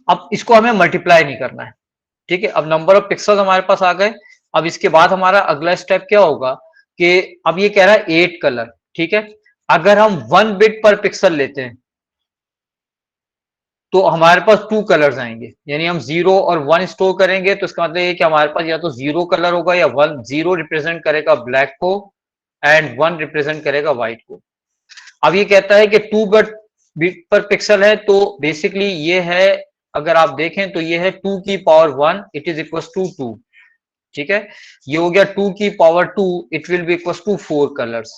अब इसको हमें मल्टीप्लाई नहीं करना है, ठीक है। अब नंबर ऑफ पिक्सल हमारे पास आ गए। अब इसके बाद हमारा अगला स्टेप क्या होगा कि अब ये कह रहा है 8 कलर, ठीक है। अगर हम 1 बिट पर पिक्सल लेते हैं तो हमारे पास 2 कलर्स आएंगे, यानी हम 0 और 1 स्टोर करेंगे तो इसका मतलब ये कि हमारे पास या तो 0 कलर होगा या 1, 0 रिप्रेजेंट करेगा ब्लैक को एंड 1 रिप्रेजेंट करेगा व्हाइट को। अब ये कहता है कि 2 बिट पर पिक्सल है, तो बेसिकली ये है, अगर आप देखें तो ये है 2 की power 1 it is equal to 2, ठीक है। ये हो गया 2 की power 2 it will be equal to 4 colours,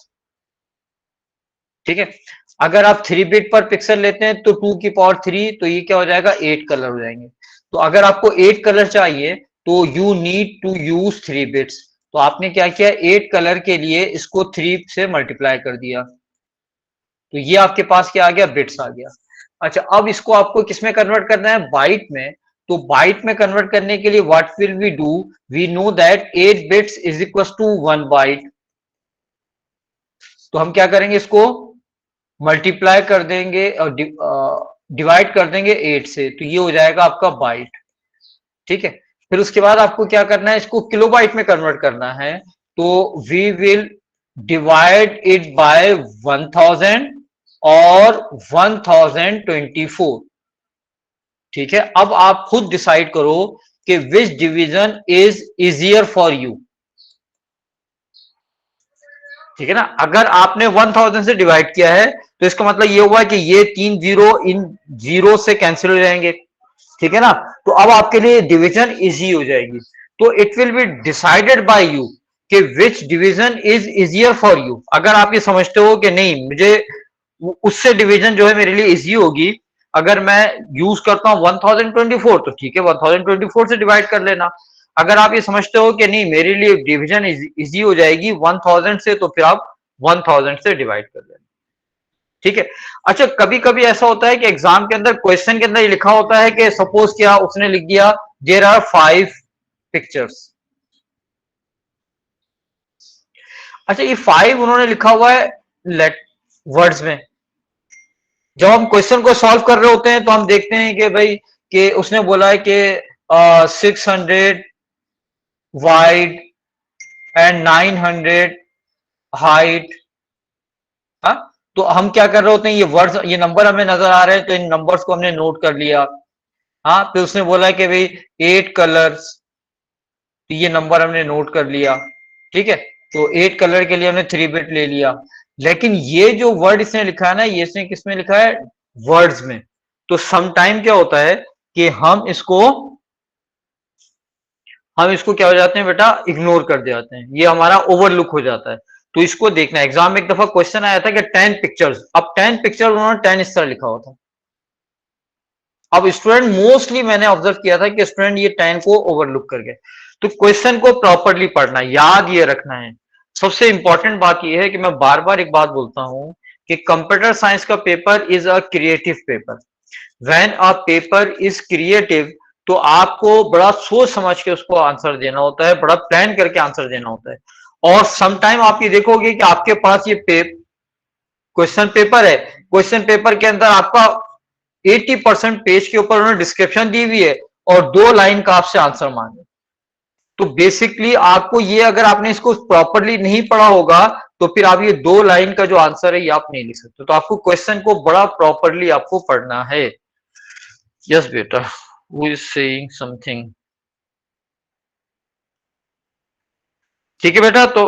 ठीक है। अगर आप 3 बिट पर पिक्सल लेते हैं तो 2 की पावर 3, तो ये क्या हो जाएगा 8 कलर हो जाएंगे। तो अगर आपको 8 कलर चाहिए तो you need to use 3 bits. तो आपने क्या किया, 8 कलर के लिए इसको 3 से मल्टीप्लाई कर दिया, तो ये आपके पास क्या आ गया, बिट्स आ गया। अच्छा, अब इसको आपको किसमें कन्वर्ट करना है, बाइट में। तो बाइट में कन्वर्ट करने के लिए what will we do, we know that 8 bits is equal to 1 byte. तो हम क्या करेंगे, इसको मल्टीप्लाई कर देंगे और डिवाइड कर देंगे 8 से, तो ये हो जाएगा आपका बाइट, ठीक है। फिर उसके बाद आपको क्या करना है, इसको किलोबाइट में कन्वर्ट करना है। तो we will divide it by 1000 और 1024, ठीक है। अब आप खुद डिसाइड करो कि which division is easier for you, ठीक है ना। अगर आपने 1000 से डिवाइड किया है तो इसका मतलब ये हुआ कि ये 3 जीरो इन जीरो से कैंसिल हो जाएंगे, ठीक है ना। तो अब आपके लिए डिवीजन इजी हो जाएगी। तो it will be decided by you कि which division is easier for you. अगर आप ये समझते हो कि नहीं, मुझे उससे डिवीजन जो है मेरे लिए इजी होगी, अगर मैं यूज करता हूं 1024 तो ठीक है 1024 से डिवाइड कर लेना। अगर आप ये समझते हो कि नहीं मेरे लिए डिवीजन इजी हो जाएगी 1000 से, तो फिर आप 1000 से डिवाइड कर लेना, ठीक है। अच्छा, कभी कभी ऐसा होता है कि एग्जाम के अंदर क्वेश्चन के अंदर ये लिखा होता है कि सपोज क्या उसने लिख दिया, देयर आर 5 पिक्चर्स। अच्छा, ये 5 उन्होंने लिखा हुआ है लेट वर्ड्स में। जब हम क्वेश्चन को सॉल्व कर रहे होते हैं तो हम देखते हैं कि भाई कि उसने बोला है कि 600 वाइड एंड 900 हाइट। हाँ, तो हम क्या कर रहे होते हैं, ये वर्ड्स ये नंबर हमें नजर आ रहे हैं तो इन नंबर्स को हमने नोट कर लिया। हाँ, फिर उसने बोला कि भाई 8 कलर्स, तो ये नंबर हमने नोट कर लिया, ठीक है। तो 8 कलर के लिए हमने 3 बिट ले लिया। लेकिन ये जो वर्ड इसने लिखा है ना, ये इसने किसमें लिखा है, वर्ड्स में। तो सम टाइम क्या होता है कि हम इसको क्या हो जाते हैं बेटा, इग्नोर कर जाते हैं, ये हमारा ओवरलुक हो जाता है। तो इसको देखना, एग्जाम में एक दफा क्वेश्चन आया था कि 10 पिक्चर्स, अब 10 पिक्चर उन्होंने 10 इस तरह लिखा होता। अब स्टूडेंट मोस्टली मैंने ऑब्जर्व किया था कि स्टूडेंट ये 10 को ओवरलुक कर गए। तो क्वेश्चन को प्रॉपरली पढ़ना, याद ये रखना है। सबसे इंपॉर्टेंट बात यह है कि मैं बार बार एक बात बोलता हूं कि कंप्यूटर साइंस का paper is a creative paper. When a paper is creative, तो आपको बड़ा सोच समझ के उसको आंसर देना होता है, बड़ा प्लान करके आंसर देना होता है। और समटाइम आप ये देखोगे कि आपके पास ये क्वेश्चन पेपर है, क्वेश्चन पेपर के अंदर आपका 80% पेज के ऊपर उन्होंने डिस्क्रिप्शन दी हुई है और 2 लाइन का आपसे आंसर मांगे। तो बेसिकली आपको ये, अगर आपने इसको प्रॉपरली नहीं पढ़ा होगा तो फिर आप ये 2 लाइन का जो आंसर है ये आप नहीं लिख सकते। तो आपको क्वेश्चन को बड़ा प्रॉपरली आपको पढ़ना है। यस बेटा, हु इज सेइंग समथिंग, ठीक है बेटा। तो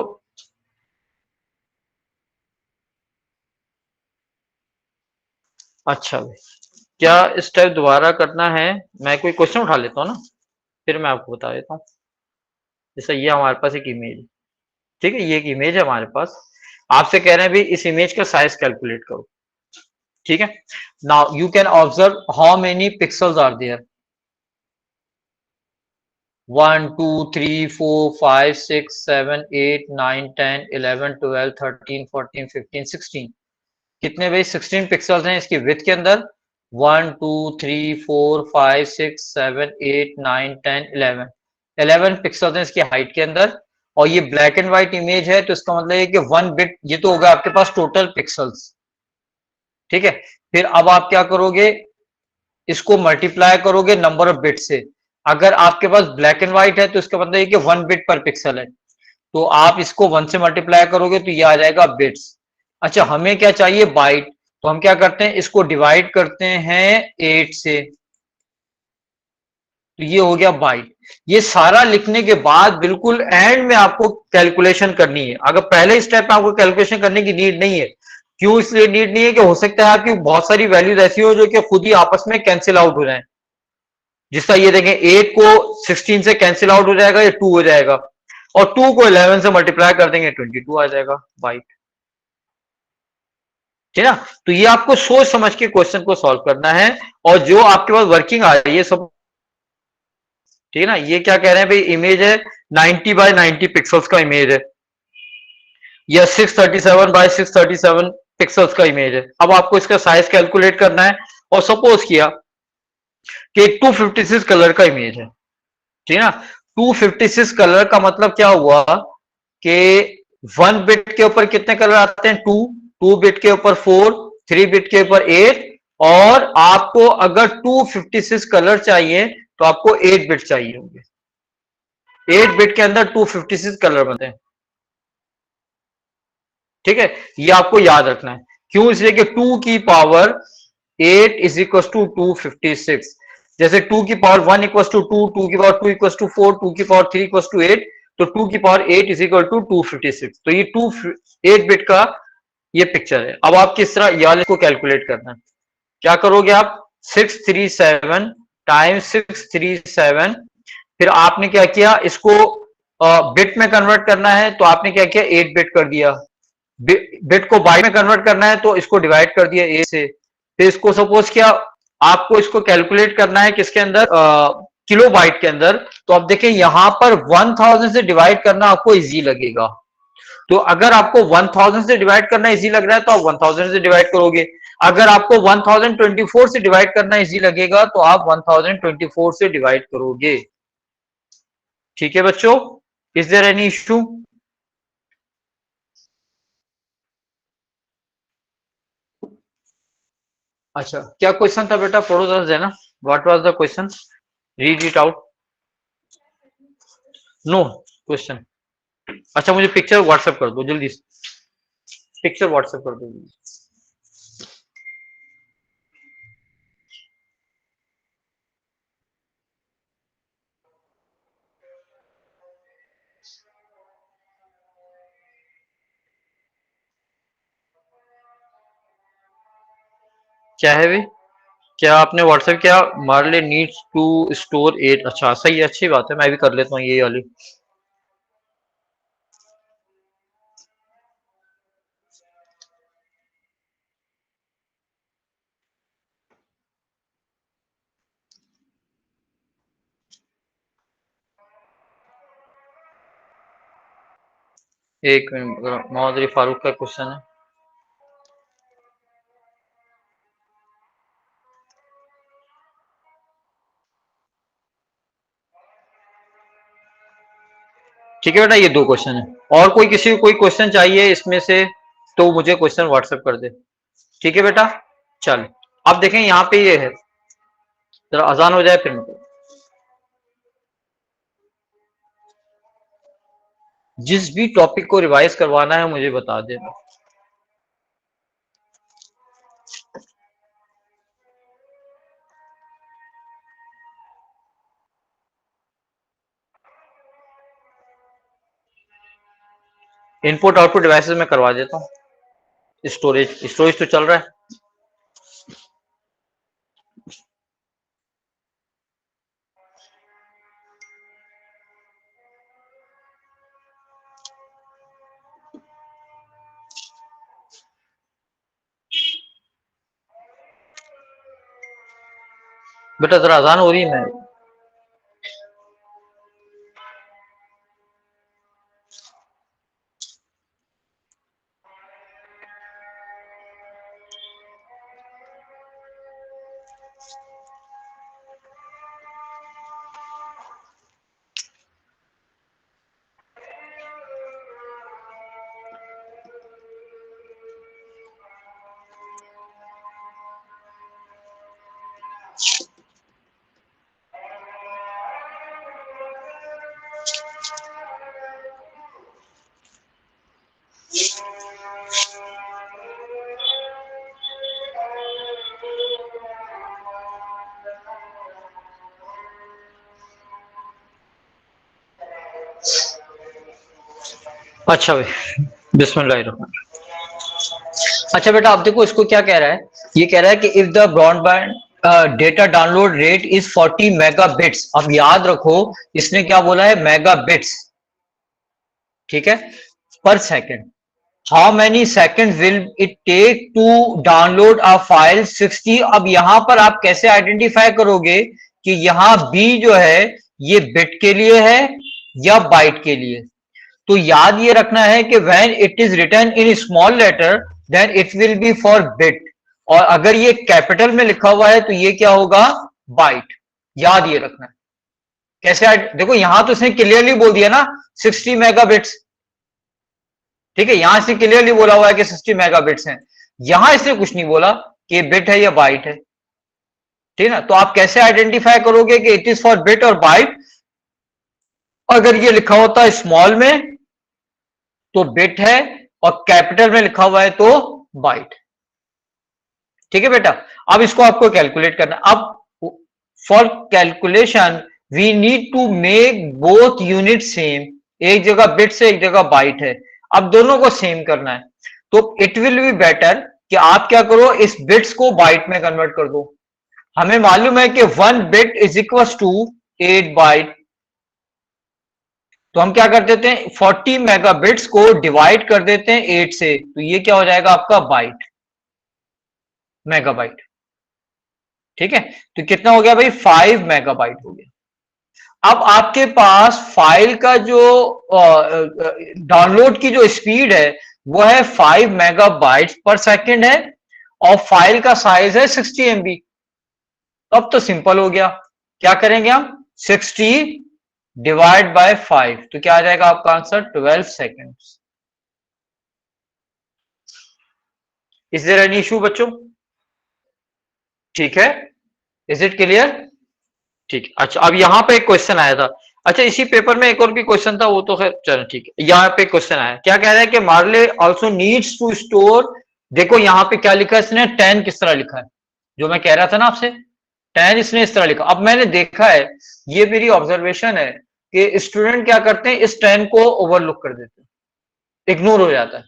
अच्छा भाई, क्या स्टेप दोबारा करना है, मैं कोई क्वेश्चन उठा लेता हूँ ना, फिर मैं आपको बता देता हूँ। जैसे ये हमारे पास एक इमेज, ठीक है, ये एक इमेज है हमारे पास। आपसे कह रहे हैं भी इस इमेज का साइज कैलकुलेट करो, ठीक है। Now you can observe how many pixels are there, 1 2 3 4 5 6 7 8 9 10 11 12 13 14 15 16। कितने भाई, 16 पिक्सल्स हैं इसकी विड्थ के अंदर। 1 2 3 4 5 6 7 8 9 10 11, 11 पिक्सल्स हैं इसकी हाइट के अंदर। और ये ब्लैक एंड व्हाइट इमेज है, तो इसका मतलब है कि 1 बिट, ये तो होगा आपके पास टोटल पिक्सल्स, ठीक है। फिर अब आप क्या करोगे, इसको मल्टीप्लाई करोगे नंबर ऑफ बिट से। अगर आपके पास ब्लैक एंड व्हाइट है तो इसका मतलब है कि 1 बिट पर पिक्सल है, तो आप इसको 1 से मल्टीप्लाई करोगे तो ये आ जाएगा बिट्स। अच्छा, हमें क्या चाहिए? बाइट। तो हम क्या करते हैं, इसको डिवाइड करते हैं 8 से, तो ये हो गया बाइट। ये सारा लिखने के बाद बिल्कुल एंड में आपको कैलकुलेशन करनी है। अगर पहले स्टेप में आपको कैलकुलेशन करने की नीड नहीं है। क्यों इसलिए नीड नहीं है कि हो सकता है आपकी बहुत सारी वैल्यूज ऐसी हो जो कि खुद ही आपस में कैंसिल आउट हो जाए। जिसका ये देखें, 8 को 16 से कैंसिल आउट हो जाएगा, ये 2 हो जाएगा, और 2 को 11 से मल्टीप्लाई कर देंगे 22 आ जाएगा बाइट। ठीक है ना? तो ये आपको सोच समझ के क्वेश्चन को सॉल्व करना है, और जो आपके पास वर्किंग आ रही है सब। ठीक है ना? ये क्या कह रहे हैं भाई, इमेज है 90 बाय 90 पिक्सल्स का इमेज है, या 637 बाय 637 पिक्सल्स का इमेज है। अब आपको इसका साइज कैलकुलेट करना है, और सपोज किया कि 256 कलर का इमेज है। ठीक है ना? 256 कलर का मतलब क्या हुआ कि 1 बिट के ऊपर कितने कलर आते हैं? 2। 2 बिट के ऊपर 4, 3 बिट के ऊपर 8, और आपको अगर 256 कलर चाहिए तो आपको 8 बिट चाहिए होंगे। 8 बिट के अंदर 256 कलर बनते हैं। ठीक है, ये आपको याद रखना है। क्यों? इसलिए कि 2 की पावर 8 इज इक्वल टू 256। जैसे 2 की पावर 1 इक्वल टू 2, 2 की पावर 2 इक्वल टू 4, 2 की पावर 3 इक्वल टू 8, तो 2 की पावर 8 इज इक्वल टू 256। तो ये 8 बिट का ये पिक्चर है। अब आप किस तरह यार इसको कैलकुलेट करना है? क्या करोगे आप? 637 टाइम्स 637, फिर आपने क्या किया, इसको बिट में कन्वर्ट करना है, तो आपने क्या किया, 8 बिट कर दिया। बिट को बाइट में कन्वर्ट करना है तो इसको डिवाइड कर दिया ए से। फिर इसको सपोज किया, आपको इसको कैलकुलेट करना है किसके अंदर, किलो बाइट के अंदर। तो अब देखें यहां पर 1000 से डिवाइड करना आपको इजी लगेगा। तो अगर आपको 1000 से डिवाइड करना इजी लग रहा है तो आप 1000 से डिवाइड करोगे। अगर आपको 1024 से डिवाइड करना इजी लगेगा तो आप 1024 से डिवाइड करोगे। ठीक है बच्चों, इज देयर एनी इश्यू? अच्छा, क्या क्वेश्चन था बेटा? पढ़ो जरा देना। What was the question? Read it out. No question. अच्छा, मुझे पिक्चर व्हाट्सएप कर दो जल्दी से। पिक्चर व्हाट्सएप कर दो। क्या है भी? क्या आपने व्हाट्सएप किया? मार्ले नीड्स टू स्टोर 8। अच्छा, सही है, अच्छी बात है, मैं भी कर लेता हूँ ये वाली। एक मिनट, मोहम्मद अली फारूक का क्वेश्चन है। ठीक है बेटा, ये 2 क्वेश्चन है। और कोई किसी को कोई क्वेश्चन चाहिए इसमें से तो मुझे क्वेश्चन व्हाट्सएप कर दे। ठीक है बेटा, चल। अब देखें यहाँ पे ये है, जरा अजान हो जाए फिर जिस भी टॉपिक को रिवाइज करवाना है मुझे बता देना। इनपुट आउटपुट डिवाइसेस में करवा देता हूँ। स्टोरेज स्टोरेज तो चल रहा है। बेटा जरा अजान हो रही है। मैं अच्छा भाई, बिस्मिल्लाह। अच्छा बेटा, आप देखो इसको क्या कह रहा है। ये कह रहा है कि if the broadband data download rate is 40 megabits. अब याद रखो, इसने क्या बोला है, मेगाबिट्स, ठीक है, per second. How many second will it take to download a file 60। अब यहां पर आप कैसे आइडेंटिफाई करोगे कि यहां बी जो है ये बिट के लिए है या बाइट के लिए। तो याद ये रखना है कि when it is written in small letter then it will be for bit, और अगर ये कैपिटल में लिखा हुआ है तो ये क्या होगा, बाइट। याद ये रखना है। कैसे देखो यहां तो इसने क्लियरली बोल दिया ना 60 मेगाबिट्स, ठीक है, यहां से क्लियरली बोला हुआ है कि 60 मेगाबिट्स हैं। यहां इसने कुछ नहीं बोला कि बिट है या बाइट है, ठीक है ना। तो आप कैसे आइडेंटिफाई करोगे कि इट इज फॉर बिट और बाइट। अगर ये लिखा होता है स्मॉल में तो बिट है, और कैपिटल में लिखा हुआ है तो बाइट। ठीक है बेटा, अब इसको आपको कैलकुलेट करना। अब for calculation we need to make both unit same. एक जगह बिट से एक जगह बाइट है, अब दोनों को सेम करना है। तो इट विल बी बेटर कि आप क्या करो, इस बिट्स को बाइट में कन्वर्ट कर दो। हमें मालूम है कि 1 bit is equal to 8 byte. तो हम क्या कर देते हैं, 40 मेगाबिट्स को डिवाइड कर देते हैं 8 से, तो ये क्या हो जाएगा आपका बाइट, मेगाबाइट। ठीक है, तो कितना हो गया भाई, 5 मेगाबाइट हो गया। अब आपके पास फाइल का जो डाउनलोड की जो स्पीड है वो है 5 मेगाबाइट पर सेकेंड है, और फाइल का साइज है 60 MB। अब तो सिंपल हो गया, क्या करेंगे हम, 60 डिवाइड बाय 5, तो क्या आ जाएगा आपका answer, 12 seconds. Is there any issue बच्चों? ठीक है, इज इट क्लियर? ठीक। अच्छा, अब यहां पे एक क्वेश्चन आया था। अच्छा, इसी पेपर में एक और भी क्वेश्चन था, वो तो खैर चलो ठीक है। यहाँ पे क्वेश्चन आया, क्या कह रहा है कि मार्ले ऑल्सो नीड्स टू स्टोर। देखो यहाँ पे क्या लिखा है इसने, 10 किस तरह लिखा है, जो मैं कह रहा था ना आपसे, 10 इसने इस तरह लिखा। अब मैंने देखा है, ये मेरी ऑब्जर्वेशन है कि स्टूडेंट क्या करते हैं, इस 10 को ओवरलुक कर देते हैं, इग्नोर हो जाता है।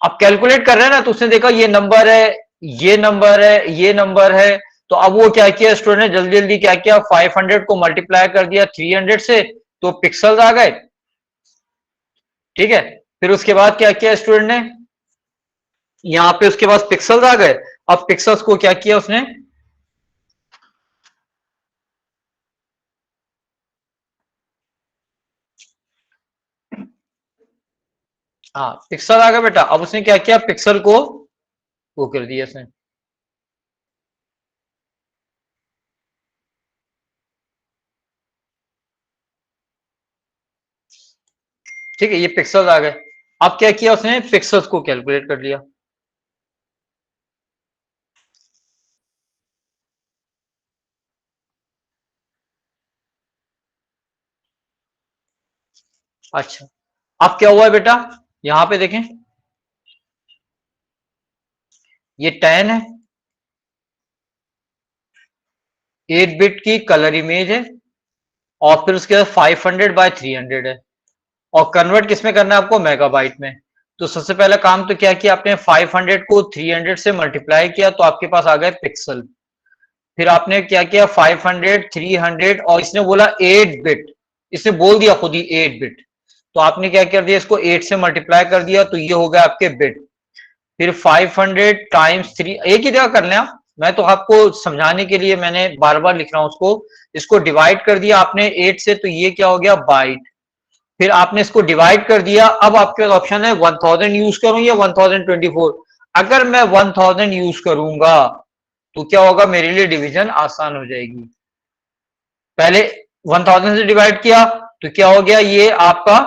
अब कैलकुलेट कर रहे हैं ना, तो उसने देखा ये नंबर है, ये नंबर है, ये नंबर है, तो अब वो क्या किया स्टूडेंट ने, जल्दी जल्दी क्या किया, 500 को मल्टीप्लाई कर दिया 300 से, तो पिक्सल्स आ गए। ठीक है, फिर उसके बाद क्या किया स्टूडेंट ने, यहां पे उसके पास पिक्सल्स आ गए। अब पिक्सल्स को क्या किया उसने, हाँ पिक्सल आ गया बेटा। अब उसने क्या किया, पिक्सल को वो कर दिया उसने। ठीक है, ये पिक्सल्स आ गए। अब क्या किया उसने, पिक्सल्स को कैलकुलेट कर लिया। अच्छा, अब क्या हुआ है बेटा, यहां पे देखें, ये 10 है, 8 बिट की कलर इमेज है, और फिर उसके बाद 500 बाय 300 है, और कन्वर्ट किसमें करना है आपको, मेगाबाइट में। तो सबसे पहला काम तो क्या किया आपने, 500 को 300 से मल्टीप्लाई किया, तो आपके पास आ गए पिक्सल। फिर आपने क्या किया, 500 300, और इसने बोला 8 बिट, इसने बोल दिया खुद ही 8 बिट, तो आपने क्या कर दिया, इसको 8 से मल्टीप्लाई कर दिया, तो ये हो गया आपके बिट। फिर 500 टाइम्स 3, एक ही जगह कर लें आप, मैं तो आपको समझाने के लिए मैंने बार बार लिख रहा हूं उसको। इसको डिवाइड कर दिया आपने 8 से, तो ये क्या हो गया, बाइट। फिर आपने इसको डिवाइड कर दिया। अब आपके पास ऑप्शन है 1000 यूज करूं या 1024। अगर मैं 1000 यूज करूंगा तो क्या होगा, मेरे लिए डिवीजन आसान हो जाएगी। पहले 1000 से डिवाइड किया तो क्या हो गया, ये आपका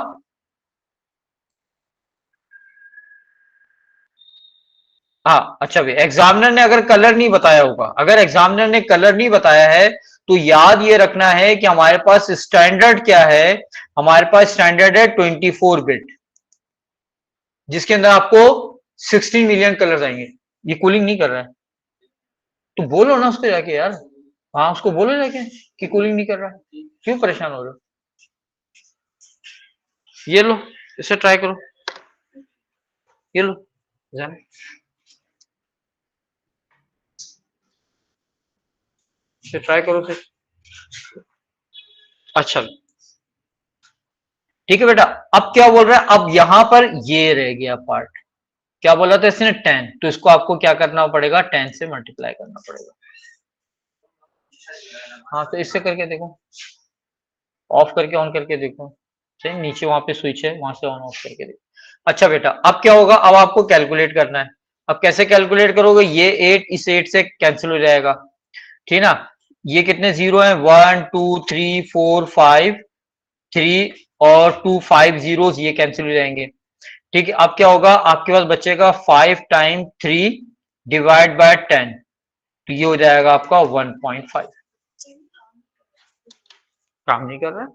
हाँ अच्छा भाई, एग्जामिनर ने अगर कलर नहीं बताया होगा, अगर एग्जामिनर ने कलर नहीं बताया है तो याद ये रखना है कि हमारे पास स्टैंडर्ड क्या है, हमारे पास स्टैंडर्ड है 24 बिट, जिसके अंदर आपको 16 मिलियन कलर्स आएंगे। ये कूलिंग नहीं कर रहा है तो बोलो ना उसको जाके यार, हाँ उसको बोलो जाके कि कूलिंग नहीं कर रहा है, क्यों परेशान हो रहे हो। ये लो, इसे ट्राई करो, ये लो जाने, इसे ट्राई करो फिर। अच्छा ठीक है बेटा, अब क्या बोल रहा है, अब यहां पर ये रह गया पार्ट, क्या बोला था इसने 10, तो इसको आपको क्या करना पड़ेगा, 10 से मल्टीप्लाई करना पड़ेगा। हाँ तो इससे करके देखो, ऑफ करके ऑन करके देखो, सही नीचे वहां पे स्विच है, वहां से ऑन ऑफ करके देखो। अच्छा बेटा अब क्या होगा, अब आपको कैलकुलेट करना है। अब कैसे कैलकुलेट करोगे, ये 8 इस 8 से कैंसिल हो जाएगा, ठीक ना। ये कितने जीरो हैं, 1 2 3 4 5, 3 और 2 5 जीरोस ये कैंसिल हो जाएंगे। ठीक है, अब क्या होगा, आपके पास बचेगा 5 टाइम 3 डिवाइड बाय 10, तो ये हो जाएगा आपका 1.5। काम नहीं कर रहा है।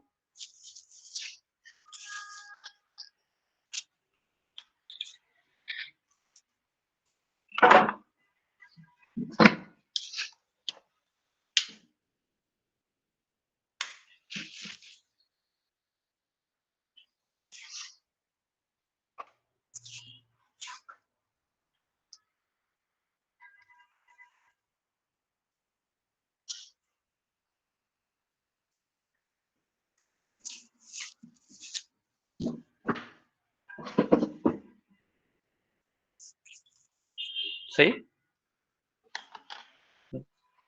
सही,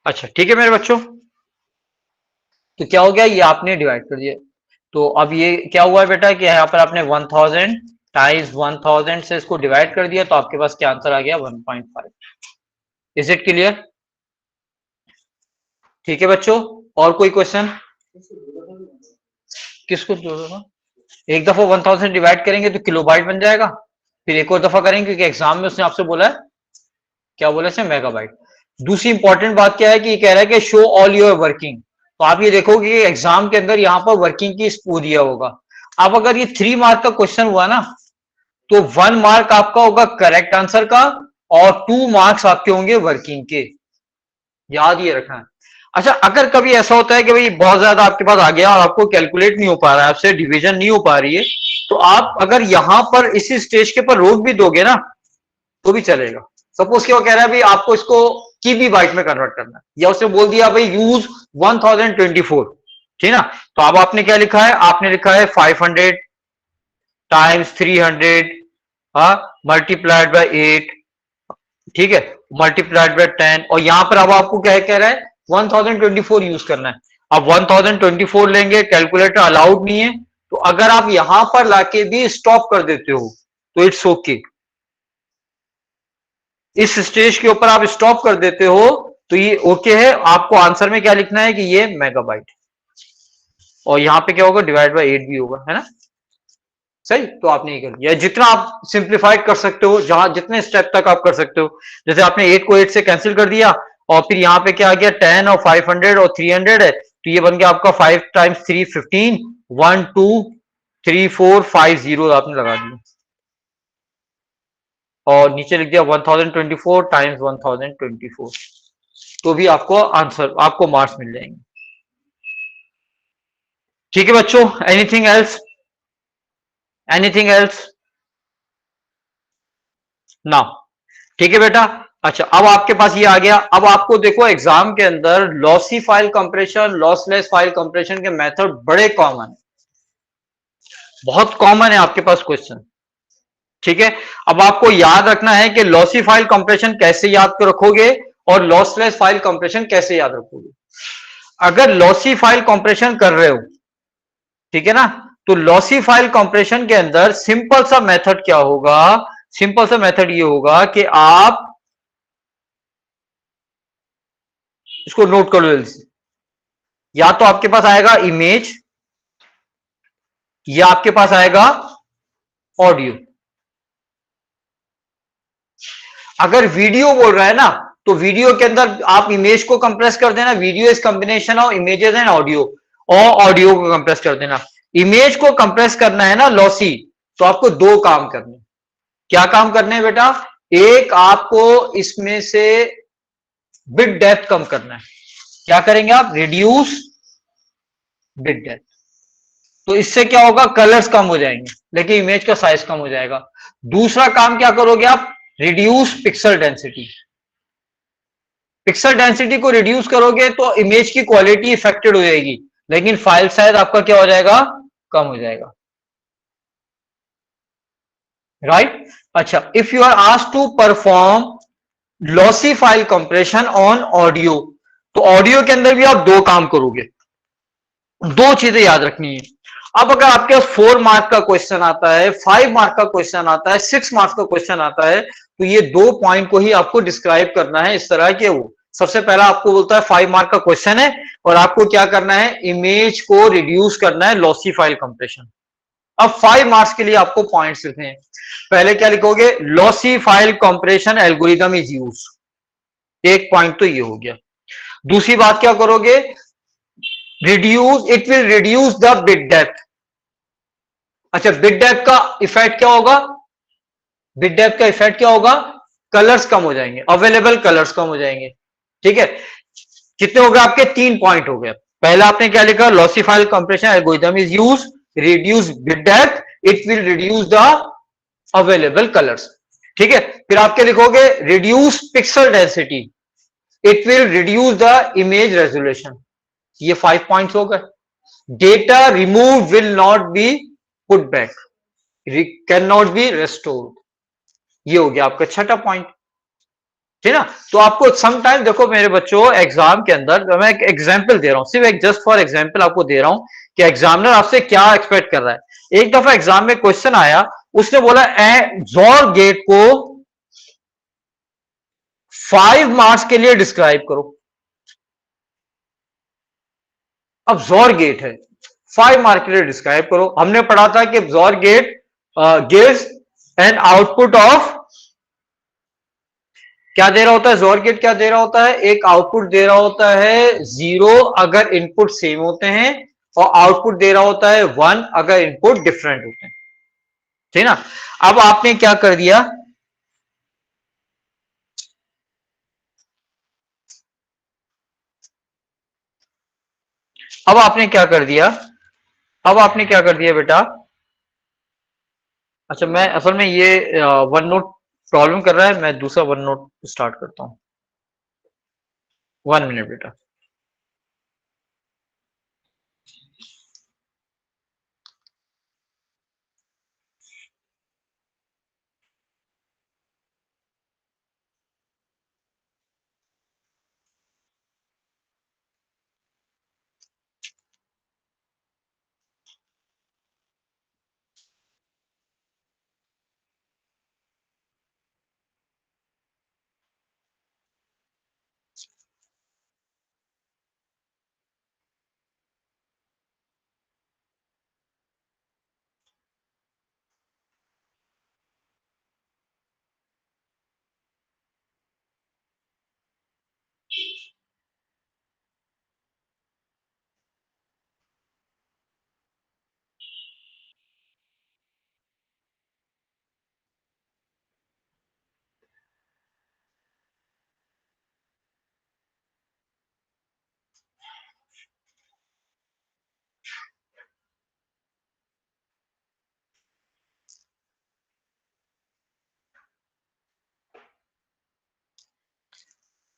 अच्छा ठीक है मेरे बच्चों, तो क्या हो गया, ये आपने डिवाइड कर दिया, तो अब ये क्या हुआ बेटा कि यहाँ पर आपने 1000 टाइम्स 1000 से इसको डिवाइड कर दिया, तो आपके पास क्या आंसर आ गया, 1.5। इज इट क्लियर, ठीक है बच्चों, और कोई क्वेश्चन, किसको जोड़ोगा, एक दफा 1000 डिवाइड करेंगे तो किलोबाइट बन जाएगा, फिर एक और दफा करेंगे क्योंकि एग्जाम में उसने आपसे बोला है, क्या बोला है, मेगाबाइट। दूसरी इंपॉर्टेंट बात क्या है कि ये कह रहा है कि शो ऑल योर वर्किंग, तो आप ये देखोगे कि एग्जाम के अंदर यहाँ पर वर्किंग की वो दिया होगा। अब अगर ये 3 मार्क का क्वेश्चन हुआ ना, तो 1 मार्क आपका होगा करेक्ट आंसर का, और 2 मार्क्स आपके होंगे वर्किंग के, याद ये रखना है। अच्छा अगर कभी ऐसा होता है कि भाई बहुत ज्यादा आपके पास आ गया और आपको कैलकुलेट नहीं हो पा रहा है, आपसे डिवीजन नहीं हो पा रही है, तो आप अगर यहां पर इसी स्टेज के पर रोक भी दोगे ना तो भी चलेगा। सपोज क्या वो कह रहा है भाई आपको इसको की भी बाइट में कन्वर्ट करना है, या उसने बोल दिया भाई यूज 1024, ठीक ना। तो अब आपने क्या लिखा है, आपने लिखा है 500 टाइम्स 300 हाँ मल्टीप्लाइड बाय 8, ठीक है, मल्टीप्लाइड बाय 10, और यहां पर अब आपको क्या कह रहा है 1024 यूज करना है। अब 1024 लेंगे, कैलकुलेटर अलाउड नहीं है, तो अगर आप यहां पर लाके भी स्टॉप कर देते हो तो इट्स ओके, इस स्टेज के ऊपर आप स्टॉप कर देते हो तो ये ओके है। आपको आंसर में क्या लिखना है कि ये मेगाबाइट, और यहां पे क्या होगा, डिवाइड बाय 8 भी होगा, है ना। सही, तो आपने ये कर दिया, जितना आप सिंप्लीफाइड कर सकते हो, जहां जितने स्टेप तक आप कर सकते हो, जैसे आपने 8 को 8 से कैंसिल कर दिया, और फिर यहाँ पे क्या आ गया 10 और 500 और 300 है, तो ये बन गया आपका 5 टाइम्स 3 15, 1 2 3 4 5 जीरो आपने लगा दिया, और नीचे लिख दिया 1024 टाइम्स 1024, तो भी आपको आंसर, आपको मार्क्स मिल जाएंगे। ठीक है बच्चों, एनीथिंग एल्स, एनीथिंग एल्स ना, ठीक है बेटा। अच्छा अब आपके पास ये आ गया, अब आपको देखो एग्जाम के अंदर lossy file compression, lossless file compression के मेथड बड़े कॉमन है, बहुत कॉमन है आपके पास क्वेश्चन, ठीक है। अब आपको याद रखना है कि लॉसी फाइल कंप्रेशन कैसे याद रखोगे और लॉसलेस फाइल कंप्रेशन कैसे याद रखोगे। अगर लॉसी फाइल कंप्रेशन कर रहे हो, ठीक है ना, तो लॉसी फाइल कंप्रेशन के अंदर सिंपल सा मेथड क्या होगा, सिंपल सा मेथड ये होगा कि आप इसको नोट कर लो जल्दी से, या तो आपके पास आएगा इमेज या आपके पास आएगा ऑडियो। अगर वीडियो बोल रहा है ना, तो वीडियो के अंदर आप इमेज को कंप्रेस कर देना, video is combination of images and audio, और ऑडियो को कंप्रेस कर देना। इमेज को कंप्रेस करना है ना लॉसी, तो आपको दो काम करने। क्या काम करने हैं बेटा? एक, आपको इसमें से बिट डेप्थ कम करना है। क्या करेंगे आप? Reduce bit depth. तो इससे क्या होगा? कलर्स कम हो जाएंगे, लेकिन इमेज का साइज कम हो जाएगा। दूसरा काम क्या करोगे आप? Reduce pixel density. Pixel density को रिड्यूस करोगे तो इमेज की क्वालिटी इफेक्टेड हो जाएगी, लेकिन फाइल साइज आपका क्या हो जाएगा? कम हो जाएगा। राइट? अच्छा, if you are asked to perform lossy file compression on audio, तो ऑडियो के अंदर भी आप दो काम करोगे। दो चीजें याद रखनी है। अब अगर आपके पास 4 मार्क का क्वेश्चन आता है, 5 मार्क का क्वेश्चन आता है, 6 मार्क्स का क्वेश्चन आता है, तो ये दो पॉइंट को ही आपको डिस्क्राइब करना है इस तरह के। वो सबसे पहला आपको बोलता है 5 मार्क का क्वेश्चन है और आपको क्या करना है? इमेज को रिड्यूस करना है, लॉसी फाइल कंप्रेशन। अब 5 मार्क्स के लिए आपको पॉइंट्स लिखने हैं। पहले क्या लिखोगे? Lossy file compression algorithm is use. एक पॉइंट तो ये हो गया। दूसरी बात क्या करोगे? Reduce, it will reduce the bit depth. अच्छा, बिट डेप्थ का इफेक्ट क्या होगा? बिट डेप्थ का इफेक्ट क्या होगा? कलर्स कम हो जाएंगे, अवेलेबल कलर्स कम हो जाएंगे। ठीक है, कितने हो गए आपके? 3 पॉइंट हो गए। पहला आपने क्या लिखा? Lossy file compression algorithm is use, reduce bit depth, it will reduce the available colours. ठीक है, फिर आप क्या लिखोगे? Reduce pixel density, it will reduce the image resolution. ये 5 पॉइंट्स हो गए। Data remove will not be put back, can not be restored. ये हो गया आपका छठा पॉइंट। ठीक है ना? तो आपको सम टाइम, देखो मेरे बच्चों, एग्जाम के अंदर मैं एक एग्जांपल दे रहा हूं, सिर्फ एक जस्ट फॉर एग्जांपल आपको दे रहा हूं कि एग्जामिनर आपसे क्या एक्सपेक्ट कर रहा है। एक दफा एग्जाम में क्वेश्चन आया, उसने बोला जोर गेट को 5 मार्क्स के लिए डिस्क्राइब करो। अब जोर गेट है, 5 मार्क के लिए डिस्क्राइब करो। हमने पढ़ा था कि XOR gate gives an output of, क्या दे रहा होता है? जोर गेट क्या दे रहा होता है? एक आउटपुट दे रहा होता है 0 अगर इनपुट सेम होते हैं, और आउटपुट दे रहा होता है 1 अगर इनपुट डिफरेंट होते हैं। ठीक ना? अब आपने क्या कर दिया? अब आपने क्या कर दिया? अब आपने क्या कर दिया बेटा? अच्छा, मैं असल में ये वन नोट प्रॉब्लम कर रहा है, मैं दूसरा वन नोट स्टार्ट करता हूं। 1 मिनट बेटा।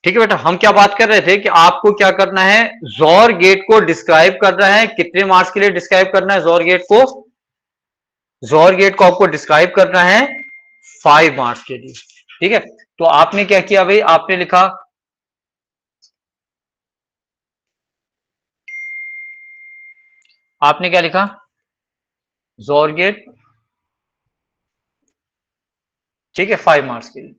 ठीक है बेटा, हम क्या बात कर रहे थे कि आपको क्या करना है? जोर गेट को डिस्क्राइब करना है। कितने मार्क्स के लिए डिस्क्राइब करना है जोर गेट को? जोर गेट को आपको डिस्क्राइब करना है 5 मार्क्स के लिए। ठीक है, तो आपने क्या किया भाई? आपने लिखा, आपने क्या लिखा? जोर गेट। ठीक है, 5 मार्क्स के लिए।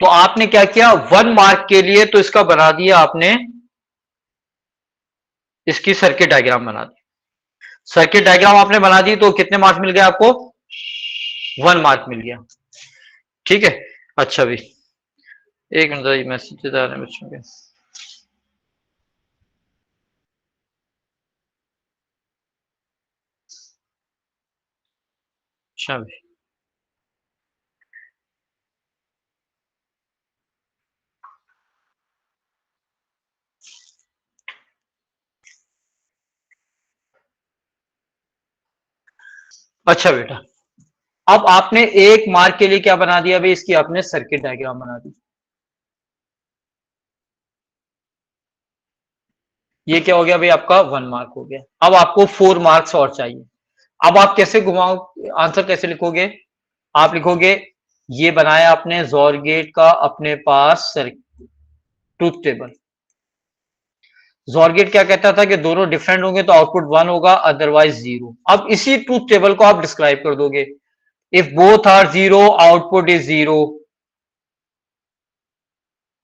तो आपने क्या किया? 1 मार्क के लिए तो इसका बना दिया आपने, इसकी सर्किट डायग्राम बना दी। सर्किट डायग्राम आपने बना दी तो कितने मार्क्स मिल गए आपको? 1 मार्क मिल गया। ठीक है, अच्छा भी, एक मिनट, ये मैसेज आ रहे हैं बच्चों के। अच्छा भी, अच्छा बेटा, अब आपने एक मार्क के लिए क्या बना दिया भाई, इसकी आपने सर्किट डायग्राम बना दी। ये क्या हो गया भाई, आपका 1 मार्क हो गया। अब आपको 4 मार्क्स और चाहिए। अब आप कैसे घुमाओ, आंसर कैसे लिखोगे? आप लिखोगे, ये बनाया आपने जॉर गेट का अपने पास ट्रूथ टेबल। जॉर गेट क्या कहता था कि दोनों डिफरेंट होंगे तो आउटपुट 1 होगा, अदरवाइज 0। अब इसी ट्रूथ टेबल को आप डिस्क्राइब कर दोगे। If both are 0, output is 0,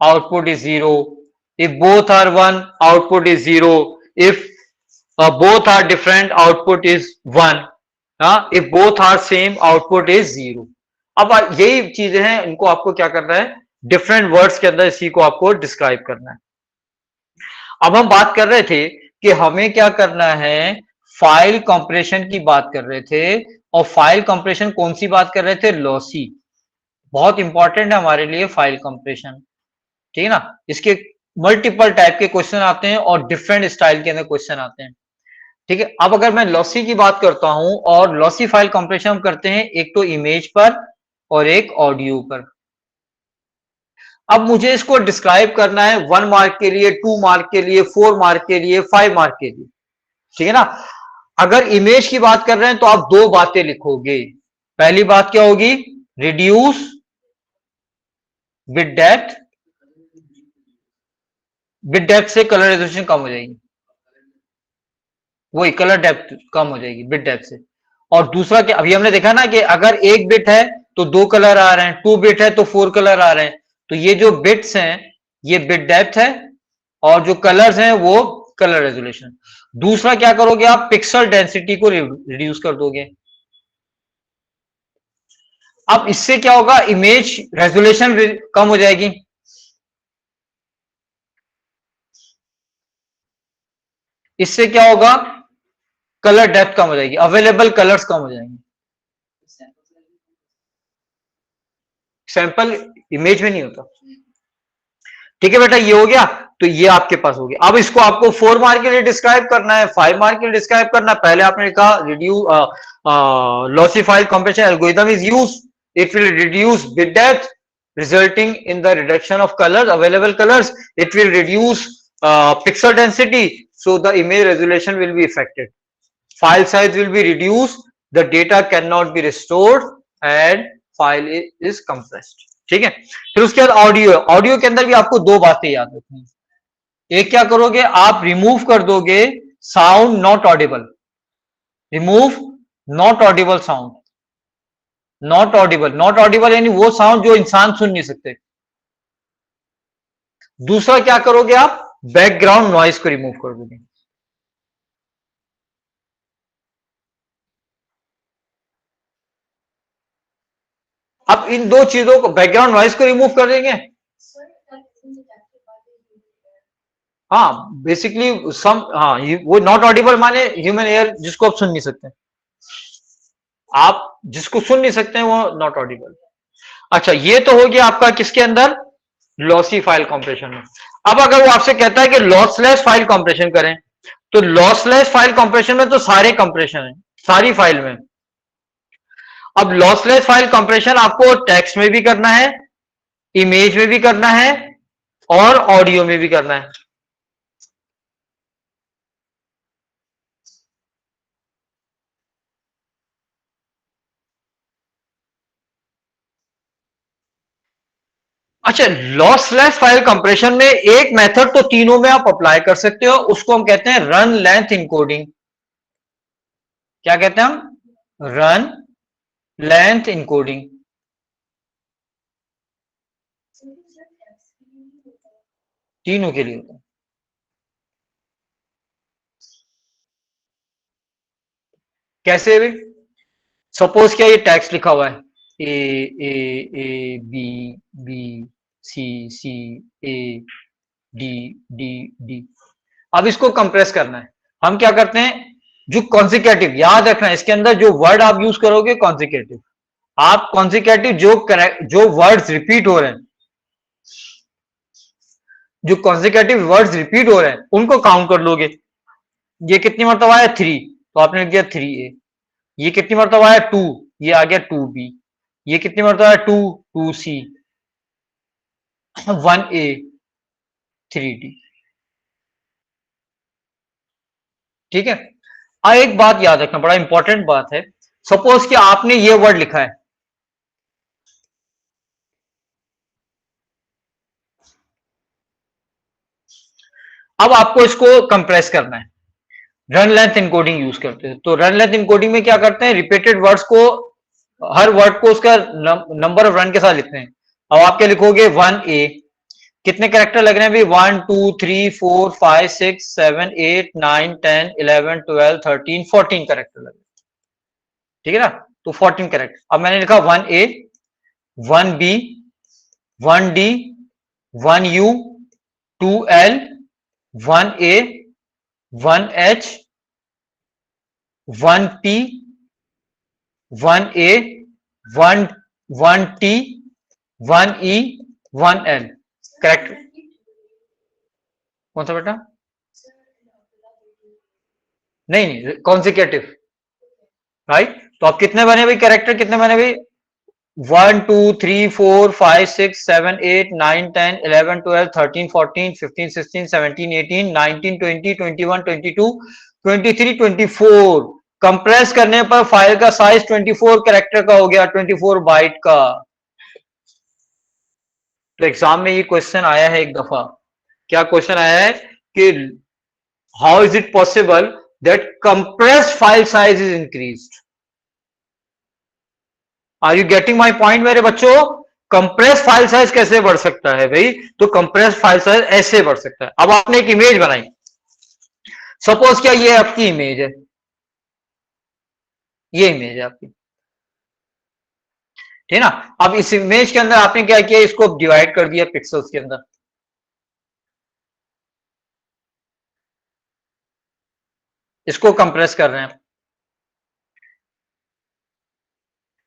output is 0. If both are 1, output is 0. If both are different, output is 1. If both are same, output is 0. अब यही चीजें हैं, इनको आपको क्या करना है, डिफरेंट वर्ड्स के अंदर इसी को आपको डिस्क्राइब करना है। अब हम बात कर रहे थे कि हमें क्या करना है, फाइल कंप्रेशन की बात कर रहे थे। और फाइल कंप्रेशन कौन सी बात कर रहे थे, लॉसी। बहुत इंपॉर्टेंट है हमारे लिए फाइल कंप्रेशन, ठीक है ना। इसके मल्टीपल टाइप के क्वेश्चन आते हैं और डिफरेंट स्टाइल के अंदर क्वेश्चन आते हैं, ठीक है। अब अगर मैं लॉसी की बात करता हूं, और लॉसी फाइल कंप्रेशन हम करते हैं एक तो इमेज पर और एक ऑडियो पर। अब मुझे इसको डिस्क्राइब करना है 1 मार्क के लिए, 2 मार्क के लिए, 4 मार्क के लिए, 5 मार्क के लिए, ठीक है ना। अगर इमेज की बात कर रहे हैं तो आप दो बातें लिखोगे। पहली बात क्या होगी, reduce with depth. With depth से कलर रेजोल्यूशन कम हो जाएगी, वही कलर डेप्थ कम हो जाएगी बिट डेप्थ से। और दूसरा क्या, अभी हमने देखा ना कि अगर एक बिट है तो 2 कलर आ रहे हैं, 2 बिट है तो 4 कलर आ रहे हैं। तो ये जो बिट्स हैं ये बिट डेप्थ है, और जो कलर्स हैं वो कलर रेजोल्यूशन। दूसरा क्या करोगे, आप पिक्सल डेंसिटी को रिड्यूस कर दोगे। अब इससे क्या होगा, इमेज रेजोल्यूशन कम हो जाएगी। इससे क्या होगा, कलर डेप्थ कम हो जाएगी, अवेलेबल कलर्स कम हो जाएंगे। सैंपल इमेज में नहीं होता, ठीक है बेटा, ये हो गया। तो ये आपके पास हो गया। अब इसको आपको 4 मार्क के लिए डिस्क्राइब करना है, 5 मार्क के लिए डिस्क्राइब करना है। पहले आपने कहा reduce lossy file compression algorithm is use, it will reduce bit depth resulting in the reduction of colors, available colors. It will reduce pixel density, so the image resolution will be affected. File size will be reduced, the data cannot be restored, and file is compressed, ठीक है। फिर उसके बाद audio, audio के अंदर भी आपको दो बातें याद रखनी है। एक क्या करोगे, आप रिमूव कर दोगे sound not Audible. Remove not Audible sound. Not Audible, not Audible यानी वो साउंड जो इंसान सुन नहीं सकते। दूसरा क्या करोगे, आप बैकग्राउंड नॉइस को रिमूव कर दोगे। अब इन दो चीजों को, बैकग्राउंड नॉइस को रिमूव कर देंगे। हाँ बेसिकली सम, हाँ वो नॉट ऑडिबल माने ह्यूमन एयर जिसको आप सुन नहीं सकते, आप जिसको सुन नहीं सकते हैं वो नॉट ऑडिबल। अच्छा, ये तो हो गया आपका किसके अंदर, लॉसी फाइल कंप्रेशन में। अब अगर वो आपसे कहता है कि लॉसलेस फाइल कंप्रेशन करें, तो लॉसलेस फाइल कंप्रेशन में तो सारे कंप्रेशन है, सारी फाइल में। अब लॉसलेस फाइल कंप्रेशन आपको टेक्स्ट में भी करना है, इमेज में भी करना है, और ऑडियो में भी करना है। अच्छा, लॉसलेस फाइल कंप्रेशन में एक मेथड तो तीनों में आप अप्लाई कर सकते हो, उसको हम कहते हैं रन लेंथ इनकोडिंग। क्या कहते हैं हम, रन लेंथ इनकोडिंग। तीनों के लिए होता है। कैसे भी, सपोज क्या ये टेक्स्ट लिखा हुआ है, A A A B B C C A D D D. अब इसको कंप्रेस करना है। हम क्या करते हैं, जो कॉन्सिक्यूटिव, याद रखना है इसके अंदर जो वर्ड आप यूज करोगे कॉन्सिक्यूटिव, आप कॉन्सिक्यूटिव जो वर्ड्स रिपीट हो रहे हैं, जो कॉन्सिक्यूटिव वर्ड्स रिपीट हो रहे हैं उनको काउंट कर लोगे। ये कितनी मरतबा है 3, तो आपने लिख दिया 3A। ये कितनी मरतबा है 2, ये आ गया 2B। ये कितनी मरतबा है 2, 2C, 1A, 3D। ठीक है। एक बात याद रखना, बड़ा इंपॉर्टेंट बात है। सपोज कि आपने ये वर्ड लिखा है, अब आपको इसको कंप्रेस करना है। रन लेंथ इनकोडिंग यूज करते हैं। तो रन लेंथ इनकोडिंग में क्या करते हैं, रिपीटेड वर्ड्स को, हर वर्ड को उसका नंबर ऑफ रन के साथ लिखते हैं। अब आप क्या लिखोगे 1A, कितने कैरेक्टर लग रहे हैं भाई, 1 2 3 4 5 6 7 8 9 10 11 12 13 14 कैरेक्टर लग रहे हैं। ठीक है ना, तो 14 कैरेक्टर। अब मैंने लिखा 1A, 1B, 1D, 1U, 2L, 1A, 1H, 1P, 1A, 1T, 1E, 1L। Correct, कौन सा बेटा? नहीं नहीं, कॉन्सिक्यूटिव, राइट। तो आप कितने बने भाई कैरेक्टर, कितने बने भाई, 1 2 3 4 5 6 7 8 9 10 11 12 13 14 15 16 17 18 19 20 21 22 23 24। कंप्रेस करने पर फाइल का साइज 24 कैरेक्टर का हो गया, 24 बाइट का। तो एग्जाम में ये क्वेश्चन आया है एक दफा। क्या क्वेश्चन आया है कि how is it possible that compressed file size is increased. Are you getting my point मेरे बच्चों? कंप्रेस फाइल साइज कैसे बढ़ सकता है भाई? तो कंप्रेस फाइल साइज ऐसे बढ़ सकता है। अब आपने एक इमेज बनाई, सपोज क्या ये आपकी इमेज है, ये इमेज है आपकी, ठीक है ना। अब इस इमेज के अंदर आपने क्या किया, इसको डिवाइड कर दिया पिक्सल्स के अंदर। इसको कंप्रेस कर रहे हैं,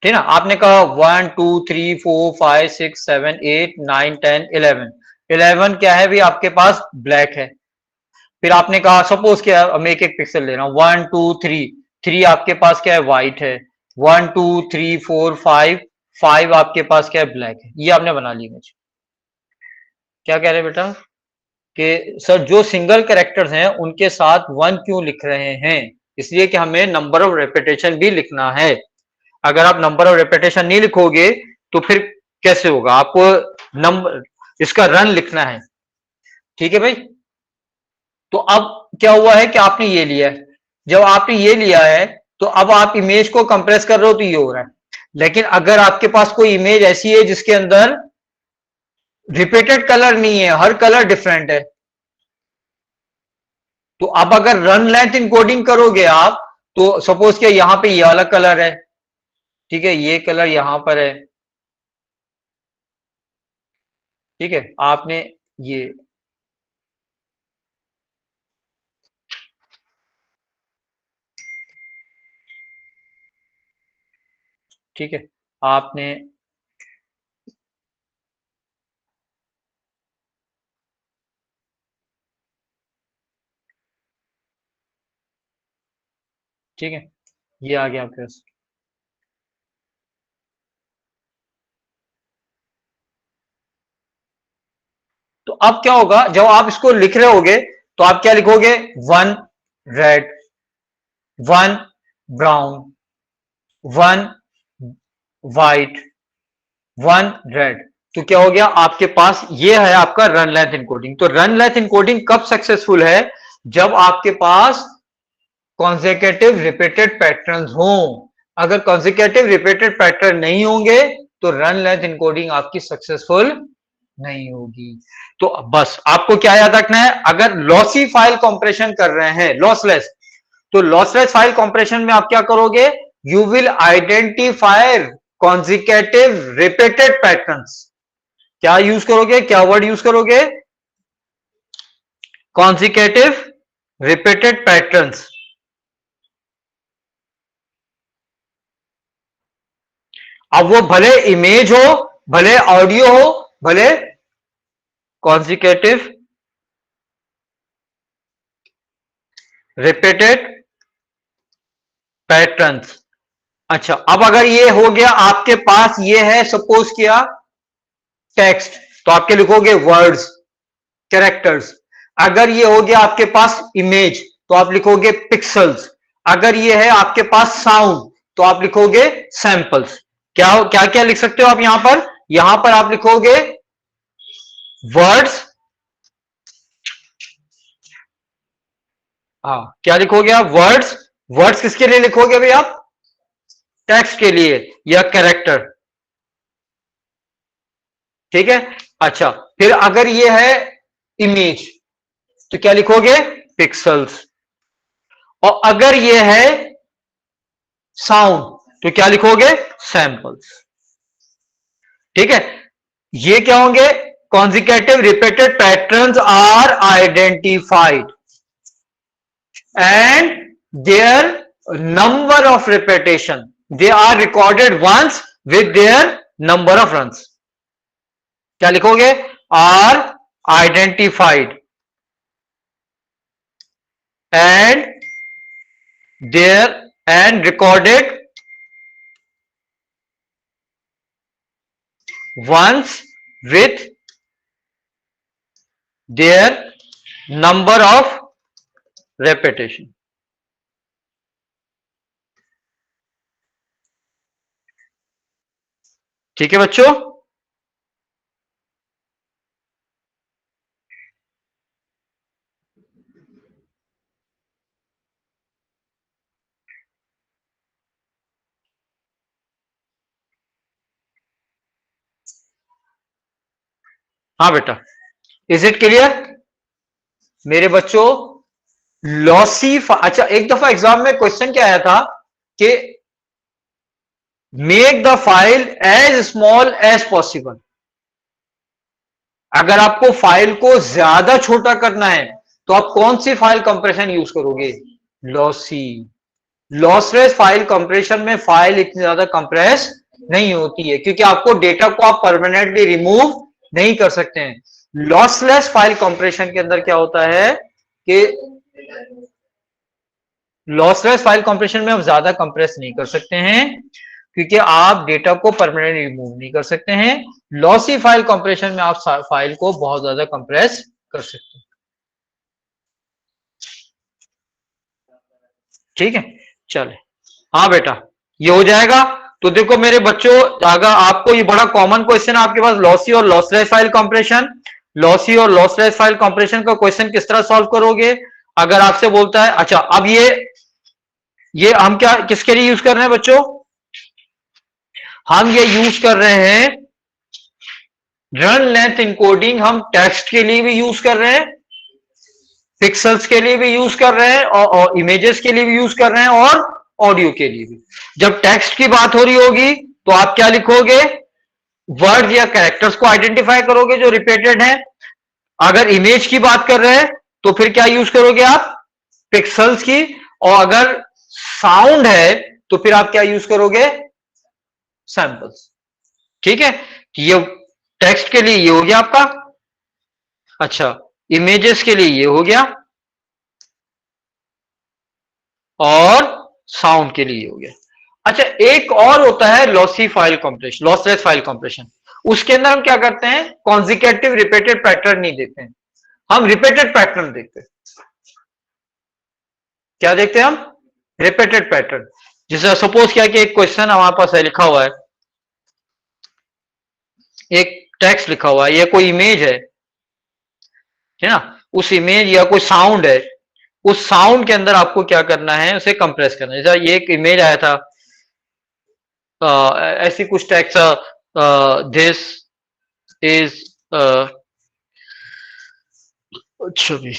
ठीक है ना। आपने कहा 1 2 3 4 5 6 7 8 9 10 11। 11 क्या है भी आपके पास, ब्लैक है। फिर आपने कहा सपोज क्या है, मैं एक एक पिक्सल ले रहा हूं, 1 2 3, 3 आपके पास क्या है, व्हाइट है। 1 2 3 4 5, 5 आपके पास क्या है, ब्लैक है। ये आपने बना ली इमेज। क्या कह रहे हैं बेटा कि सर जो सिंगल कैरेक्टर्स हैं उनके साथ 1 क्यों लिख रहे हैं? इसलिए कि हमें नंबर ऑफ रेपिटेशन भी लिखना है। अगर आप नंबर ऑफ रेपिटेशन नहीं लिखोगे तो फिर कैसे होगा, आपको नंबर, इसका रन लिखना है। ठीक है भाई। तो अब क्या हुआ है कि आपने ये लिया है, जब आपने ये लिया है तो अब आप इमेज को कंप्रेस कर रहे हो तो ये हो रहा है। लेकिन अगर आपके पास कोई इमेज ऐसी है जिसके अंदर रिपीटेड कलर नहीं है, हर कलर डिफरेंट है, तो अब अगर रन लेंथ इनकोडिंग करोगे आप, तो सपोज क्या यहां पे ये वाला कलर है, ठीक है, ये कलर यहां पर है, ठीक है, आपने ये, ठीक है, आपने ठीक है, ये आ गया आपके पास। तो अब क्या होगा, जब आप इसको लिख रहे होगे तो आप क्या लिखोगे, 1 रेड, 1 ब्राउन, 1 व्हाइट, 1 रेड। तो क्या हो गया आपके पास, ये है आपका रन लेंथ इनकोडिंग। तो रन लेंथ इनकोडिंग कब सक्सेसफुल है, जब आपके पास कॉन्सेक्यूटिव रिपीटेड पैटर्न्स हो। अगर कॉन्सेक्यूटिव रिपीटेड पैटर्न नहीं होंगे तो रन लेंथ इनकोडिंग आपकी सक्सेसफुल नहीं होगी। तो बस आपको क्या याद रखना है, अगर लॉसी फाइल कंप्रेशन कर रहे हैं, लॉसलेस, तो लॉसलेस फाइल कंप्रेशन में आप क्या करोगे, you will identify consecutive repeated patterns. क्या यूज करोगे, क्या वर्ड यूज करोगे? Consecutive repeated patterns. अब वो भले इमेज हो, भले ऑडियो हो, भले कॉन्जिकेटिव रिपीटेड पैटर्न्स। अच्छा, अब अगर ये हो गया, आपके पास ये है सपोज किया टेक्स्ट, तो आपके लिखोगे वर्ड्स, कैरेक्टर्स। अगर ये हो गया आपके पास इमेज, तो आप लिखोगे पिक्सल्स। अगर ये है आपके पास साउंड, तो आप लिखोगे सैंपल्स। क्या क्या क्या लिख सकते हो आप यहां पर? यहां पर आप लिखोगे वर्ड्स, हाँ क्या लिखोगे आप? वर्ड्स। वर्ड्स किसके लिए लिखोगे भाई आप? टेक्स्ट के लिए या कैरेक्टर। ठीक है। अच्छा, फिर अगर ये है इमेज, तो क्या लिखोगे? पिक्सल्स। और अगर ये है साउंड, तो क्या लिखोगे? सैंपल्स। ठीक है। ये क्या होंगे? Consecutive repeated patterns are identified and their number of repetition, they are recorded once with their number of runs. क्या लिखोगे? Are identified and their and recorded once with their number of repetition। ठीक है बच्चों? हाँ बेटा, is it clear मेरे बच्चों? Lossy अच्छा, एक दफा एग्जाम में क्वेश्चन क्या आया था कि make the file as small as possible. अगर आपको फाइल को ज्यादा छोटा करना है, तो आप कौन सी फाइल कंप्रेशन यूज करोगे? लॉसी। लॉसलेस फाइल कंप्रेशन में फाइल इतनी ज्यादा कंप्रेस नहीं होती है, क्योंकि आपको डेटा को आप परमानेंटली रिमूव नहीं कर सकते हैं। लॉसलेस फाइल कंप्रेशन के अंदर क्या होता है कि लॉसलेस फाइल कंप्रेशन में आप ज्यादा कंप्रेस नहीं कर सकते हैं, क्योंकि आप डेटा को परमानेंटली रिमूव नहीं कर सकते हैं। लॉसी फाइल कंप्रेशन में आप फाइल को बहुत ज्यादा कंप्रेस कर सकते हैं। ठीक है, चले। हाँ बेटा, ये हो जाएगा। तो देखो मेरे बच्चों, अगर आपको ये बड़ा कॉमन क्वेश्चन है आपके पास, लॉसी और लॉसलेस फाइल कंप्रेशन। लॉसी और लॉसलेस फाइल कंप्रेशन का क्वेश्चन किस तरह सॉल्व करोगे? अगर आपसे बोलता है, अच्छा अब ये हम क्या किसके लिए यूज कर रहे हैं बच्चों? हम ये यूज कर रहे हैं रन लेंथ इनकोडिंग, हम टेक्स्ट के लिए भी यूज कर रहे हैं, पिक्सल्स के लिए भी यूज कर रहे हैं, और इमेजेस के लिए भी यूज कर रहे हैं, और ऑडियो के लिए भी। जब टेक्स्ट की बात हो रही होगी, तो आप क्या लिखोगे? वर्ड या कैरेक्टर्स को आइडेंटिफाई करोगे जो रिपीटेड है। अगर इमेज की बात कर रहे हैं, तो फिर क्या यूज करोगे आप? पिक्सल्स की। और अगर साउंड है, तो फिर आप क्या यूज करोगे? सैंपल्स। ठीक है, ये टेक्स्ट के लिए ये हो गया आपका। अच्छा, इमेजेस के लिए ये हो गया, और साउंड के लिए हो गया। अच्छा, एक और होता है lossy file compression, lossless file compression. उसके अंदर हम क्या करते हैं? कॉन्जिकेटिव रिपीटेड पैटर्न नहीं देखते हैं, हम रिपीटेड पैटर्न देखते हैं। क्या देखते हैं हम? Repeated pattern. जैसे सपोज क्या कि एक क्वेश्चन हमारे पास है, लिखा हुआ है, एक टेक्स्ट लिखा हुआ है, या कोई इमेज है ना, उस इमेज या कोई साउंड है, उस साउंड के अंदर आपको क्या करना है? उसे कंप्रेस करना है। जैसे ये एक इमेज आया था, ऐसी कुछ टेक्स्ट, दिस इज अच्छा भी,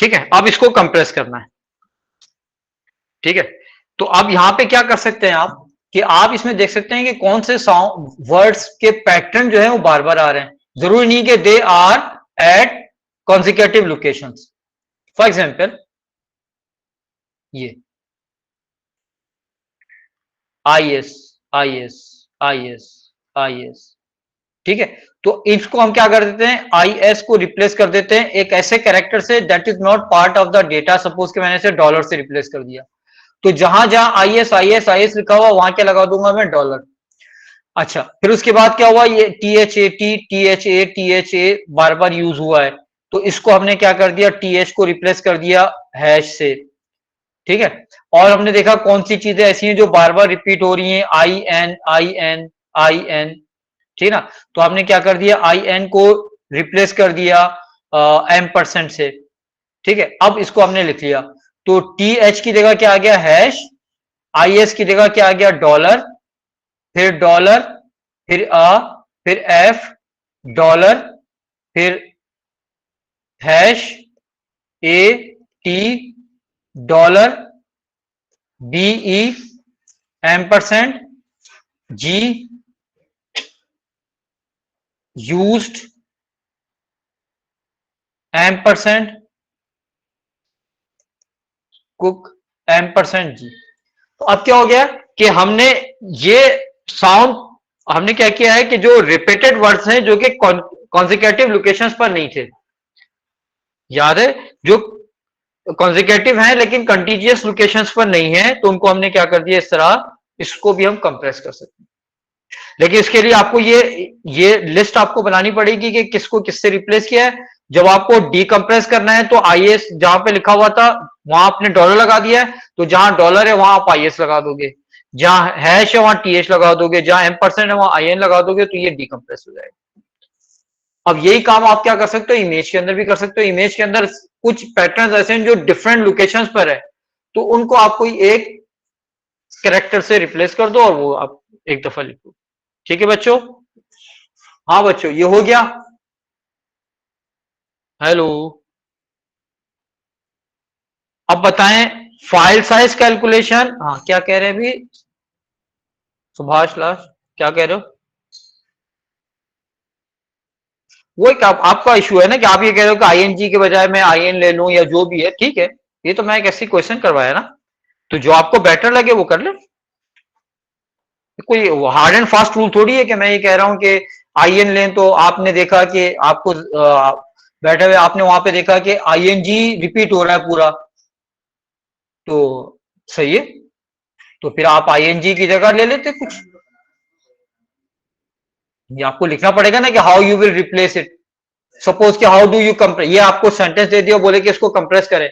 ठीक है, अब इसको कंप्रेस करना है। ठीक है, तो अब यहां पे क्या कर सकते हैं आप कि आप इसमें देख सकते हैं कि कौन से साउंड वर्ड्स के पैटर्न जो है वो बार बार आ रहे हैं। जरूरी नहीं कि they are at consecutive locations. For example ये I S, I S, I S, I S. ठीक है, तो इसको हम क्या कर देते हैं, आई एस को रिप्लेस कर देते हैं एक ऐसे character say that is not part of the data. Suppose कि मैंने इसे डॉलर से रिप्लेस कर दिया, तो जहां जहां आई S I S I S लिखा हुआ वहां क्या लगा दूंगा मैं, डॉलर। अच्छा, फिर उसके बाद क्या हुआ, ये T H A T H A bar bar use हुआ है, तो इसको हमने क्या कर दिया, टी एच को रिप्लेस कर दिया हैश से। ठीक है, और हमने देखा कौन सी चीजें ऐसी हैं जो बार बार रिपीट हो रही हैं, I N I N I N. ठीक है ना, तो आपने क्या कर दिया, आई एन को रिप्लेस कर दिया एम परसेंट से। ठीक है, अब इसको हमने लिख लिया, तो टी एच की जगह क्या आ गया, हैश। आई एस की जगह क्या आ गया, डॉलर। फिर डॉलर, फिर फिर एफ, डॉलर, फिर hash, A, T, dollar, B, E, M percent, G, used, M percent, cook, M percent, G. तो अब क्या हो गया कि हमने ये साउंड, हमने क्या किया है कि जो रिपीटेड वर्ड्स हैं जो कि कॉन्जिक्यूटिव लोकेशंस पर नहीं थे, याद है, जो कॉन्जिक्यूटिव हैं लेकिन कंटीजियस लोकेशंस पर नहीं है, तो उनको हमने क्या कर दिया इस तरह, इसको भी हम कंप्रेस कर सकते हैं। लेकिन इसके लिए आपको ये लिस्ट आपको बनानी पड़ेगी कि किसको किससे रिप्लेस किया है। जब आपको डीकंप्रेस करना है तो आईएस जहां पे लिखा हुआ था वहां आपने डॉलर लगा दिया है, तो जहां डॉलर है वहां आप आईएस लगा दोगे, जहां हैश है वहां टीएच लगा दोगे, जहां एम परसेंट है वहां आईएन लगा दोगे, तो ये डीकंप्रेस हो जाएगा। अब यही काम आप क्या कर सकते हो, इमेज के अंदर भी कर सकते हो। इमेज के अंदर कुछ पैटर्न ऐसे हैं जो डिफरेंट लोकेशंस पर है, तो उनको आप कोई एक कैरेक्टर से रिप्लेस कर दो और वो आप एक दफा लिखो। ठीक है बच्चों, हाँ बच्चों, ये हो गया। हेलो, अब बताएं फाइल साइज कैलकुलेशन। हाँ, क्या कह रहे हैं अभी सुभाष लाल, क्या कह रहे हो? वो एक आपका इशू है ना कि आप ये कह रहे हो कि आईएनजी के बजाय मैं आईएन ले लूं या जो भी है, ठीक है। ये तो मैं एक ऐसी क्वेश्चन करवाया ना, तो जो आपको बेटर लगे वो कर ले। कोई हार्ड एंड फास्ट रूल थोड़ी है कि मैं ये कह रहा हूं कि आईएन लें, तो आपने देखा कि आपको बैठे हुए आपने वहां पे देखा कि आईएनजी रिपीट हो रहा है पूरा, तो सही है, तो फिर आप आईएनजी की जगह ले लेते कुछ। ये आपको लिखना पड़ेगा ना कि how you will replace it. Suppose कि हाउ डू यू कंप्रेस, ये आपको सेंटेंस दे दिया, बोले कि इसको कंप्रेस करें,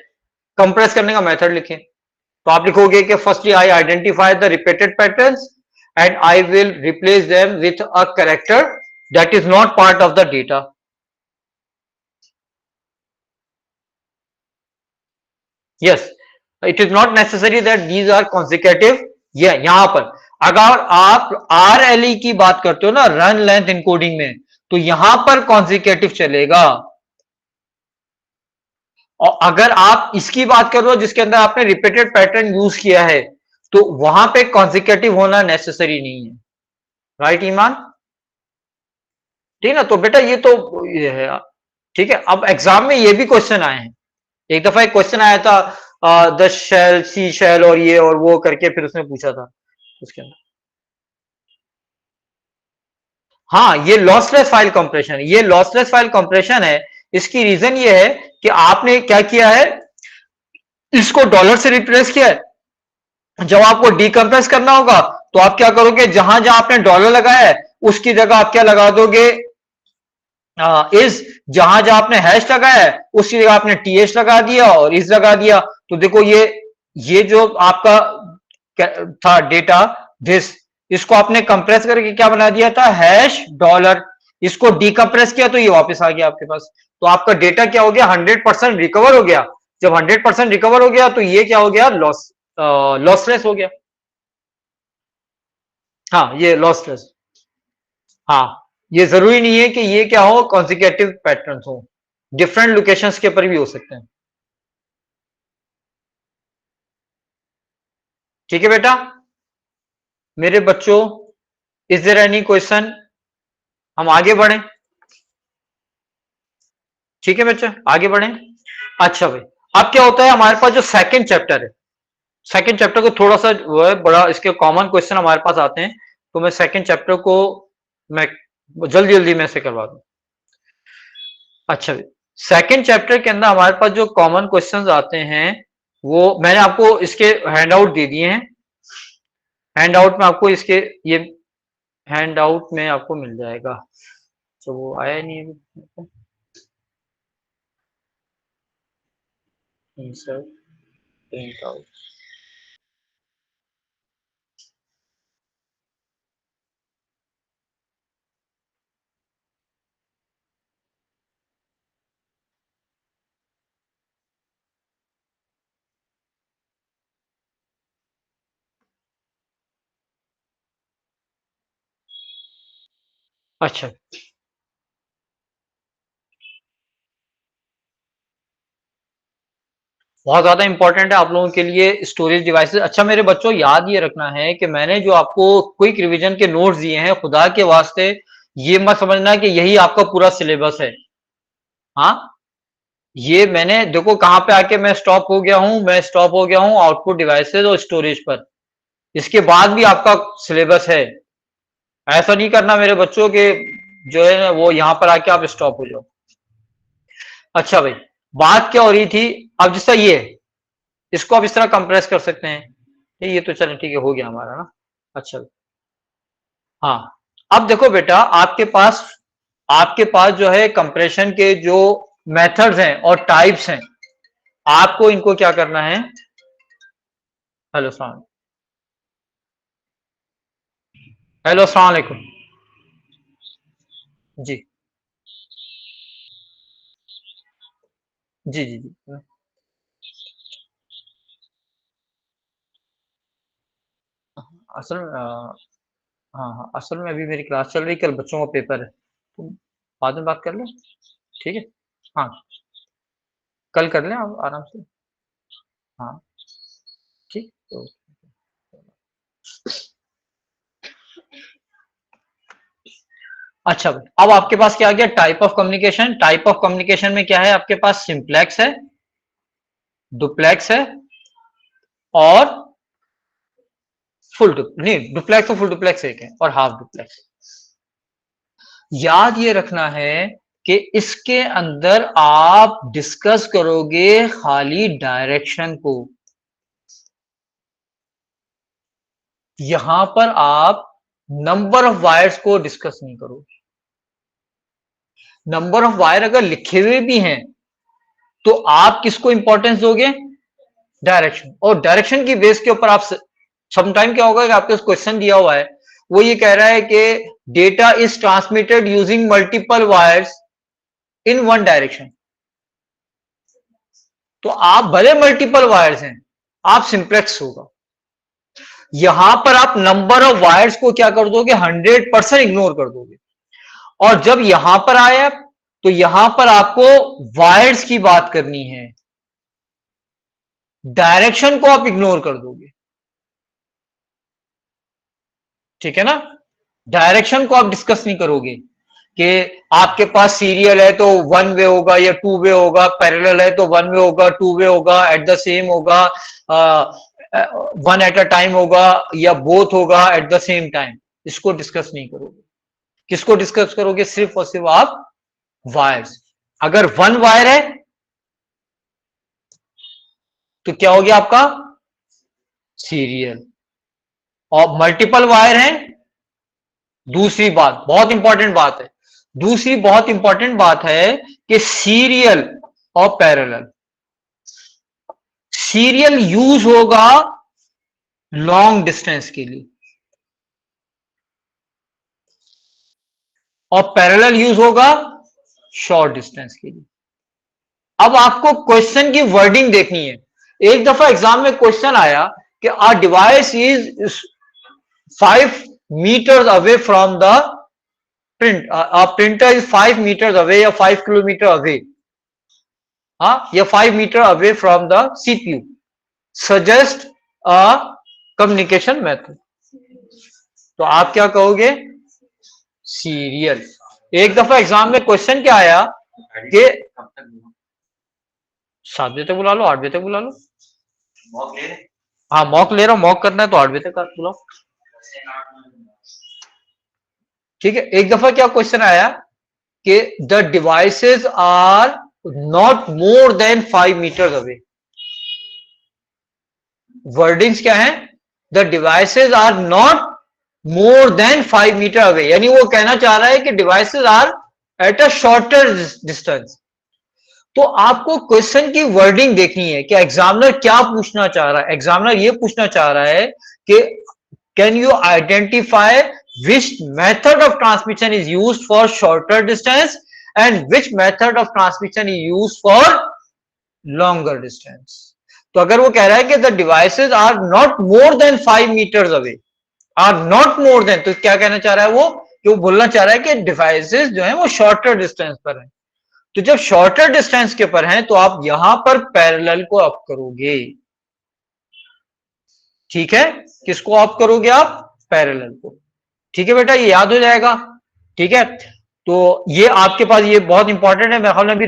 कंप्रेस करने का मेथड लिखें। तो आप लिखोगे कि firstly I identify the repeated patterns and I will replace them with a character that is not part of the data. Yes, it is not necessary that these are consecutive. ये यहां पर अगर आप आर एल ई की बात करते हो ना, रन लेंथ इनकोडिंग में, तो यहां पर कॉन्जिक्यूटिव चलेगा। और अगर आप इसकी बात करो जिसके अंदर आपने रिपीटेड पैटर्न यूज किया है, तो वहां पे कॉन्जिक्यूटिव होना नेसेसरी नहीं है। राइट ईमान, ठीक है ना? तो बेटा ये है। ठीक है, अब एग्जाम में ये भी क्वेश्चन आए हैं। एक दफा एक क्वेश्चन आया था, द शेल, सी शेल और ये और वो करके, फिर उसने पूछा था उसके अंदर। हाँ, ये लॉसलेस फाइल कंप्रेशन, ये लॉसलेस फाइल कंप्रेशन है। इसकी रीजन ये है कि आपने क्या किया है, इसको डॉलर से रिप्लेस किया है। जब आपको डीकंप्रेस करना होगा तो आप क्या करोगे, जहां जहां आपने डॉलर लगाया है उसकी जगह आप क्या लगा दोगे, इस। जहां जहां आपने हैश लगाया है उसकी जगह आपने टीएच लगा दिया और इस लगा दिया। तो देखो ये जो आपका था डेटा, दिस, इसको आपने कंप्रेस करके क्या बना दिया था, हैश डॉलर। इसको डीकंप्रेस किया तो ये वापस आ गया आपके पास। तो आपका डेटा क्या हो गया, 100% रिकवर हो गया। जब 100% रिकवर हो गया तो ये क्या हो गया, लॉसलेस हो गया। हाँ, ये लॉसलेस। हाँ, ये जरूरी नहीं है कि ये क्या हो, कॉन्जिक्यूटिव पैटर्न्स हो, डिफरेंट लोकेशंस के ऊपर भी हो सकते हैं। ठीक है बेटा मेरे बच्चों, इज देयर एनी क्वेश्चन? हम आगे बढ़ें? ठीक है बच्चा, आगे बढ़ें। अच्छा भाई, अब क्या होता है हमारे पास जो सेकंड चैप्टर है, सेकंड चैप्टर को थोड़ा सा वो है बड़ा, इसके कॉमन क्वेश्चन हमारे पास आते हैं, तो मैं सेकंड चैप्टर को मैं जल्दी जल्दी में से करवा दूं। अच्छा भाई, सेकंड चैप्टर के अंदर हमारे पास जो कॉमन क्वेश्चंस आते हैं वो मैंने आपको इसके हैंड आउट दे दिए हैं। हैंड आउट में आपको इसके ये हैंड आउट में आपको मिल जाएगा, तो वो आया नहीं है अभी। Insert print out. अच्छा, बहुत ज्यादा इंपॉर्टेंट है आप लोगों के लिए स्टोरेज डिवाइसेस। अच्छा मेरे बच्चों याद ये रखना है कि मैंने जो आपको क्विक रिवीजन के नोट्स दिए हैं, खुदा के वास्ते ये मत समझना कि यही आपका पूरा सिलेबस है। हाँ, ये मैंने देखो कहां पे आके मैं स्टॉप हो गया हूं, मैं स्टॉप हो गया हूं आउटपुट डिवाइसेस और स्टोरेज पर। इसके बाद भी आपका सिलेबस है। ऐसा नहीं करना मेरे बच्चों के जो है ना वो यहां पर आके आप स्टॉप हो जाओ। अच्छा भाई, बात क्या हो रही थी? अब जैसा ये इसको आप इस तरह कंप्रेस कर सकते हैं, ये तो चलो ठीक है, हो गया हमारा ना। अच्छा, हाँ, अब देखो बेटा आपके पास जो है कंप्रेशन के जो मेथड्स हैं और टाइप्स हैं, आपको इनको क्या करना है। हेलो सलाम, हेलो अस्सलाम वालेकुम। जी जी जी जी। असल में हाँ हाँ, असल में अभी मेरी क्लास चल रही, कल बच्चों का पेपर है, तो बाद में बात कर लें। ठीक है, हाँ, कल कर लें आप आराम से। हाँ, ठीक तो। अच्छा, अब आपके पास क्या आ गया? Type of communication. Type of communication में क्या है आपके पास? सिंप्लेक्स है, डुप्लेक्स है और नहीं, डुप्लेक्स और फुल डुप्लेक्स एक है और हाफ डुप्लेक्स। याद ये रखना है कि इसके अंदर आप डिस्कस करोगे खाली डायरेक्शन को। यहां पर आप नंबर ऑफ वायर्स को डिस्कस नहीं करोगे। नंबर ऑफ वायर अगर लिखे हुए भी हैं तो आप किसको इंपॉर्टेंस दोगे? डायरेक्शन। और डायरेक्शन की बेस के ऊपर आप समटाइम क्या होगा कि आपके क्वेश्चन दिया हुआ है, वो ये कह रहा है कि data is transmitted using multiple wires in one direction. तो आप भले मल्टीपल वायर्स हैं, आप सिंप्लेक्स होगा। यहां पर आप नंबर ऑफ वायर्स को क्या कर दोगे? 100% इग्नोर कर दोगे। और जब यहां पर आए तो यहां पर आपको वायर्स की बात करनी है, डायरेक्शन को आप इग्नोर कर दोगे। ठीक है ना? डायरेक्शन को आप डिस्कस नहीं करोगे कि आपके पास सीरियल है तो वन वे होगा या टू वे होगा, पैरेलल है तो वन वे होगा, टू वे होगा, एट द सेम होगा, वन एट अ टाइम होगा या बोथ होगा एट द सेम टाइम। इसको डिस्कस नहीं करोगे। किसको डिस्कस करोगे? सिर्फ और सिर्फ आप वायर्स। अगर वन वायर है तो क्या हो गया आपका? सीरियल। और मल्टीपल वायर है, दूसरी बात बहुत इंपॉर्टेंट बात है, दूसरी बहुत इंपॉर्टेंट बात है कि सीरियल और पैरेलल। सीरियल यूज होगा लॉन्ग डिस्टेंस के लिए और पैरेलल यूज होगा शॉर्ट डिस्टेंस के लिए। अब आपको क्वेश्चन की वर्डिंग देखनी है। एक दफा एग्जाम में क्वेश्चन आया कि a device is 5 meters away from the print, printer is 5 meters away या 5 kilometer अवे, हाँ, या 5 meter away from the CPU, suggest a communication method. तो आप क्या कहोगे? सीरियल। एक दफा एग्जाम में क्वेश्चन क्या आया कि 7 बजे तक बुला लो, 8 बजे तक बुला लो। हाँ मॉक ले रहा हूं, मॉक करना है तो 8 बजे तक बुलाओ। ठीक है, एक दफा क्या क्वेश्चन आया कि the devices are not more than 5 metre away. Wordings क्या है? The devices are not more than 5 metre away, यानी वो कहना चाह रहा है कि devices are at a shorter distance. तो आपको क्वेश्चन की वर्डिंग देखनी है कि एग्जामिनर क्या पूछना चाह रहा है। एग्जामिनर ये पूछना चाह रहा है कि can you identify which method of transmission is used for shorter distance and which method of transmission is used for longer distance. तो अगर वो कह रहा है कि the devices are not more than 5 metres away, are not more than, तो क्या कहना चाह रहा है वो? कि वो बोलना चाह रहा है कि डिवाइसेस जो है वो शॉर्टर डिस्टेंस पर है। तो जब शॉर्टर डिस्टेंस के पर हैं तो आप यहां पर पैरेलल को ऑप्ट करोगे। ठीक है, किसको ऑप्ट करोगे आप? पैरेलल को। ठीक है बेटा, ये याद हो जाएगा। ठीक है, तो ये आपके पास ये बहुत इंपॉर्टेंट है। मैं अभी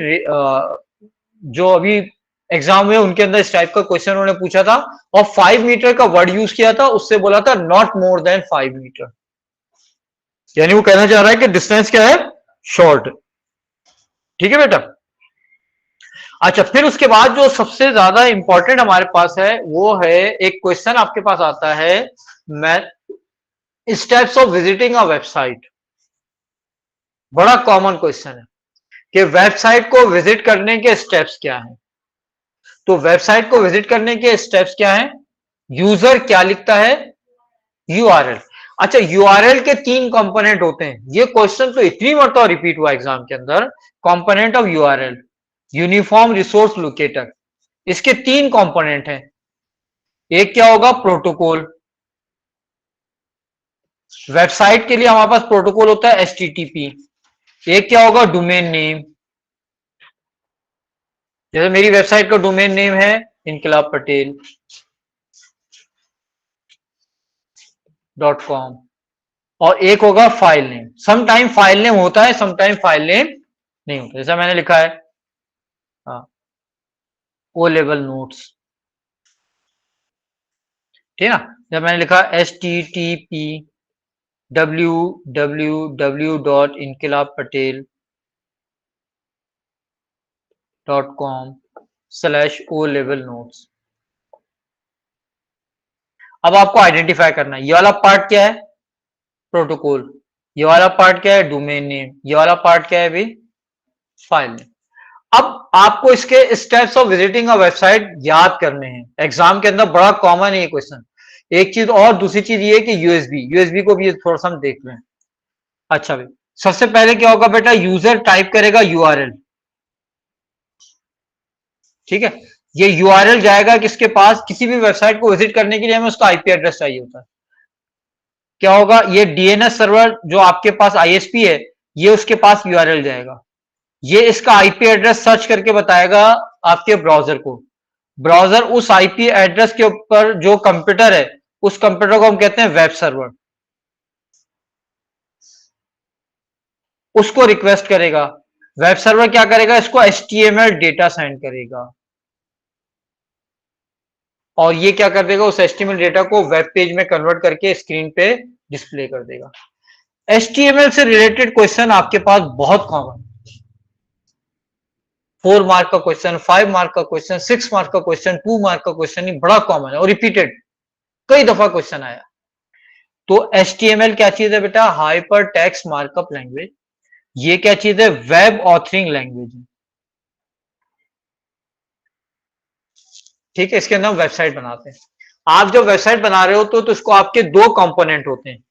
जो अभी एग्जाम में उनके अंदर इस टाइप का क्वेश्चन उन्होंने पूछा था और 5 मीटर का वर्ड यूज किया था, उससे बोला था नॉट मोर देन 5 मीटर, यानी वो कहना चाह रहा है कि डिस्टेंस क्या है? शॉर्ट। ठीक है बेटा। अच्छा, फिर उसके बाद जो सबसे ज्यादा इंपॉर्टेंट हमारे पास है वो है, एक क्वेश्चन आपके पास आता है steps of visiting a website. बड़ा कॉमन क्वेश्चन है कि वेबसाइट को विजिट करने के स्टेप्स क्या हैं। तो वेबसाइट को विजिट करने के स्टेप्स क्या हैं? यूजर क्या लिखता है? यूआरएल। अच्छा, यूआरएल के 3 कंपोनेंट होते हैं। ये क्वेश्चन तो इतनी मरतबा रिपीट हुआ एग्जाम के अंदर। Component of URL, uniform resource locator, इसके 3 कंपोनेंट हैं। एक क्या होगा? प्रोटोकॉल। वेबसाइट के लिए हमारे पास प्रोटोकॉल होता है एचटीटीपी। एक क्या होगा? Domain name. जैसे मेरी वेबसाइट का डोमेन नेम है inkilabpatel.com। और एक होगा file name. Sometime file name होता है, समटाइम फाइल नेम नहीं होता। जैसा मैंने लिखा है ओ लेवल नोट्स, ठीक है ना। जब मैंने लिखा http://www.inkilabpatel.com/o level notes। अब आपको आइडेंटिफाई करना है ये वाला पार्ट क्या है? प्रोटोकॉल। ये वाला पार्ट क्या है? Domain name. ये वाला पार्ट क्या है भाई? File name. अब आपको इसके steps of visiting a website याद करने हैं। एग्जाम के अंदर बड़ा कॉमन है ये क्वेश्चन। एक चीज और, दूसरी चीज ये कि यूएसबी, यूएसबी को भी थोड़ा सा हम देख लें। अच्छा भाई, सबसे पहले क्या होगा बेटा? यूजर टाइप करेगा यूआरएल। ठीक है, ये यूआरएल जाएगा किसके पास? किसी भी वेबसाइट को विजिट करने के लिए हमें उसका आईपी एड्रेस चाहिए होता है। क्या होगा? ये डीएनएस सर्वर जो आपके पास आईएसपी है, ये उसके पास यूआरएल जाएगा। ये इसका आईपी एड्रेस सर्च करके बताएगा आपके ब्राउजर को। ब्राउजर उस आईपी एड्रेस के ऊपर जो कंप्यूटर है, उस कंप्यूटर को हम कहते हैं वेब सर्वर, उसको रिक्वेस्ट करेगा। वेब सर्वर क्या करेगा? इसको एचटीएमएल डेटा सेंड करेगा और ये क्या कर देगा? उस एचटीएमएल डेटा को वेब पेज में कन्वर्ट करके स्क्रीन पे डिस्प्ले कर देगा। एचटीएमएल से रिलेटेड क्वेश्चन आपके पास बहुत कॉमन, 4 मार्क का क्वेश्चन, 5 मार्क का क्वेश्चन, 6 मार्क का क्वेश्चन, 2 मार्क का क्वेश्चन, ये बड़ा कॉमन है और रिपीटेड कई दफा क्वेश्चन आया। तो HTML क्या चीज है बेटा? Hyper text markup language. ये क्या चीज है? Web authoring language. ठीक है, इसके अंदर हम वेबसाइट बनाते हैं। आप जब वेबसाइट बना रहे हो तो इसको आपके 2 कंपोनेंट होते हैं।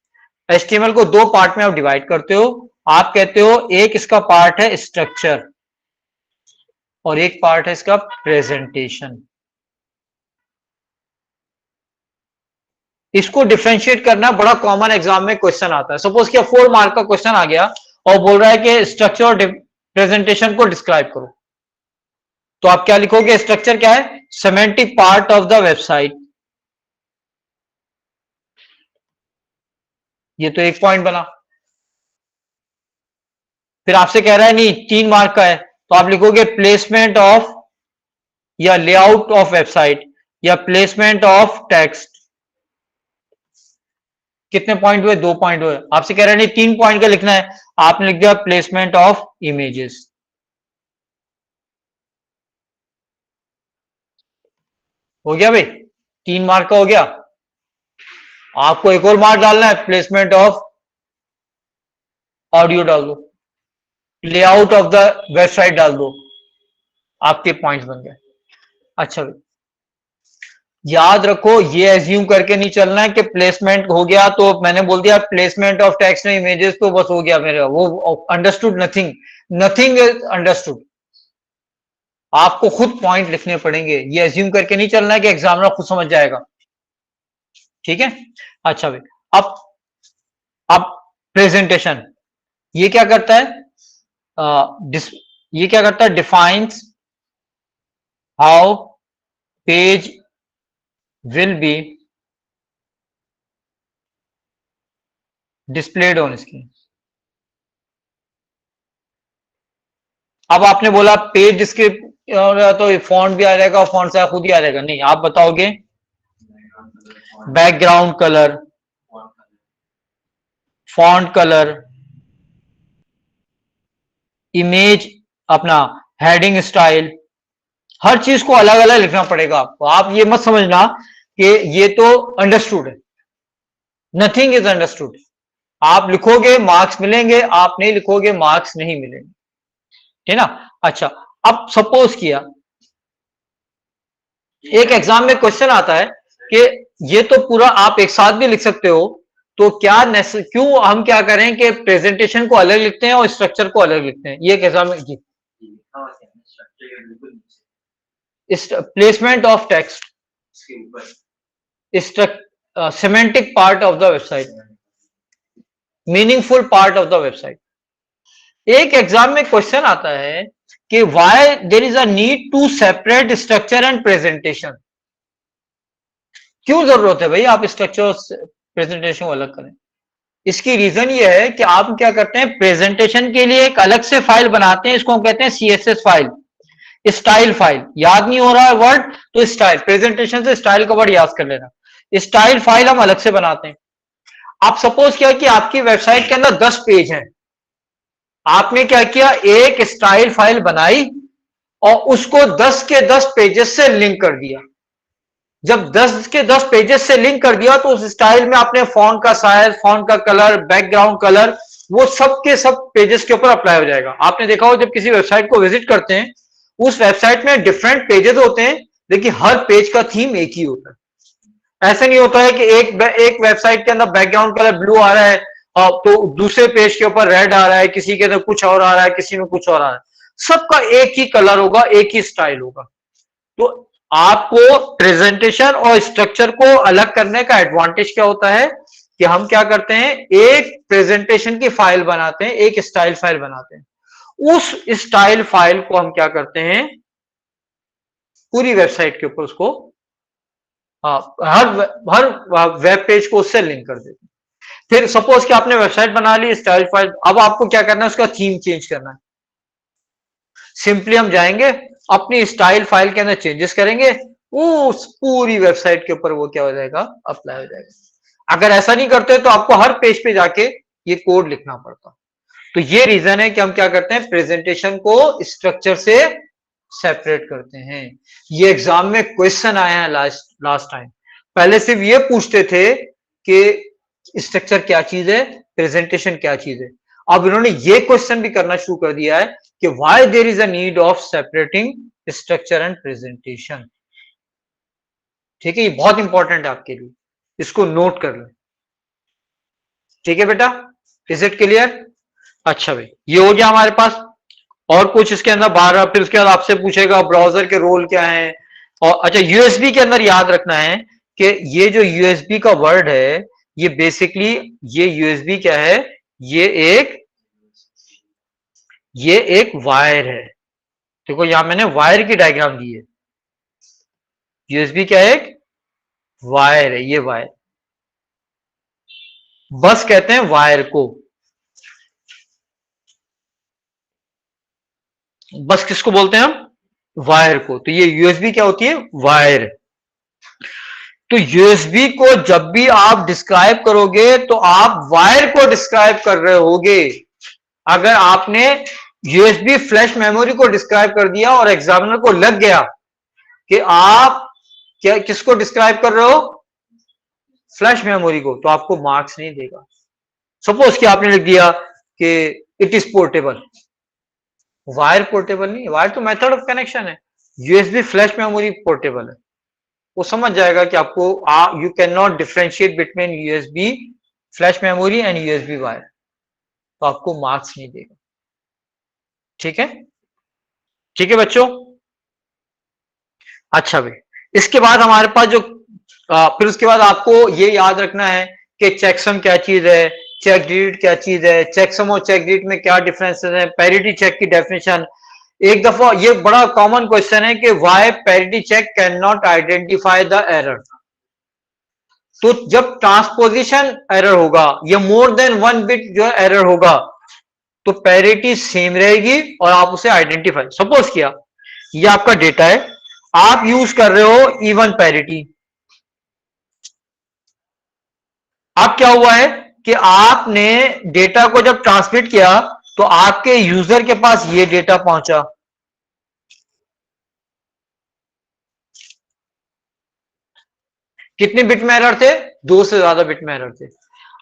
HTML को 2 पार्ट में आप डिवाइड करते हो। आप कहते हो एक इसका पार्ट है स्ट्रक्चर और एक पार्ट है इसका प्रेजेंटेशन। इसको डिफरेंशिएट करना बड़ा कॉमन एग्जाम में क्वेश्चन आता है। सपोज किया 4 मार्क का क्वेश्चन आ गया और बोल रहा है कि स्ट्रक्चर और प्रेजेंटेशन को डिस्क्राइब करो। तो आप क्या लिखोगे? स्ट्रक्चर क्या है? Semantic part of the website. ये तो एक पॉइंट बना। फिर आपसे कह रहा है नहीं 3 मार्क का है, तो आप लिखोगे प्लेसमेंट ऑफ या लेआउट ऑफ वेबसाइट या प्लेसमेंट ऑफ टेक्स्ट। कितने पॉइंट हुए? 2 पॉइंट हुए। आपसे कह रहा है नहीं 3 पॉइंट का लिखना है, आपने लिख दिया प्लेसमेंट ऑफ इमेजेस। हो गया भाई, 3 मार्क का हो गया। आपको एक और मार्क डालना है, प्लेसमेंट ऑफ ऑडियो डाल दो, लेआउट ऑफ द वेबसाइट डाल दो, आपके पॉइंट्स बन गए। अच्छा भाई, याद रखो ये एज्यूम करके नहीं चलना है कि प्लेसमेंट हो गया तो मैंने बोल दिया placement of text and images तो बस हो गया मेरा, वो understood nothing, nothing is understood. आपको खुद पॉइंट लिखने पड़ेंगे, ये एज्यूम करके नहीं चलना है कि एग्जामिनर खुद समझ जाएगा। ठीक है। अच्छा भाई, अब प्रेजेंटेशन ये क्या करता है? ये क्या करता है? Defines how page will be displayed on screen. अब आपने बोला पेज डिस्क्रिप्ट तो फॉन्ट भी आ जाएगा, फॉन्ट से खुद ही आ जाएगा, नहीं आप बताओगे background colour, font colour, image, अपना हेडिंग स्टाइल, हर चीज को अलग अलग लिखना पड़ेगा आपको। आप ये मत समझना कि ये तो अंडरस्टूड है, नथिंग इज अंडरस्टूड। आप लिखोगे मार्क्स मिलेंगे, आप नहीं लिखोगे मार्क्स नहीं मिलेंगे, ठीक ना। अच्छा, अब सपोज किया एक एग्जाम में क्वेश्चन आता है कि ये तो पूरा आप एक साथ भी लिख सकते हो, तो क्या क्यों हम क्या करें कि प्रेजेंटेशन को अलग लिखते हैं और स्ट्रक्चर को अलग लिखते हैं? ये एक एग्जाम में placement of text, semantic part of the website, meaningful part of the website. एक एग्जाम में क्वेश्चन आता है कि why there is a need to separate structure and presentation. क्यों जरूरत है भाई आप स्ट्रक्चर और प्रेजेंटेशन को अलग करें? इसकी रीजन ये है कि आप क्या करते हैं, प्रेजेंटेशन के लिए एक अलग से फाइल बनाते हैं, इसको हम कहते हैं सीएसएस फाइल, स्टाइल फाइल। याद नहीं हो रहा है वर्ड तो स्टाइल, प्रेजेंटेशन से स्टाइल का वर्ड याद कर लेना। स्टाइल फाइल हम अलग से बनाते हैं। आप सपोज किया कि आपकी वेबसाइट के अंदर 10 पेज हैं, आपने क्या किया, एक स्टाइल फाइल बनाई और उसको 10 के 10 पेजेस से लिंक कर दिया। जब 10 के 10 पेजेस से लिंक कर दिया तो उस स्टाइल में आपने फॉन्ट का साइज, फॉन्ट का कलर, बैकग्राउंड कलर, वो सब के सब पेजेस के ऊपर अप्लाई हो जाएगा। आपने देखा हो जब किसी वेबसाइट को विजिट करते हैं, उस वेबसाइट में डिफरेंट पेजेस होते हैं, लेकिन हर पेज का थीम एक ही होता है। ऐसा नहीं होता है कि एक वेबसाइट के अंदर बैकग्राउंड कलर ब्लू आ रहा है तो दूसरे पेज के ऊपर रेड आ रहा है, किसी के अंदर कुछ और आ रहा है, किसी में कुछ और आ रहा है। सबका एक ही कलर होगा, एक ही स्टाइल होगा। तो आपको प्रेजेंटेशन और स्ट्रक्चर को अलग करने का एडवांटेज क्या होता है कि हम क्या करते हैं, एक प्रेजेंटेशन की फाइल बनाते हैं, एक स्टाइल फाइल बनाते हैं। उस स्टाइल फाइल को हम क्या करते हैं, पूरी वेबसाइट के ऊपर उसको हर हर वेब पेज को उससे लिंक कर देते हैं। फिर सपोज कि आपने वेबसाइट बना ली, स्टाइल फाइल, अब आपको क्या करना है, उसका थीम चेंज करना है। सिंपली हम जाएंगे अपनी स्टाइल फाइल के अंदर चेंजेस करेंगे, उस पूरी वेबसाइट के ऊपर वो क्या हो जाएगा, अप्लाई हो जाएगा। अगर ऐसा नहीं करते तो आपको हर पेज पे जाके ये कोड लिखना पड़ता। तो ये रीजन है कि हम क्या करते हैं, प्रेजेंटेशन को स्ट्रक्चर से सेपरेट करते हैं। ये एग्जाम में क्वेश्चन आया है लास्ट टाइम। पहले सिर्फ ये पूछते थे कि स्ट्रक्चर क्या चीज है, प्रेजेंटेशन क्या चीज है। अब इन्होंने ये क्वेश्चन भी करना शुरू कर दिया है कि why there is a need of separating structure and presentation. ठीक है, ये बहुत इंपॉर्टेंट है आपके लिए, इसको नोट कर लें। ठीक है बेटा, इज इट क्लियर? अच्छा भाई, ये हो गया हमारे पास। और कुछ इसके अंदर बाहर, फिर उसके बाद आपसे पूछेगा ब्राउजर के रोल क्या है। और अच्छा, यूएसबी के अंदर याद रखना है कि ये जो यूएसबी का वर्ड है, ये बेसिकली ये यूएसबी क्या है, ये एक वायर है। देखो यहां मैंने वायर की डायग्राम दी है। यूएसबी क्या है, एक वायर है, ये वायर। बस कहते हैं वायर को। बस किसको बोलते हैं हम? वायर को। तो ये यूएसबी क्या होती है? वायर। तो यूएसबी को जब भी आप डिस्क्राइब करोगे तो आप वायर को डिस्क्राइब कर रहे होगे। अगर आपने यूएसबी फ्लैश मेमोरी को डिस्क्राइब कर दिया और एग्जामिनर को लग गया कि आप क्या किसको डिस्क्राइब कर रहे हो? फ्लैश मेमोरी को, तो आपको मार्क्स नहीं देगा। सपोज कि आपने लिख दिया कि it is portable. Wire portable नहीं, वायर तो मेथड ऑफ कनेक्शन है। यूएसबी फ्लैश मेमोरी पोर्टेबल है। वो समझ जाएगा कि आपको you can not differentiate between USB flash memory and USB wire, तो आपको मार्क्स नहीं देगा। ठीक है? ठीक है बच्चों? अच्छा भाई, इसके बाद हमारे पास जो फिर उसके बाद आपको ये याद रखना है कि चेकसम क्या चीज है, चेक डिलीट क्या चीज है, चेकसम और चेक डिलीट में क्या डिफरेंसेस है, पैरिटी चेक की डेफिनेशन। एक दफा ये बड़ा कॉमन क्वेश्चन है कि why parity check can not identify the error. तो जब ट्रांसपोजिशन एरर होगा या मोर देन वन बिट जो एरर होगा तो पैरिटी सेम रहेगी और आप उसे आइडेंटिफाई। सपोज किया ये आपका डेटा है, आप यूज कर रहे हो इवन पैरिटी। अब क्या हुआ है कि आपने डेटा को जब ट्रांसमिट किया तो आपके यूजर के पास ये डेटा पहुंचा। कितने बिट में एरर थे? 2 से ज्यादा बिट में एरर थे।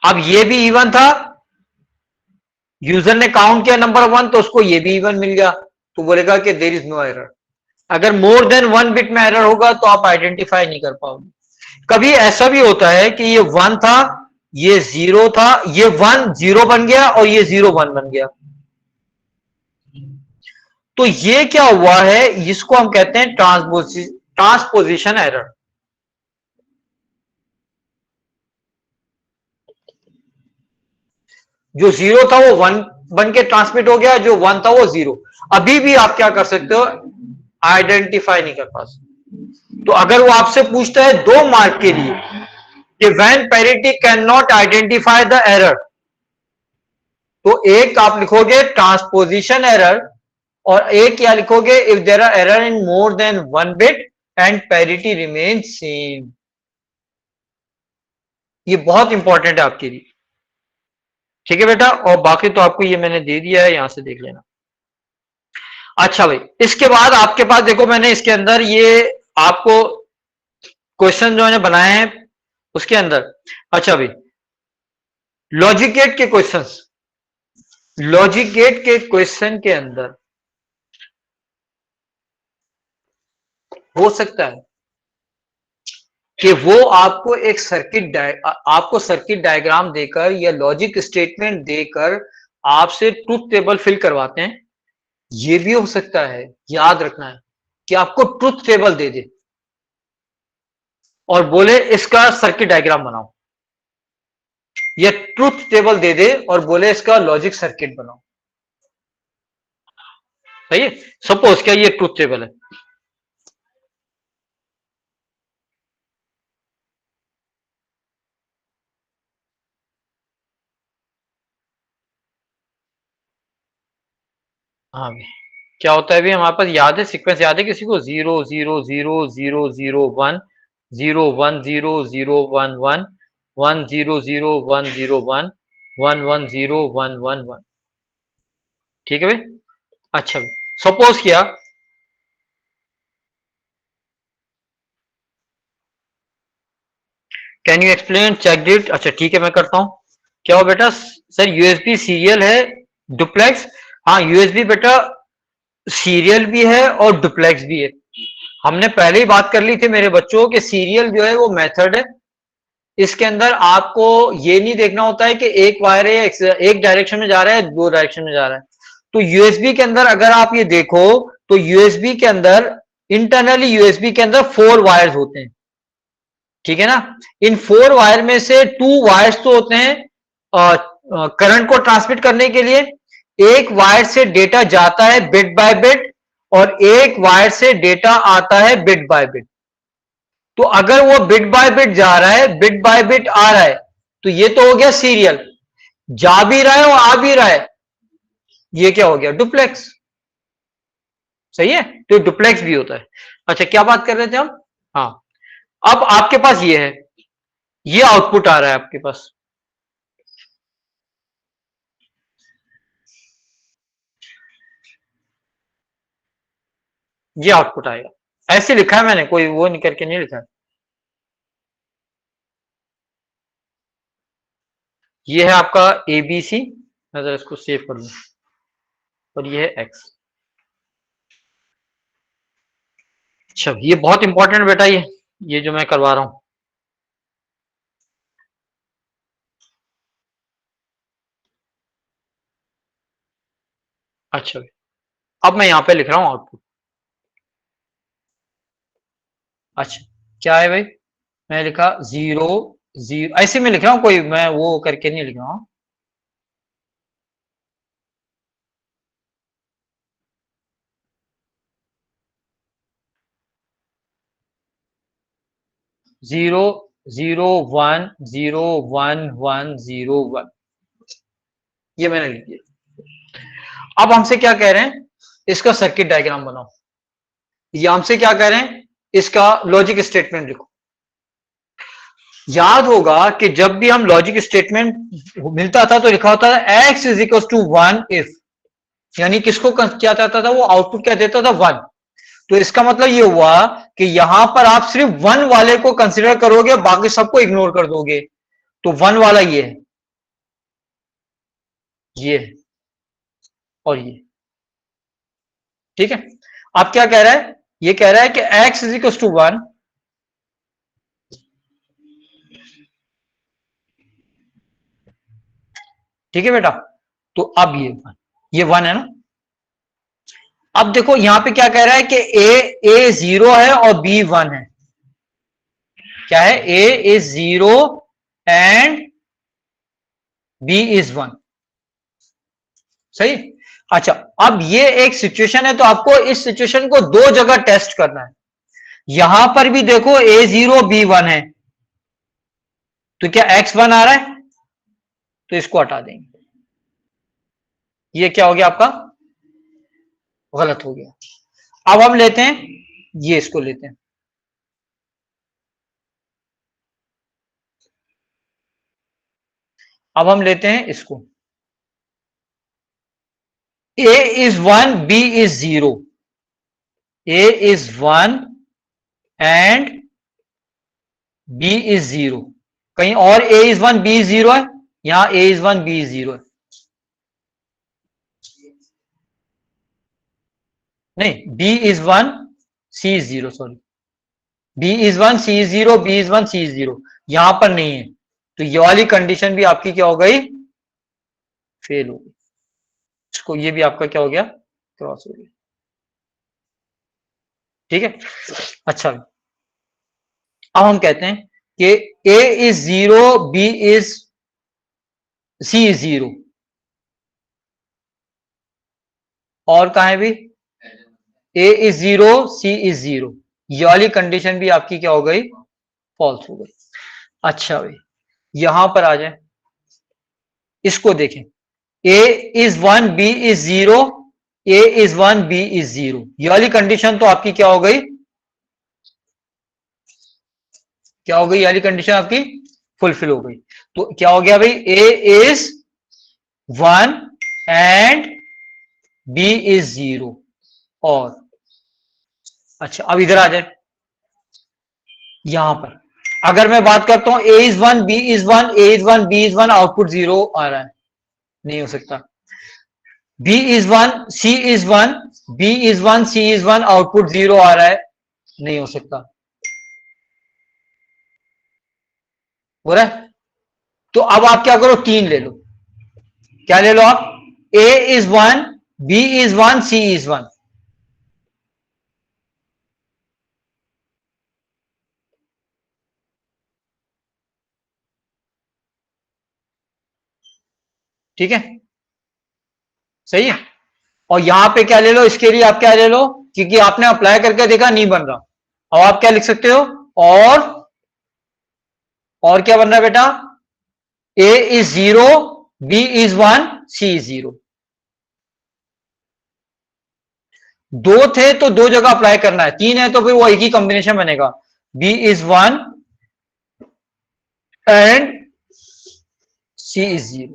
अब ये भी इवन था, यूजर ने काउंट किया नंबर 1 तो उसको ये भी इवन मिल गया, तो बोलेगा कि देयर इज नो एरर। अगर मोर देन 1 बिट में एरर होगा तो आप आइडेंटिफाई नहीं कर पाओगे। कभी ऐसा भी होता है कि ये 1 था, ये 0 था, ये 1 0 बन गया और ये 0 1 बन गया। तो ये क्या हुआ है, इसको हम कहते हैं ट्रांसपोजिशन एरर। जो 0 था वो 1 बन के ट्रांसमिट हो गया, जो 1 था वो 0। अभी भी आप क्या कर सकते हो? आइडेंटिफाई नहीं कर पा सकते। तो अगर वो आपसे पूछता है 2 मार्क के लिए कि when parity can not identify the error, तो एक आप लिखोगे ट्रांसपोजिशन एरर और एक क्या लिखोगे if there are error in more than 1 bit and parity remain same. ये बहुत इंपॉर्टेंट है आपके लिए। ठीक है बेटा? और बाकी तो आपको ये मैंने दे दिया है, यहां से देख लेना। अच्छा भाई, इसके बाद आपके पास देखो मैंने इसके अंदर ये आपको क्वेश्चन जो मैंने बनाए हैं उसके अंदर। अच्छा भाई, लॉजिक गेट के क्वेश्चंस, लॉजिक गेट के क्वेश्चन के अंदर हो सकता है कि वो आपको एक आपको सर्किट डायग्राम देकर या लॉजिक स्टेटमेंट देकर आपसे ट्रुथ टेबल फिल करवाते हैं। ये भी हो सकता है, याद रखना है, कि आपको ट्रुथ टेबल दे दे और बोले इसका सर्किट डायग्राम बनाओ, या ट्रुथ टेबल दे दे और बोले इसका लॉजिक सर्किट बनाओ। सही है? सपोज क्या ये ट्रुथ टेबल है, हाँ भी क्या होता है, भी हमारे पास याद है, सीक्वेंस याद है किसी को? 0 0 0 0 0 1 0 1 0 0 1 1 1 0 0 1 0 1 1 1 0 1 1 1। ठीक है भाई? अच्छा भाई, सपोज किया कैन यू एक्सप्लेन चेक डिट। अच्छा ठीक है, मैं करता हूं। क्या हो बेटा? सर यूएसबी सीरियल है, डुप्लेक्स। हाँ यूएसबी बेटा सीरियल भी है और डुप्लेक्स भी है। हमने पहले ही बात कर ली थी मेरे बच्चों कि सीरियल जो है वो मेथड है, इसके अंदर आपको ये नहीं देखना होता है कि एक वायर है, एक डायरेक्शन में जा रहा है, 2 डायरेक्शन में जा रहा है। तो यूएसबी के अंदर अगर आप ये देखो तो यूएसबी के अंदर इंटरनली यूएसबी के अंदर 4 वायर्स होते हैं। ठीक है ना? इन 4 वायर में से 2 वायर्स तो होते हैं करंट को ट्रांसमिट करने के लिए, एक वायर से डेटा जाता है बिट बाय बिट और एक वायर से डेटा आता है बिट बाय बिट। तो अगर वो बिट बाय बिट जा रहा है, बिट बाय बिट आ रहा है, तो ये तो हो गया सीरियल, जा भी रहा है और आ भी रहा है, ये क्या हो गया, डुप्लेक्स। सही है, तो डुप्लेक्स भी होता है। अच्छा क्या बात कर रहे थे हम, हाँ, अब आपके पास ये है, ये आउटपुट आ रहा है आपके पास, ये आउटपुट आएगा। ऐसे लिखा है मैंने, कोई वो नहीं करके नहीं लिखा है। ये है आपका ABC, मैं जरा इसको सेव कर लूं, और ये है X। अच्छा ये बहुत इंपॉर्टेंट बेटा, ये जो मैं करवा रहा हूं। अच्छा अब मैं यहां पे लिख रहा हूं आउटपुट। अच्छा क्या है भाई, मैं लिखा 0 0, ऐसे में लिख रहा हूं, कोई मैं वो करके नहीं लिख रहा हूं। 0 0 1 0 1 1 0 1, ये मैंने लिख दिया। अब हमसे क्या कह रहे हैं, इसका सर्किट डायग्राम बनाओ। ये हमसे क्या कह रहे हैं, इसका लॉजिक स्टेटमेंट लिखो। याद होगा कि जब भी हम लॉजिक स्टेटमेंट मिलता था तो लिखा होता था x is equal to 1 if, यानी किसको क्या चाहता था वो, आउटपुट क्या देता था, 1। तो इसका मतलब ये हुआ कि यहां पर आप सिर्फ 1 वाले को कंसिडर करोगे, बाकी सबको इग्नोर कर दोगे। तो 1 वाला ये है और ये, ठीक है। अब क्या कह रहा है, ये कह रहा है कि x इज इक्वल टू 1, ठीक है बेटा। तो अब ये 1 है ना। अब देखो यहां पे क्या कह रहा है कि a 0 है और b 1 है। क्या है, a is 0 and b is 1। सही। अच्छा अब ये एक सिचुएशन है, तो आपको इस सिचुएशन को दो जगह टेस्ट करना है। यहां पर भी देखो a0 b1 है, तो क्या x1 आ रहा है, तो इसको हटा देंगे। ये क्या हो गया आपका, गलत हो गया। अब हम लेते हैं, ये इसको लेते हैं। अब हम लेते हैं इसको, a is 1 b is 0, a is 1 and b is 0। कहीं और a इज 1 b इज 0 है, यहां a इज 1 b इज 0 है। नहीं, b is 1 c is 0, sorry, b is 1 c is 0, b is 1 c is 0, यहां पर नहीं है। तो ये वाली कंडीशन भी आपकी क्या हो गई, फेल हो गई। इसको ये भी आपका क्या हो गया, क्रॉस हो गया। ठीक है। अच्छा अब हम कहते हैं कि a is 0 b is c is 0, और कहा है भी a इज 0 c इज 0, ये वाली कंडीशन भी आपकी क्या हो गई, फॉल्स हो गई। अच्छा भाई यहां पर आ जाए, इसको देखें, a is 1 b is 0, a is 1 b is 0, ये वाली कंडीशन तो आपकी क्या हो गई, क्या हो गई, ये वाली कंडीशन आपकी फुलफिल हो गई। तो क्या हो गया भाई, a is 1 and b is 0, और अच्छा अब इधर आ जाए, यहां पर अगर मैं बात करता हूं a is 1 b is 1, a is 1 b is 1, output 0 आ रहा है, नहीं हो सकता। b is 1 c is 1, b is 1 c is 1, output 0 आ रहा है, नहीं हो सकता, हो रहा है। तो अब आप क्या करो, 3 ले लो। क्या ले लो आप, a is 1 b is 1 c is 1, ठीक है, सही है। और यहां पे क्या ले लो, इसके लिए आप क्या ले लो, क्योंकि आपने अप्लाई करके देखा नहीं बन रहा, अब आप क्या लिख सकते हो, और क्या बन रहा है बेटा, A is 0, B is 1, C is 0। दो थे तो दो जगह अप्लाई करना है, तीन है तो फिर वो एक ही कॉम्बिनेशन बनेगा, B is 1 and C is 0।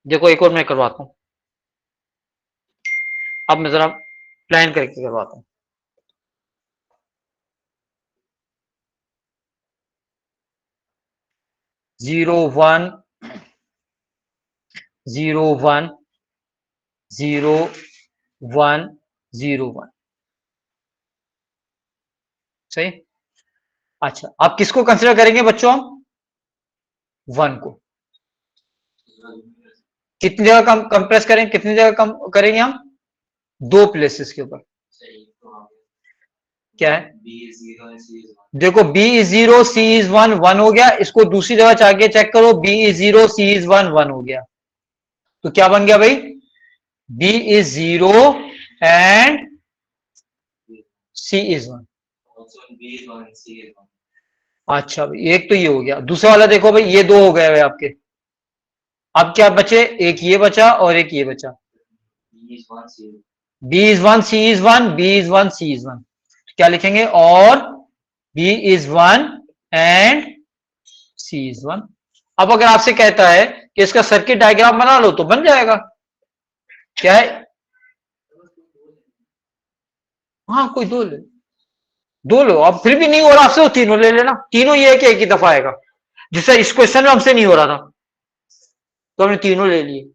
देखो एक और मैं करवाता हूं, अब मैं जरा प्लान करके करवाता हूं। 0 1 0 1 0 1 0 1। सही। अच्छा आप किसको कंसिडर करेंगे बच्चों? हम 1 को। कितनी जगह कम कंप्रेस करेंगे, कितनी जगह कम करेंगे हम? दो प्लेसेस के ऊपर। क्या है? देखो B is 0, C is 1, 1 हो गया। इसको दूसरी जगह जाके चेक करो, B is 0, C is 1, 1 हो गया। तो क्या बन गया भाई? B is 0 and C is 1। अच्छा भाई एक तो ये हो गया। दूसरा वाला देखो भाई, ये दो हो गए भाई आपके। अब क्या बचे? एक ये बचा और एक ये बचा। B is 1, C is 1, B is 1, C is 1। क्या लिखेंगे? और B is 1 and C is 1। अब अगर आपसे कहता है कि इसका सर्किट डायग्राम बना लो तो बन जाएगा। क्या है? हाँ कोई दो ले, दो लो। अब फिर भी नहीं हो रहा आपसे तो तीनों ले लेना। तीनों ये है कि एक ही दफा आएगा। जिससे इस क्वेश्चन में हमसे नहीं हो रहा था तो हमने तीनों ले लिए।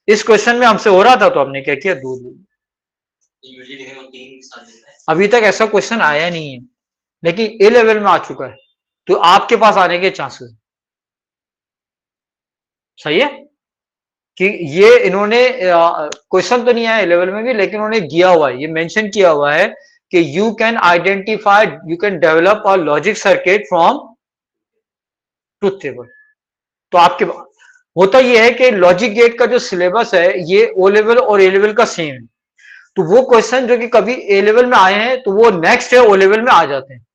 इस क्वेश्चन में हमसे हो रहा था तो हमने क्या किया? दो ले लिए। अभी तक ऐसा क्वेश्चन आया नहीं है, लेकिन ए लेवल में आ चुका है तो आपके पास आने के चांसेस। सही है कि ये इन्होंने क्वेश्चन तो नहीं आया ए लेवल में भी, लेकिन उन्होंने दिया हुआ है, ये मेंशन किया हुआ है कि you can identify, you can develop a logic circuit from truth table. तो आपके होता यह है कि लॉजिक गेट का जो सिलेबस है ये ओ लेवल और ए लेवल का सेम है। तो वो क्वेश्चन जो कि कभी ए लेवल में आए हैं तो वो नेक्स्ट है ओ लेवल में आ जाते हैं।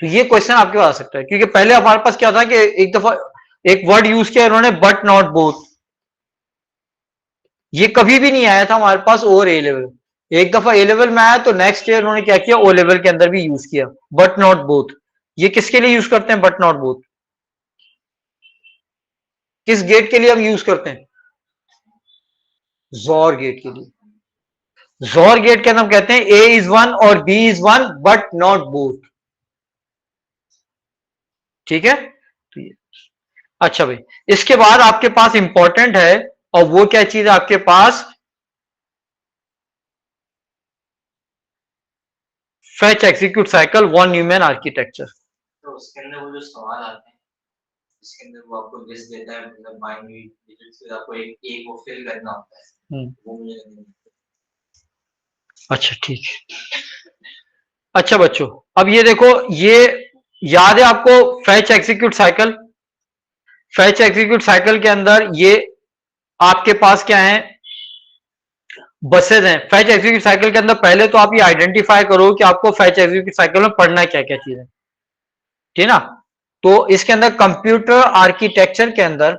तो ये क्वेश्चन आपके पास आ सकता है, क्योंकि पहले हमारे पास क्या था कि एक दफा एक वर्ड यूज किया इन्होंने, बट नॉट बोथ। ये कभी भी नहीं आया था हमारे पास ओवर ए लेवल। एक दफा ए लेवल में आया तो नेक्स्ट ईयर उन्होंने क्या किया? ओ लेवल के अंदर भी यूज किया बट नॉट बोथ। ये किसके लिए यूज करते हैं बट नॉट बोथ? किस गेट के लिए हम यूज करते हैं? जोर गेट के लिए। जोर गेट के अंदर हम कहते हैं ए इज 1 और B is 1 but not both. ठीक है। तो ये अच्छा भाई, इसके बाद आपके पास इंपॉर्टेंट है, और वो क्या चीज है आपके पास? Fetch execute cycle von Neumann architecture. तो उसके अंदर वो जो सवाल आते हैं, इसके अंदर वो आपको लिस्ट देता है, मतलब बाइनरी डिजिट्स फिर आपको एक वो फिल करना होता है, वो मुझे नहीं। अच्छा ठीक है। अच्छा बच्चों, अब ये देखो, ये याद है आपको fetch execute cycle? Fetch execute cycle के अंदर ये आपके पास क्या है? बसेज हैं। फेच एग्जीक्यूट साइकिल के अंदर पहले तो आप ये आइडेंटिफाई करो कि आपको फेच एग्जीक्यूट साइकिल में पढ़ना क्या क्या चीज है, ठीक ना? तो इसके अंदर कंप्यूटर आर्किटेक्चर के अंदर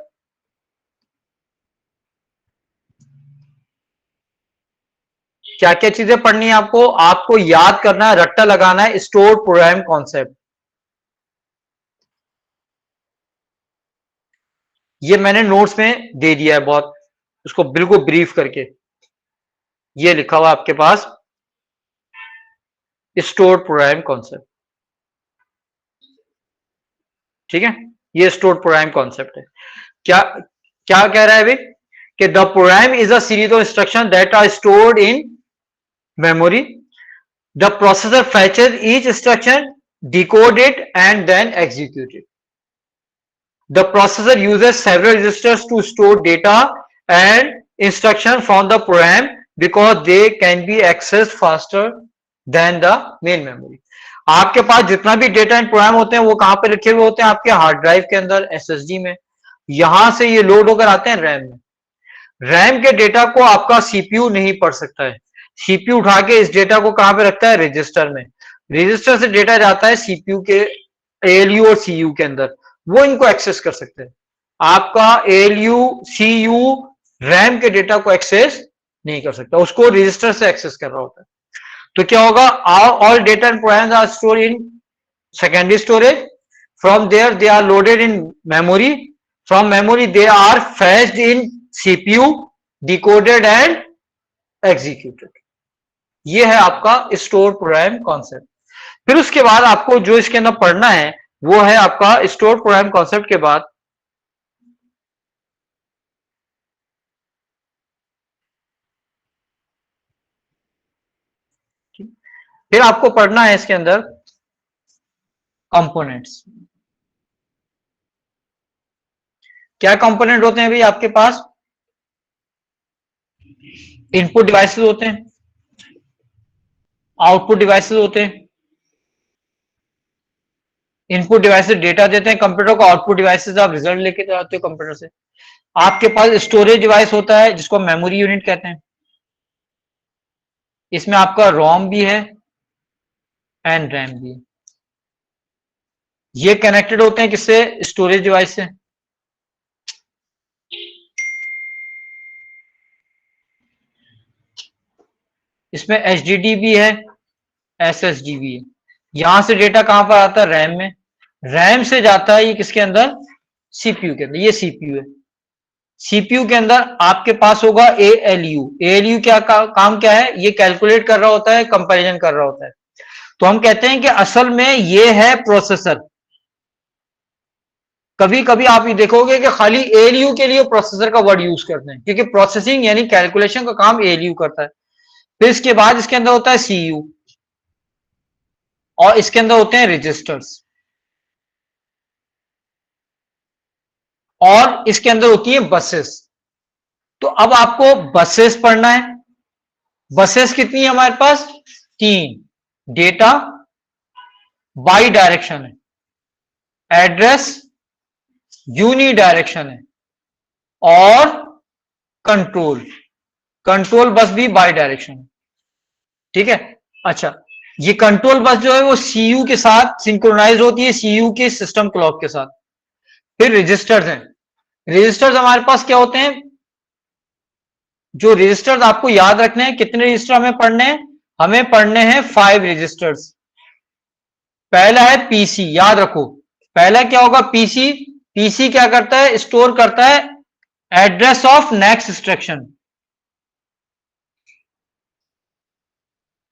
क्या क्या चीजें पढ़नी है आपको? आपको याद करना है, रट्टा लगाना है, स्टोर प्रोग्राम कॉन्सेप्ट। ये मैंने नोट्स में दे दिया है बहुत, उसको बिल्कुल ब्रीफ करके। ये लिखा हुआ आपके पास स्टोर प्रोग्राम कॉन्सेप्ट। ठीक है, ये स्टोर प्रोग्राम कॉन्सेप्ट है। क्या क्या कह रहा है अभी? कि the program is a series of instruction that are stored in memory. The processor fetches each instruction, decode it, and then execute it. The processor uses several registers to store data and instruction from the program because they can be accessed faster than the main memory. आपके पास जितना भी data and programme होते हैं वो कहां पे रखे हुए होते हैं? आपके हार्ड ड्राइव के अंदर, एसएसडी में। यहां से ये लोड होकर आते हैं रैम में। रैम के डेटा को आपका सीपीयू नहीं पढ़ सकता है। सीपीयू उठा के इस डेटा को कहां पे रखता है? रजिस्टर में। रजिस्टर से डेटा जाता है सीपीयू के एएलयू और सीयू के अंदर, वो इनको एक्सेस कर सकते हैं। आपका एएलयू सीयू रैम के डेटा को एक्सेस नहीं कर सकता, उसको रजिस्टर से एक्सेस कर रहा होता है। तो क्या होगा, all data and programs are stored in secondary storage, from there they are loaded in memory, from memory they are fetched in CPU, decoded and executed. ये है आपका स्टोर प्रोग्राम कॉन्सेप्ट। फिर उसके बाद आपको जो इसके अंदर पढ़ना है वो है आपका स्टोर प्रोग्राम कॉन्सेप्ट के बाद फिर आपको पढ़ना है इसके अंदर कंपोनेंट्स। क्या कंपोनेंट होते हैं भाई आपके पास? इनपुट डिवाइसेस होते हैं, आउटपुट डिवाइसेस होते हैं। इनपुट डिवाइसेस डेटा देते हैं कंप्यूटर को, आउटपुट डिवाइसेस आप रिजल्ट लेके जाते हो कंप्यूटर से। आपके पास स्टोरेज डिवाइस होता है जिसको मेमोरी यूनिट कहते हैं, इसमें आपका रोम भी है एंड रैम भी है। ये कनेक्टेड होते हैं किससे? स्टोरेज डिवाइस से। इसमें एचडीडी भी है, एसएसडी भी है। यहां से डेटा कहां पर आता है? रैम में। रैम से जाता है ये किसके अंदर? सीपीयू के अंदर। ये सीपीयू है। सीपीयू के अंदर आपके पास होगा एएलयू। एएलयू क्या काम क्या है? ये कैलकुलेट कर रहा होता है, कंपैरिजन कर रहा होता है। तो हम कहते हैं कि असल में ये है प्रोसेसर। कभी कभी आप ये देखोगे कि खाली एएलयू के लिए प्रोसेसर का वर्ड यूज करते हैं, क्योंकि प्रोसेसिंग यानी कैलकुलेशन का काम एएलयू करता है। फिर इसके बाद इसके अंदर होता है सीयू, और इसके अंदर होते हैं रजिस्टर्स, और इसके अंदर होती है बसेस। तो अब आपको बसेस पढ़ना है। बसेस कितनी है हमारे पास? 3। डेटा बाई डायरेक्शन है, एड्रेस यूनि डायरेक्शन है, और कंट्रोल। कंट्रोल बस भी बाई डायरेक्शन है। ठीक है। अच्छा, ये कंट्रोल बस जो है वो सीयू के साथ सिंक्रोनाइज होती है, सीयू के सिस्टम क्लॉक के साथ। फिर रजिस्टर्स हैं। रजिस्टर्स हमारे पास क्या होते हैं? जो रजिस्टर्स आपको याद रखने हैं, कितने रजिस्टर हमें पढ़ने हैं? हमें पढ़ने हैं 5 रजिस्टर्स। पहला है पीसी, याद रखो। पहला क्या होगा? पीसी। पीसी क्या करता है? स्टोर करता है address of next instruction.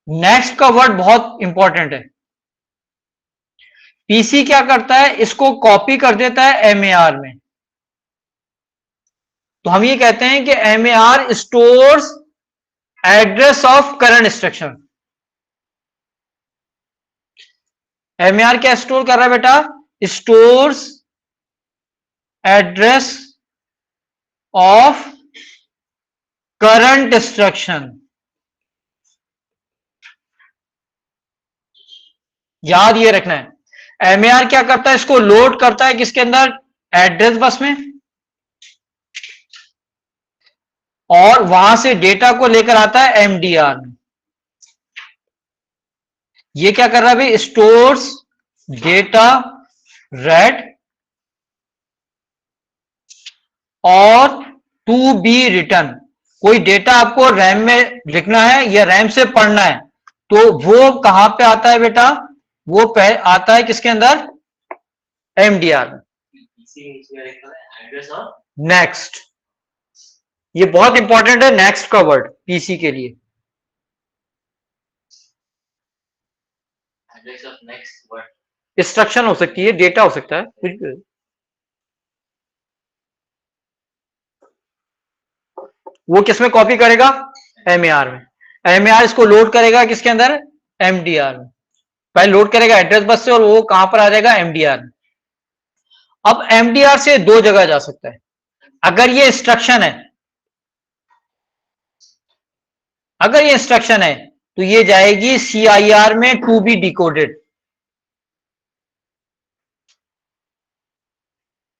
Next का वर्ड बहुत इंपॉर्टेंट है। पीसी क्या करता है? इसको कॉपी कर देता है एमएआर में। तो हम ये कहते हैं कि MAR stores address of current instruction. MAR क्या स्टोर कर रहा है बेटा? Stores address of current instruction. याद ये रखना है। एमएआर क्या करता है? इसको लोड करता है किसके अंदर? एड्रेस बस में, और वहां से डेटा को लेकर आता है एमडीआर में। ये क्या कर रहा है भाई? स्टोर्स डेटा रेड और टू बी रिटर्न। कोई डेटा आपको रैम में लिखना है या रैम से पढ़ना है, तो वो कहां पे आता है बेटा? वो आता है किसके अंदर? एमडीआर में। नेक्स्ट, ये बहुत इंपॉर्टेंट है नेक्स्ट का वर्ड पीसी के लिए। इंस्ट्रक्शन हो सकती है, डेटा हो सकता है, कुछ भी। वो किसमें कॉपी करेगा? एमएआर में। एमएआर इसको लोड करेगा किसके अंदर? एमडीआर में। पहले लोड करेगा एड्रेस बस से, और वो कहां पर आ जाएगा? एमडीआर में। अब एमडीआर से 2 जगह जा सकता है। अगर ये इंस्ट्रक्शन है, अगर ये इंस्ट्रक्शन है तो ये जाएगी सीआईआर में टू बी डिकोडेड,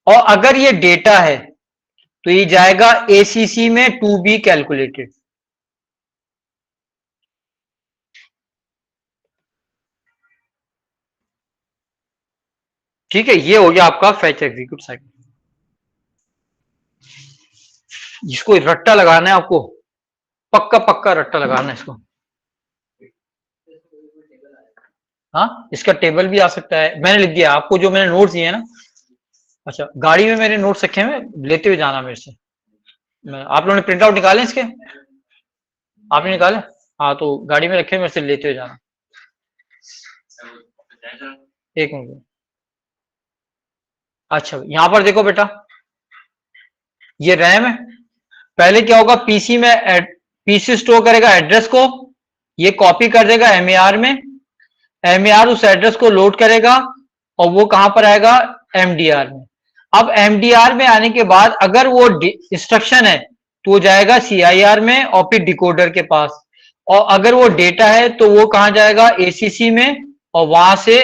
और अगर ये डेटा है तो ये जाएगा एसीसी में टू बी कैलकुलेटेड। ठीक है, ये हो गया आपका फेच एग्जीक्यूट साइकिल। जिसको रट्टा लगाना है आपको, पक्का पक्का रट्टा लगाना है इसको। हाँ, इसका टेबल भी आ सकता है, मैंने लिख दिया आपको जो मैंने नोट्स दिए ना। अच्छा, गाड़ी में मेरे नोट्स रखे हुए, लेते हुए जाना मेरे से। आप लोगों ने प्रिंट आउट निकाले इसके? आपने निकाले? हाँ, तो गाड़ी में रखे मेरे से लेते हुए जाना। एक मिनट। अच्छा, यहां पर देखो बेटा, ये रैम है। पहले क्या होगा, पीसी में पीसी स्टोर करेगा एड्रेस को, ये कॉपी कर देगा एमएआर में, एमएआर उस एड्रेस को लोड करेगा और वो कहां पर आएगा, एमडीआर में। अब एमडीआर में आने के बाद अगर वो इंस्ट्रक्शन है तो वो जाएगा सीआईआर में और फिर डिकोडर के पास, और अगर वो डेटा है तो वो कहां जाएगा, एसीसी में, और वहां से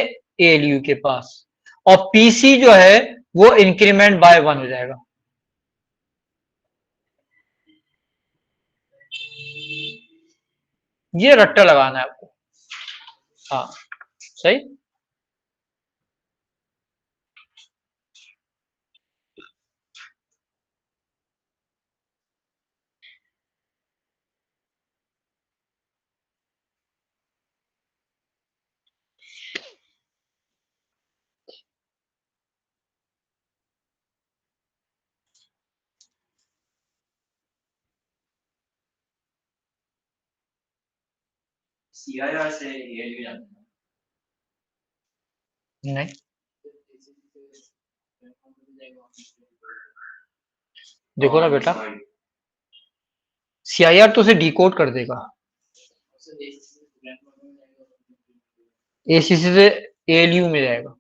एएलयू के पास। और पीसी जो है वो इंक्रीमेंट बाय 1 हो जाएगा। ये रट्टा लगाना है आपको। हाँ, सही। सीआईआर से एएलयू जाना है। नहीं, देखो ना बेटा, सीआईआर तो उसे डिकोड कर देगा, एसीसी से एएलयू में जाएगा,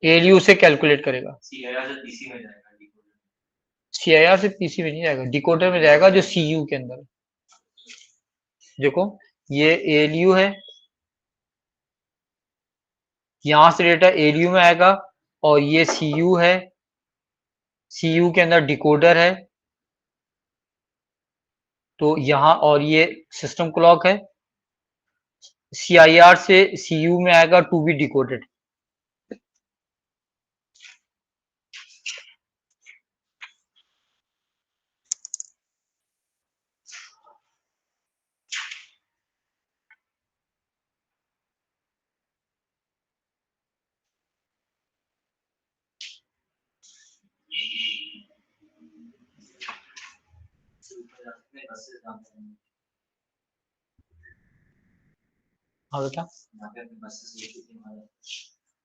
एएलयू से कैलकुलेट करेगा। सीआईआर से पीसी में जाएगा डिकोडर। सीआईआर से पीसी में नहीं जाएगा, डिकोडर में जाएगा जो सीयू के अंदर है। देखो, ये एएलयू है, यहां से डेटा एएलयू में आएगा, और ये सीयू है, सीयू के अंदर डिकोडर है, तो यहां, और ये सिस्टम क्लॉक है, सीआईआर से सीयू में आएगा टू बी डिकोडेड। बसेस जाते हैं। हाँ बेटा, यहाँ पे अपनी बसेस लिखी थी हमारे।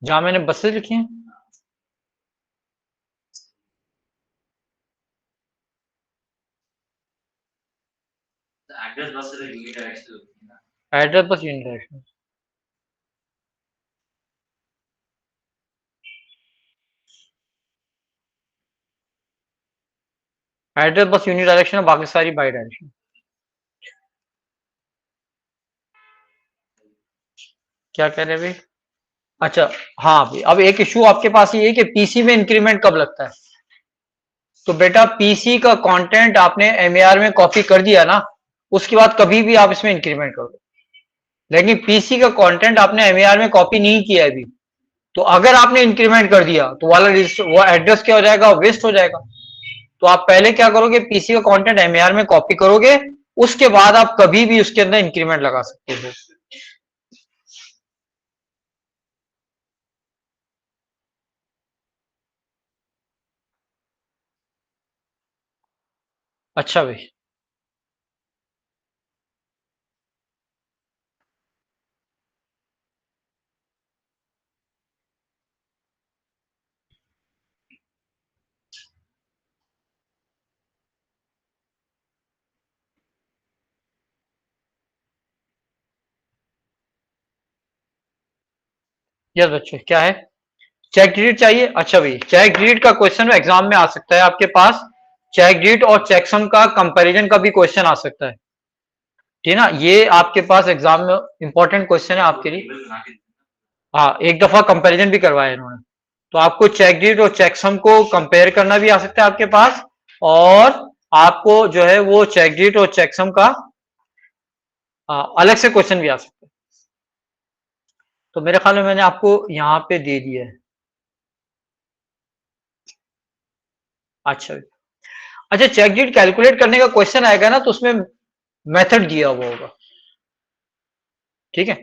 जहां मैंने बसेस लिखी हैं, एड्रेस बस से यूनिट डायरेक्शन होती है ना। Address bus unit direction, address bus unit direction है, बाकी सारी बाई डायरेक्शन। क्या कह रहे हैं भाई? अच्छा, हाँ भाई, अब एक इश्यू आपके पास ये है कि पीसी में इंक्रीमेंट कब लगता है। तो बेटा, पीसी का कंटेंट आपने एमएआर में कॉपी कर दिया ना, उसके बाद कभी भी आप इसमें इंक्रीमेंट कर दो। लेकिन पीसी का कंटेंट आपने एमएआर में कॉपी नहीं किया है अभी, तो अगर आपने इंक्रीमेंट कर दिया तो वाला वो एड्रेस क्या हो जाएगा, वेस्ट हो जाएगा। तो आप पहले क्या करोगे, पीसी का कंटेंट एमएआर में कॉपी करोगे, उसके बाद आप कभी भी उसके अंदर इंक्रीमेंट लगा सकते हो। अच्छा भाई, यस बच्चे, क्या है, चेक डिलीट चाहिए। अच्छा भाई, चेक डिलीट का क्वेश्चन एग्जाम में आ सकता है आपके पास, चेक डिलीट और चेकसम का कंपैरिजन का भी क्वेश्चन आ सकता है, ठीक है ना। ये आपके पास एग्जाम में इंपॉर्टेंट क्वेश्चन है आपके लिए। हाँ, एक दफा कंपैरिजन भी करवाया इन्होंने, तो आपको चेक डिलीट और चेकसम को कंपेयर करना भी आ सकता है आपके पास, और आपको जो है वो चेक डिलीट और चेकसम का अलग से क्वेश्चन भी आ सकता है। तो मेरे ख्याल में मैंने आपको यहाँ पे दे दिया है। अच्छा अच्छा, चेक डिजिट कैलकुलेट करने का क्वेश्चन आएगा ना, तो उसमें मेथड दिया हुआ होगा, ठीक है।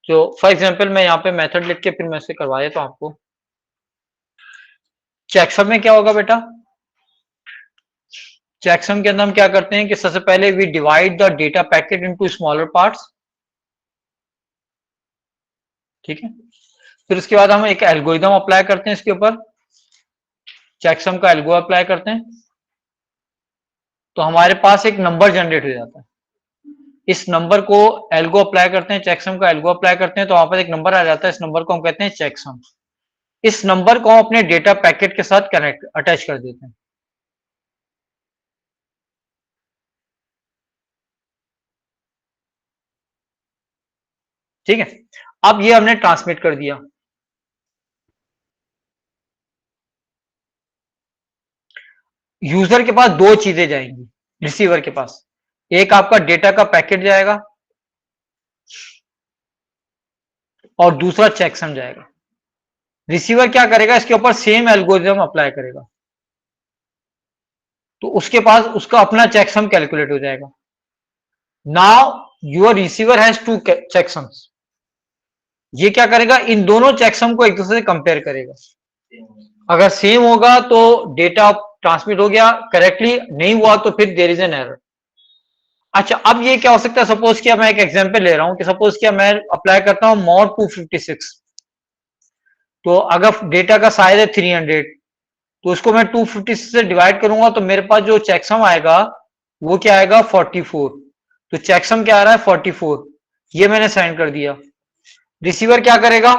तो फॉर एग्जांपल मैं यहाँ पे मेथड लिख के फिर मैं इसे करवा देता हूँ आपको। चेकसम में क्या होगा बेटा, चेकसम के अंदर हम क्या करते हैं कि सबसे पहले we divide the data packet into smaller parts, ठीक है। फिर उसके बाद हम एक एल्गोरिदम अप्लाई करते हैं इसके ऊपर, चेकसम का एल्गो अप्लाई करते हैं, तो हमारे पास एक नंबर जनरेट हो जाता है। इस नंबर को एल्गो अप्लाई करते हैं, चेकसम का एल्गो अप्लाई करते हैं, तो वहां पर एक नंबर आ जाता है, इस नंबर को हम कहते हैं चेकसम। इस नंबर को हम अपने डेटा पैकेट के साथ कनेक्ट अटैच कर देते हैं, ठीक है। अब ये हमने ट्रांसमिट कर दिया। यूजर के पास दो चीजें जाएंगी, रिसीवर के पास, एक आपका डेटा का पैकेट जाएगा और दूसरा चेकसम जाएगा। रिसीवर क्या करेगा, इसके ऊपर सेम एल्गोरिथम अप्लाई करेगा, तो उसके पास उसका अपना चेकसम कैलकुलेट हो जाएगा। Now your receiver has two checksums, ये क्या करेगा, इन दोनों चेकसम को एक दूसरे से कंपेयर करेगा। अगर सेम होगा तो डेटा ट्रांसमिट हो गया करेक्टली, नहीं हुआ तो फिर देयर इज एन एरर। अच्छा, अब ये क्या हो सकता है, सपोज किया मैं एक एग्जांपल ले रहा हूं कि सपोज किया मैं अप्लाई करता हूं मॉड 256, तो अगर डेटा का साइज है 300, तो उसको मैं 256 से डिवाइड करूंगा तो मेरे पास जो चेकसम आएगा वो क्या आएगा 44। तो चेकसम क्या आ रहा है 44, ये मैंने साइन कर दिया। रिसीवर क्या करेगा,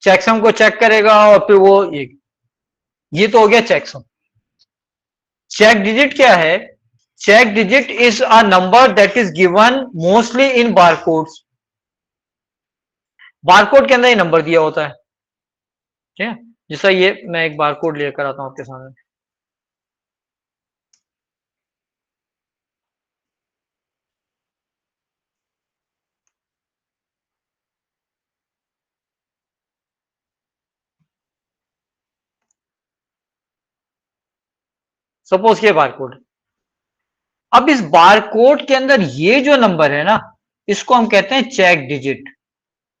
चेकसम को चेक करेगा और फिर वो ये तो हो गया चेकसम। चेक डिजिट क्या है, check digit is a number that is given mostly in barcodes, barcode के अंदर ये नंबर दिया होता है, ठीक है। जैसा ये मैं एक बारकोड लेकर आता हूं आपके सामने, सपोज ये बारकोड। अब इस बारकोड के अंदर ये जो नंबर है ना, इसको हम कहते हैं चेक डिजिट।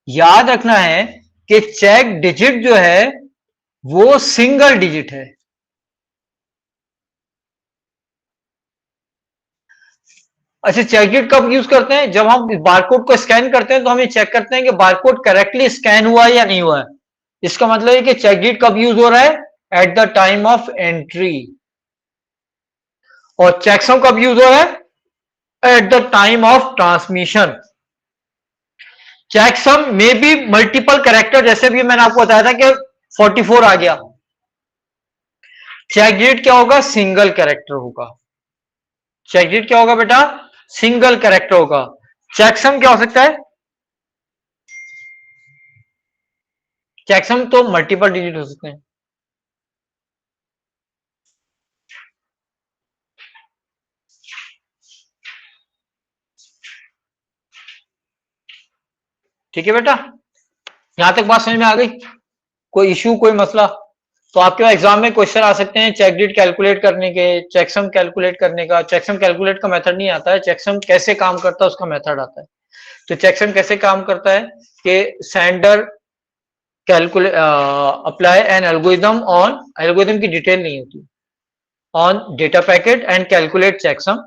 याद रखना है कि चेक डिजिट जो है वो सिंगल डिजिट है। अच्छा, चेक डिजिट कब यूज करते हैं, जब हम बारकोड को स्कैन करते हैं तो हम ये चेक करते हैं कि बारकोड करेक्टली स्कैन हुआ है या नहीं हुआ है। इसका मतलब है कि चेक डिजिट कब यूज हो रहा है, at the time of entry. और चेकसम कब यूज हो रहा है, at the time of transmission. Checksum में भी मल्टीपल कैरेक्टर, जैसे भी मैंने आपको बताया था कि 44 आ गया, चेक डिजिट क्या होगा, सिंगल कैरेक्टर होगा। चेक डिजिट क्या होगा बेटा, सिंगल कैरेक्टर होगा। चेकसम क्या हो सकता है, चेकसम तो मल्टीपल डिजिट हो सकते हैं। ठीक है बेटा, यहां तक बात समझ में आ गई, कोई इश्यू कोई मसला। तो आपके एग्जाम में क्वेश्चन आ सकते हैं चेक डिजिट कैलकुलेट करने के, चेकसम कैलकुलेट करने का। चेकसम कैलकुलेट का मेथड नहीं आता है, चेकसम कैसे काम करता है उसका मेथड आता है। तो चेकसम कैसे काम करता है कि sender calculate apply N algorithm on, algorithm की डिटेल नहीं होती, on data packet and calculate checksum.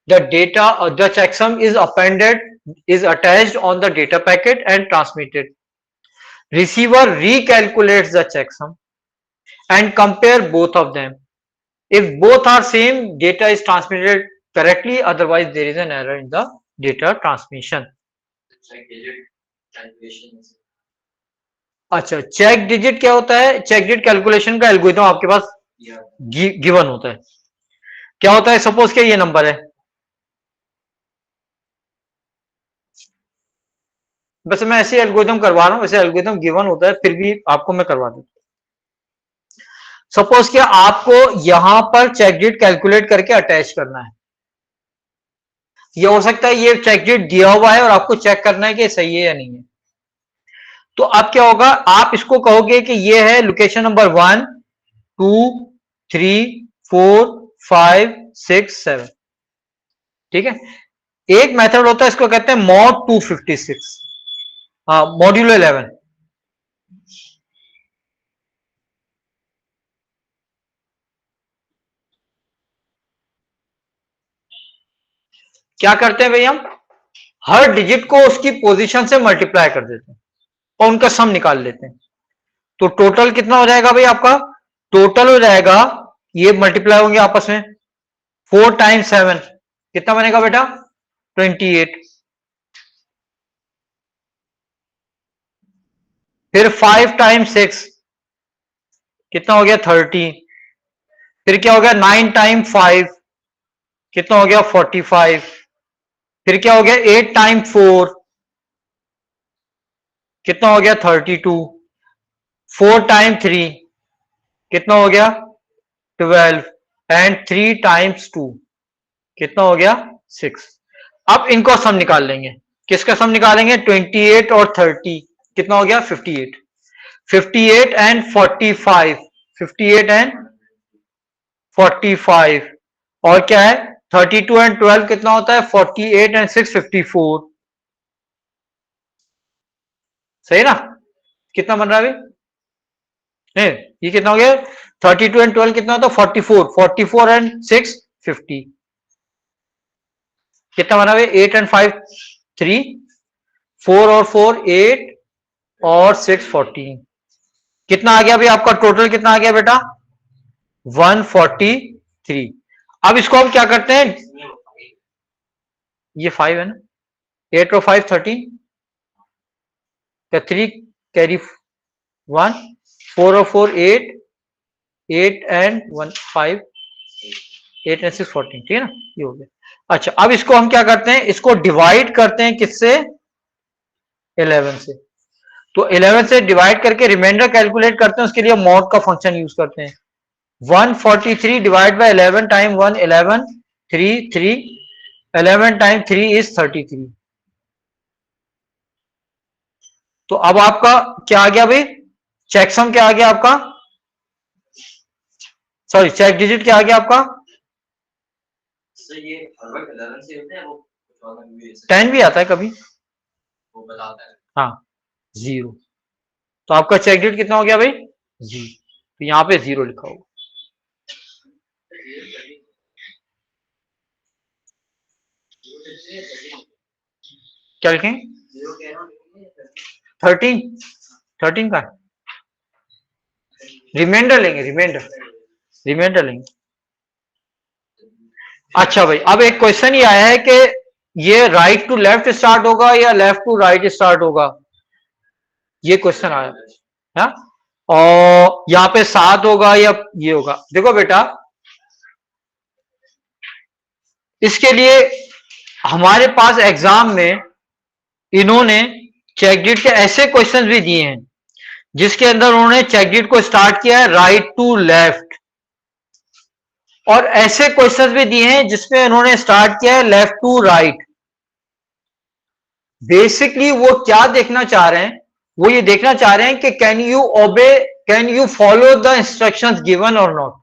The data, the checksum is appended, is attached on the data packet and transmitted. Receiver recalculates the checksum and compare both of them. If both are same, data is transmitted correctly, otherwise there is an error in the data transmission. अच्छा, check digit क्या होता है, check digit calculation का algorithm आपके पास given होता है। क्या होता है, सपोज क्या ये नंबर है, वैसे मैं ऐसे एल्गोरिथम करवा रहा हूं, वैसे एल्गोरिथम गिवन होता है, फिर भी आपको मैं करवा दूं। सपोज क्या आपको यहां पर चेक डिजिट कैलकुलेट करके अटैच करना है, ये हो सकता है ये चेक डिजिट दिया हुआ है और आपको चेक करना है कि सही है या नहीं है। तो अब क्या होगा, आप इसको कहोगे कि ये है लोकेशन नंबर 1 2 3 4 5 6 7। ठीक है, एक मेथड होता है इसको कहते हैं मॉड 256, हाँ मॉड्यूलो 11। क्या करते हैं भाई, हम हर डिजिट को उसकी पोजीशन से मल्टीप्लाई कर देते हैं और उनका सम निकाल लेते हैं। तो टोटल कितना हो जाएगा भाई आपका, टोटल हो जाएगा, ये मल्टीप्लाई होंगे आपस में, 4 टाइम्स 7 कितना बनेगा बेटा, 28। फिर 5 टाइम्स 6 कितना हो गया, 30। फिर क्या हो गया, 9 टाइम 5 कितना हो गया, 45। फिर क्या हो गया, 8 टाइम 4 कितना हो गया, 32। 4 टाइम 3 कितना हो गया, 12। एंड 3 टाइम्स 2 कितना हो गया, 6। अब इनको सम निकाल लेंगे, किसका सम निकालेंगे, 28 और 30 कितना हो गया, 58। 58 एंड 45, 58 एंड 45, और क्या है 32 एंड 12 कितना होता है, 48 एंड 6 54। सही ना, कितना बन रहा है अभी, नहीं ये कितना हो गया, 32 एंड 12 कितना होता है, 44, 44 एंड 6 50। कितना बना हुआ, 8 एंड 5 3, 4 और 4 8 और 6 14। कितना आ गया अभी आपका टोटल, कितना आ गया बेटा, 143। अब इसको हम क्या करते हैं, ये 5 है ना, 8 और 5 13, क्या 3 कैरी 1, 4 और 4 8, 8 एंड 1 5, 8 एंड 6 14, ठीक है ना, ये हो गया। अच्छा अब इसको हम क्या करते हैं, इसको डिवाइड करते हैं किससे, 11 से। तो 11 से डिवाइड करके रिमाइंडर कैलकुलेट करते हैं, उसके लिए मॉड का फंक्शन यूज करते हैं। 143 divide by 11 time 1 11 3 3, 11 time 3 is 33। तो अब आपका क्या आ गया भाई, चेक सम क्या आ गया आपका, सॉरी चेक डिजिट क्या आ गया आपका, ये हर वक्त 11 से होता है, वो कुछ और भी 10 भी आता है कभी, वो बताता है। हाँ 0। तो आपका चेक डिजिट कितना हो गया भाई, 0। तो यहां पे 0 लिखा होगा। क्या लिखें, 13, 13 का रिमाइंडर लेंगे, रिमाइंडर लेंगे। अच्छा भाई अब एक क्वेश्चन ये आया है कि ये राइट टू लेफ्ट स्टार्ट होगा या लेफ्ट टू राइट स्टार्ट होगा, ये क्वेश्चन आया है, और यहाँ पे 7 होगा या ये होगा। देखो बेटा इसके लिए हमारे पास एग्जाम में इन्होंने चेकडिट के ऐसे क्वेश्चंस भी दिए हैं जिसके अंदर उन्होंने चेकडिट को स्टार्ट किया है राइट टू लेफ्ट, और ऐसे क्वेश्चंस भी दिए हैं जिसमें उन्होंने स्टार्ट किया है लेफ्ट टू राइट। बेसिकली वो क्या देखना चाह रहे हैं, वो ये देखना चाह रहे हैं कि can you obey, can you follow the instructions given or not.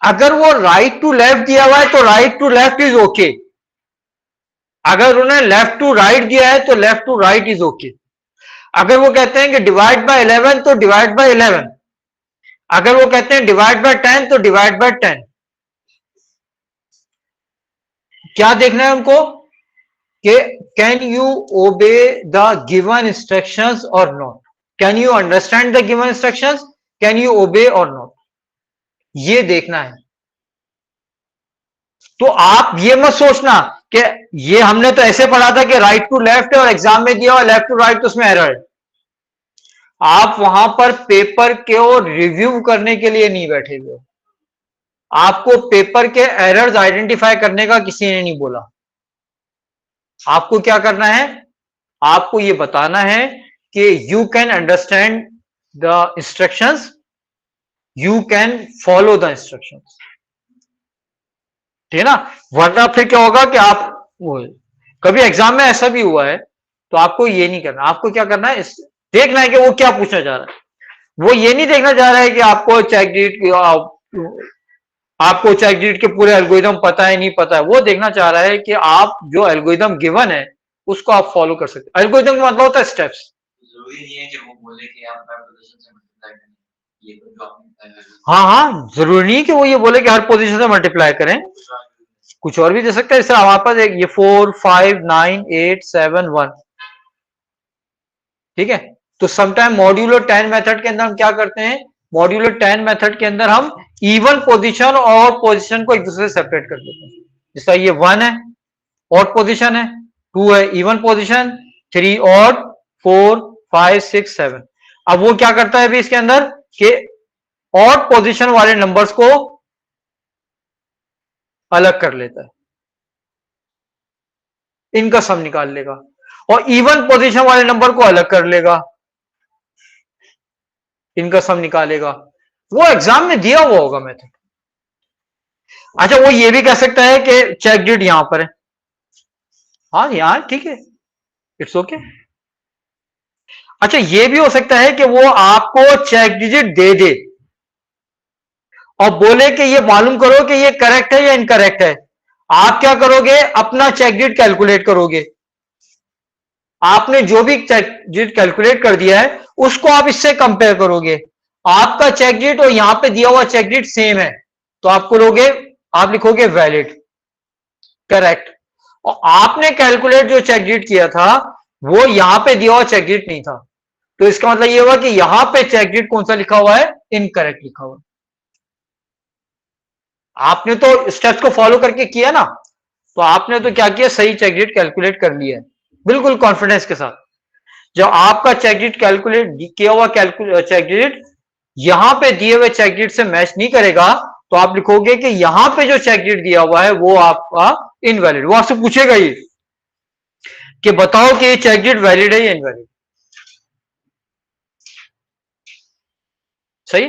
अगर वो राइट टू लेफ्ट दिया हुआ है तो right to left is okay, अगर उन्हें लेफ्ट टू राइट दिया है तो left to right is okay. अगर वो कहते हैं कि डिवाइड बाय 11 तो डिवाइड बाय 11, अगर वो कहते हैं डिवाइड बाय 10 तो डिवाइड बाय 10। क्या देखना है उनको कि can you obey the given instructions or not, can you understand the given instructions, can you obey or not, ये देखना है। तो आप ये मत सोचना कि ये हमने तो ऐसे पढ़ा था कि राइट टू लेफ्ट है और एग्जाम में दिया और लेफ्ट टू राइट तो उसमें एरर है। आप वहां पर पेपर को रिव्यू करने के लिए नहीं बैठे हुए, आपको पेपर के एरर्स आइडेंटिफाई करने का किसी ने नहीं बोला। आपको क्या करना है, आपको ये बताना है कि you can understand the instructions, you can follow the instructions, ठीक है ना। वरना फिर क्या होगा कि आप कभी एग्जाम में ऐसा भी हुआ है, तो आपको ये नहीं करना। आपको क्या करना है, देखना है कि वो क्या पूछना चाह रहा है। वो ये नहीं देखना चाह रहा है कि आपको चेक डिट तो आपको चैट के पूरे एल्गोरिदम पता है नहीं पता है, वो देखना चाह रहा है कि आप जो एल्गोरिदम गिवन है उसको आप फॉलो कर सकते। एल्गोरिदम का मतलब होता है स्टेप्स। जरूरी नहीं है कि वो बोले कि आप हर पोजीशन से मल्टीप्लाई करें, ये तो जो आपने बताया है। हाँ हाँ, जरूरी नहीं कि वो ये बोले कि हर पोजीशन से मल्टीप्लाई करें, कुछ और भी दे सकता है। जैसे हमारे पास एक ये 4 5 9 8 7 1, ठीक है। तो समटाइम मॉड्यूलो 10 मेथड के अंदर हम क्या करते हैं, मॉड्यूलो 10 मेथड के अंदर हम इवन पोजीशन और पोजीशन को एक दूसरे से सेपरेट कर देते हैं। जैसा ये 1 है ऑड पोजीशन है, 2 है इवन पोजीशन, 3 ऑड, 4 5 6 7। अब वो क्या करता है अभी इसके अंदर कि ऑड पोजीशन वाले नंबर्स को अलग कर लेता है, इनका सम निकाल लेगा, और इवन पोजीशन वाले नंबर को अलग कर लेगा, इनका सम निकालेगा। वो एग्जाम में दिया हुआ होगा मेथड। अच्छा, वो ये भी कह सकता है कि चेक डिट यहां पर है, हाँ यहां ठीक है, इट्स ओके। अच्छा, ये भी हो सकता है कि वो आपको चेक डिजिट दे दे और बोले कि ये मालूम करो कि ये करेक्ट है या इनकरेक्ट है। आप क्या करोगे, अपना चेक डिजिट कैलकुलेट करोगे। आपने जो भी चेक डिजिट कैलकुलेट कर दिया है उसको आप इससे कंपेयर करोगे। आपका चेक डिजिट और यहां पे दिया हुआ चेक डिजिट सेम है, तो आप करोगे, आप लिखोगे वैलिड, करेक्ट। और आपने कैलकुलेट जो चेक डिजिट किया था वो यहां पे दिया हुआ चेक डिजिट नहीं था, तो इसका मतलब ये हुआ कि यहां पे चेक डिजिट कौन सा लिखा हुआ है, इनकरेक्ट लिखा हुआ है। आपने तो स्टेप्स को फॉलो करके किया ना, तो आपने तो क्या किया, सही चेक डिजिट कैलकुलेट कर लिया है बिल्कुल कॉन्फिडेंस के साथ। जब आपका चेक डिजिट कैलकुलेट किया हुआ चेक डिजिट यहां पे दिए हुए चेक डिजिट से मैच नहीं करेगा, तो आप लिखोगे कि यहां पे जो चेक डिजिट दिया हुआ है वो आपका इनवैलिड। वो आपसे पूछेगा ये कि बताओ कि ये चेक डिजिट वैलिड है या इनवैलिड। सही।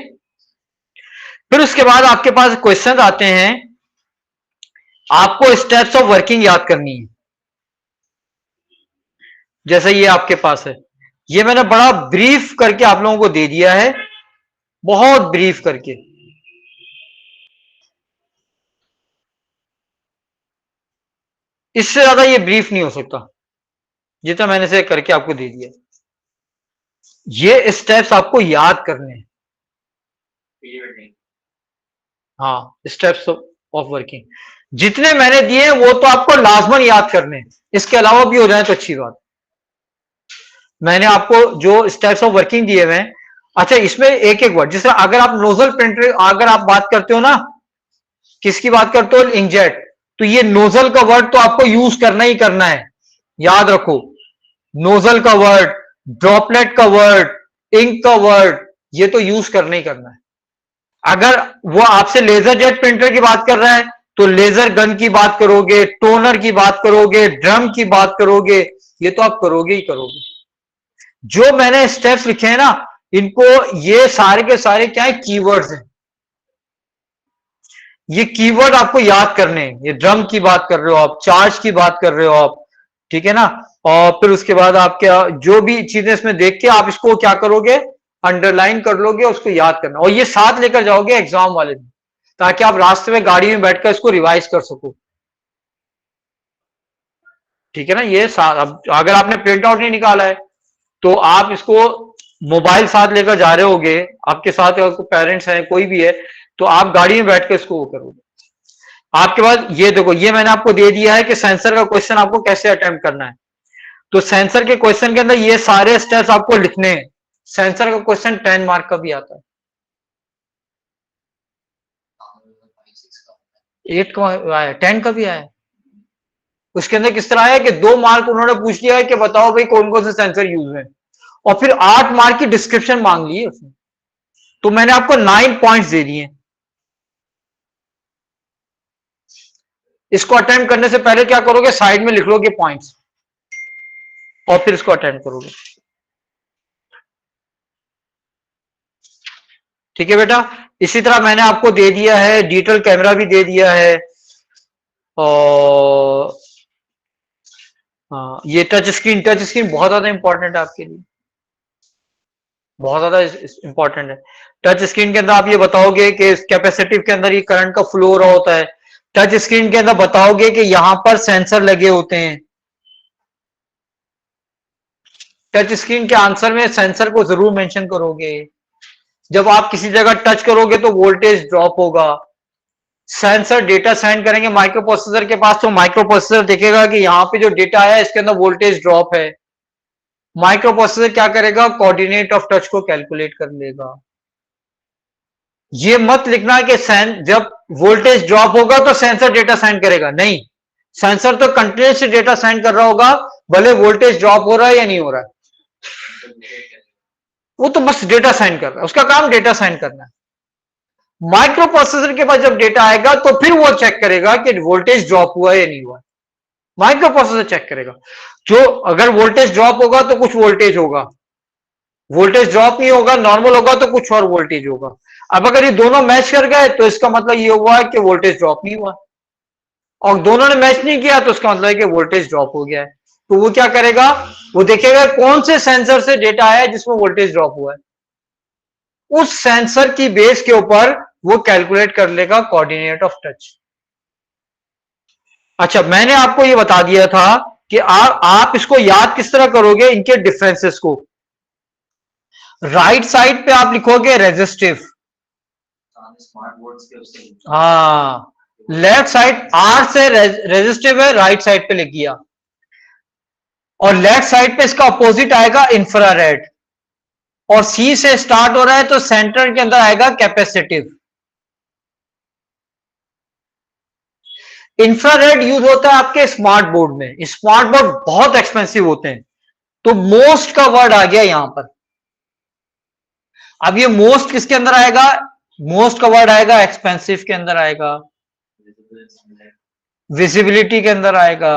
फिर उसके बाद आपके पास क्वेश्चन आते हैं, आपको स्टेप्स ऑफ वर्किंग याद करनी है। जैसे ये आपके पास है, ये मैंने बड़ा ब्रीफ करके आप लोगों को दे दिया है, बहुत ब्रीफ करके। इससे ज्यादा ये ब्रीफ नहीं हो सकता जितना मैंने से करके आपको दे दिया। ये स्टेप्स आपको याद करने हैं। हाँ, स्टेप्स ऑफ वर्किंग जितने मैंने दिए हैं वो तो आपको लाजमन याद करने हैं, इसके अलावा भी हो जाए तो अच्छी बात। मैंने आपको जो स्टेप्स ऑफ वर्किंग दिए हुए हैं, अच्छा इसमें एक एक वर्ड, जैसे अगर आप नोजल प्रिंटर अगर आप बात करते हो ना, किसकी बात करते हो, इंकजेट, तो ये नोजल का वर्ड तो आपको यूज करना ही करना है, याद रखो। नोजल का वर्ड, ड्रॉपलेट का वर्ड, इंक का वर्ड, ये तो यूज करना ही करना है। अगर वो आपसे लेजर जेट प्रिंटर की बात कर रहा है तो लेजर गन की बात करोगे, टोनर की बात करोगे, ड्रम की बात करोगे, ये तो आप करोगे ही करोगे। जो मैंने स्टेप्स लिखे हैं ना, इनको, ये सारे के सारे क्या है, कीवर्ड्स हैं। ये कीवर्ड आपको याद करने हैं। ये ड्रम की बात कर रहे हो आप, चार्ज की बात कर रहे हो आप, ठीक है ना। और फिर उसके बाद आप क्या, जो भी चीजें इसमें देख के आप इसको क्या करोगे, अंडरलाइन कर लोगे, उसको याद करना, और ये साथ लेकर जाओगे एग्जाम वाले दिन, ताकि आप रास्ते में गाड़ी में बैठकर इसको रिवाइज कर सको, ठीक है ना। ये साथ, अब अगर आपने प्रिंट आउट नहीं निकाला है तो आप इसको मोबाइल साथ लेकर जा रहे होगे, आपके साथ अगर पेरेंट्स हैं कोई भी है, तो आप गाड़ी में बैठ के इसको वो करोगे। आपके पास ये देखो, ये मैंने आपको दे दिया है कि सेंसर का क्वेश्चन आपको कैसे अटेम्प्ट करना है। तो सेंसर के क्वेश्चन के अंदर ये सारे स्टेप्स आपको लिखने हैं। सेंसर का क्वेश्चन 10 मार्क का भी आता है, 8 का आया, 10 का भी आया। उसके अंदर किस तरह आया कि 2 मार्क उन्होंने पूछ लिया है कि बताओ भाई कौन कौन से सेंसर यूज है, और फिर 8 मार्क की डिस्क्रिप्शन मांग ली है उसने। तो मैंने आपको 9 पॉइंट्स दे दिए। इसको अटेम्प्ट करने से पहले क्या करोगे, साइड में लिख लोगे पॉइंट्स और फिर इसको अटेम्प्ट करोगे, ठीक है बेटा। इसी तरह मैंने आपको दे दिया है, डिजिटल कैमरा भी दे दिया है, और हाँ, ये टच स्क्रीन बहुत ज्यादा इंपॉर्टेंट है आपके लिए। बहुत ज्यादा इंपॉर्टेंट है। टच स्क्रीन के अंदर आप ये बताओगे कि कैपेसिटिव के अंदर ये करंट का फ्लो हो रहा होता है। टच स्क्रीन के अंदर बताओगे कि यहां पर सेंसर लगे होते हैं। टच स्क्रीन के आंसर में सेंसर को जरूर मेंशन करोगे। जब आप किसी जगह टच करोगे तो वोल्टेज ड्रॉप होगा। सेंसर डेटा सेंड करेंगे माइक्रो प्रोसेसर के पास, तो माइक्रो प्रोसेसर देखेगा कि यहां पे जो डेटा है इसके अंदर वोल्टेज ड्रॉप है। माइक्रो प्रोसेसर क्या करेगा, कोऑर्डिनेट ऑफ टच को कैलकुलेट कर लेगा। ये मत लिखना कि जब वोल्टेज ड्रॉप होगा तो सेंसर डेटा सेंड करेगा, नहीं। सेंसर तो कंटिन्यूसली डेटा सेंड कर रहा होगा, भले वोल्टेज ड्रॉप हो रहा है या नहीं हो रहा है, वो तो बस डेटा सेंड कर रहा है, उसका काम डेटा सेंड करना है। माइक्रो प्रोसेसर के पास जब डेटा आएगा तो फिर वो चेक करेगा कि वोल्टेज ड्रॉप हुआ है या नहीं हुआ। माइक्रो प्रोसेसर चेक करेगा। जो अगर वोल्टेज ड्रॉप होगा तो कुछ वोल्टेज होगा, वोल्टेज ड्रॉप नहीं होगा, नॉर्मल होगा तो कुछ और वोल्टेज होगा। अब अगर ये दोनों मैच कर गए तो इसका मतलब ये हुआ कि वोल्टेज ड्रॉप नहीं हुआ, और दोनों ने मैच नहीं किया तो इसका मतलब है कि वोल्टेज ड्रॉप हो गया है। तो वो क्या करेगा, वो देखेगा कौन से सेंसर से डेटा आया जिसमें वोल्टेज ड्रॉप हुआ है, उस सेंसर की बेस के ऊपर वो कैलकुलेट कर लेगा कोऑर्डिनेट ऑफ टच। अच्छा, मैंने आपको ये बता दिया था कि आप इसको याद किस तरह करोगे, इनके डिफरेंसेस को। राइट साइड पे आप लिखोगे रेजिस्टिव, स्मार्ट बोर्ड्स के उससे हाँ, लेफ्ट साइड आर से रेजिस्टिव है, राइट साइड पे लिख दिया। और लेफ्ट साइड पे इसका अपोजिट आएगा इंफ्रारेड, और सी से स्टार्ट हो रहा है तो सेंटर के अंदर आएगा कैपेसिटिव। इंफ्रारेड यूज होता है आपके स्मार्ट बोर्ड में, स्मार्ट बोर्ड बहुत एक्सपेंसिव होते हैं, तो मोस्ट का वर्ड आ गया यहां पर। अब ये मोस्ट किसके अंदर आएगा, मोस्ट का वर्ड आएगा एक्सपेंसिव के अंदर आएगा, विजिबिलिटी के अंदर आएगा,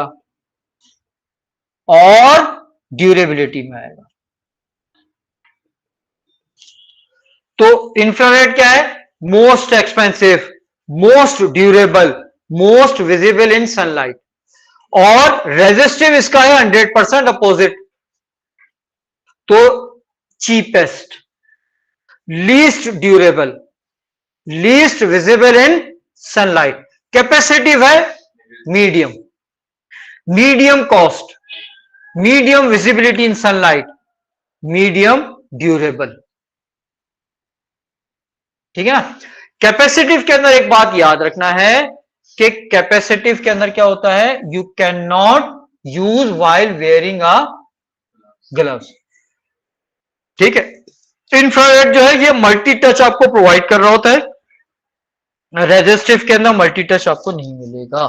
और ड्यूरेबिलिटी में आएगा। तो इंफ्रारेड क्या है, most expensive, most durable, most visible in sunlight. और रेजिस्टिव इसका है 100% अपोजिट, तो cheapest, least durable, least visible in sunlight. Capacitive है medium, medium cost, medium visibility in sunlight, medium durable. ठीक है ना। कैपेसिटिव के अंदर एक बात याद रखना है कि कैपेसिटिव के अंदर क्या होता है, you can not use while wearing a gloves. ठीक है। इंफ्रारेड जो है ये मल्टी टच आपको प्रोवाइड कर रहा होता है, रेजिस्टिव के अंदर मल्टी टच आपको नहीं मिलेगा।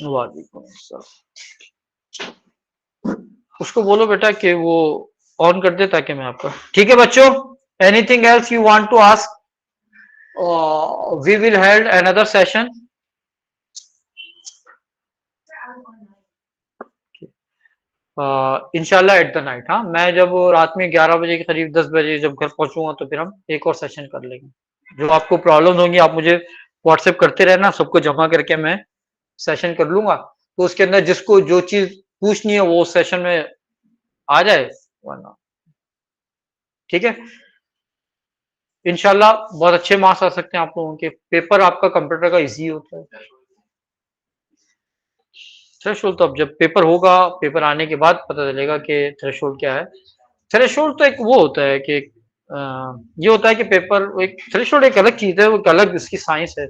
वालेकुम अस्सलाम। उसको बोलो बेटा कि वो ऑन कर दे ताकि मैं आपका, ठीक है बच्चों। Anything else you want to ask, we will held another session. इंशाल्लाह एट द नाइट। हाँ, मैं जब रात में 11 बजे के करीब 10 बजे जब घर पहुंचूंगा तो फिर हम एक और सेशन कर लेंगे। जो आपको प्रॉब्लम होंगी आप मुझे व्हाट्सएप करते रहना, सबको जमा करके मैं सेशन कर लूंगा। तो उसके अंदर जिसको जो चीज पूछनी है वो सेशन में आ जाए, वरना ठीक है। इंशाल्लाह बहुत अच्छे मार्क्स आ सकते हैं आप लोगों के। पेपर आपका कंप्यूटर का इजी होता है। थ्रेशोल्ड तो अब जब पेपर होगा, पेपर आने के बाद पता चलेगा कि थ्रेशोल्ड क्या है। थ्रेशोल्ड तो एक वो होता है कि ये होता है कि पेपर, एक थ्रेशोल्ड एक अलग चीज है, वो एक अलग इसकी साइंस है,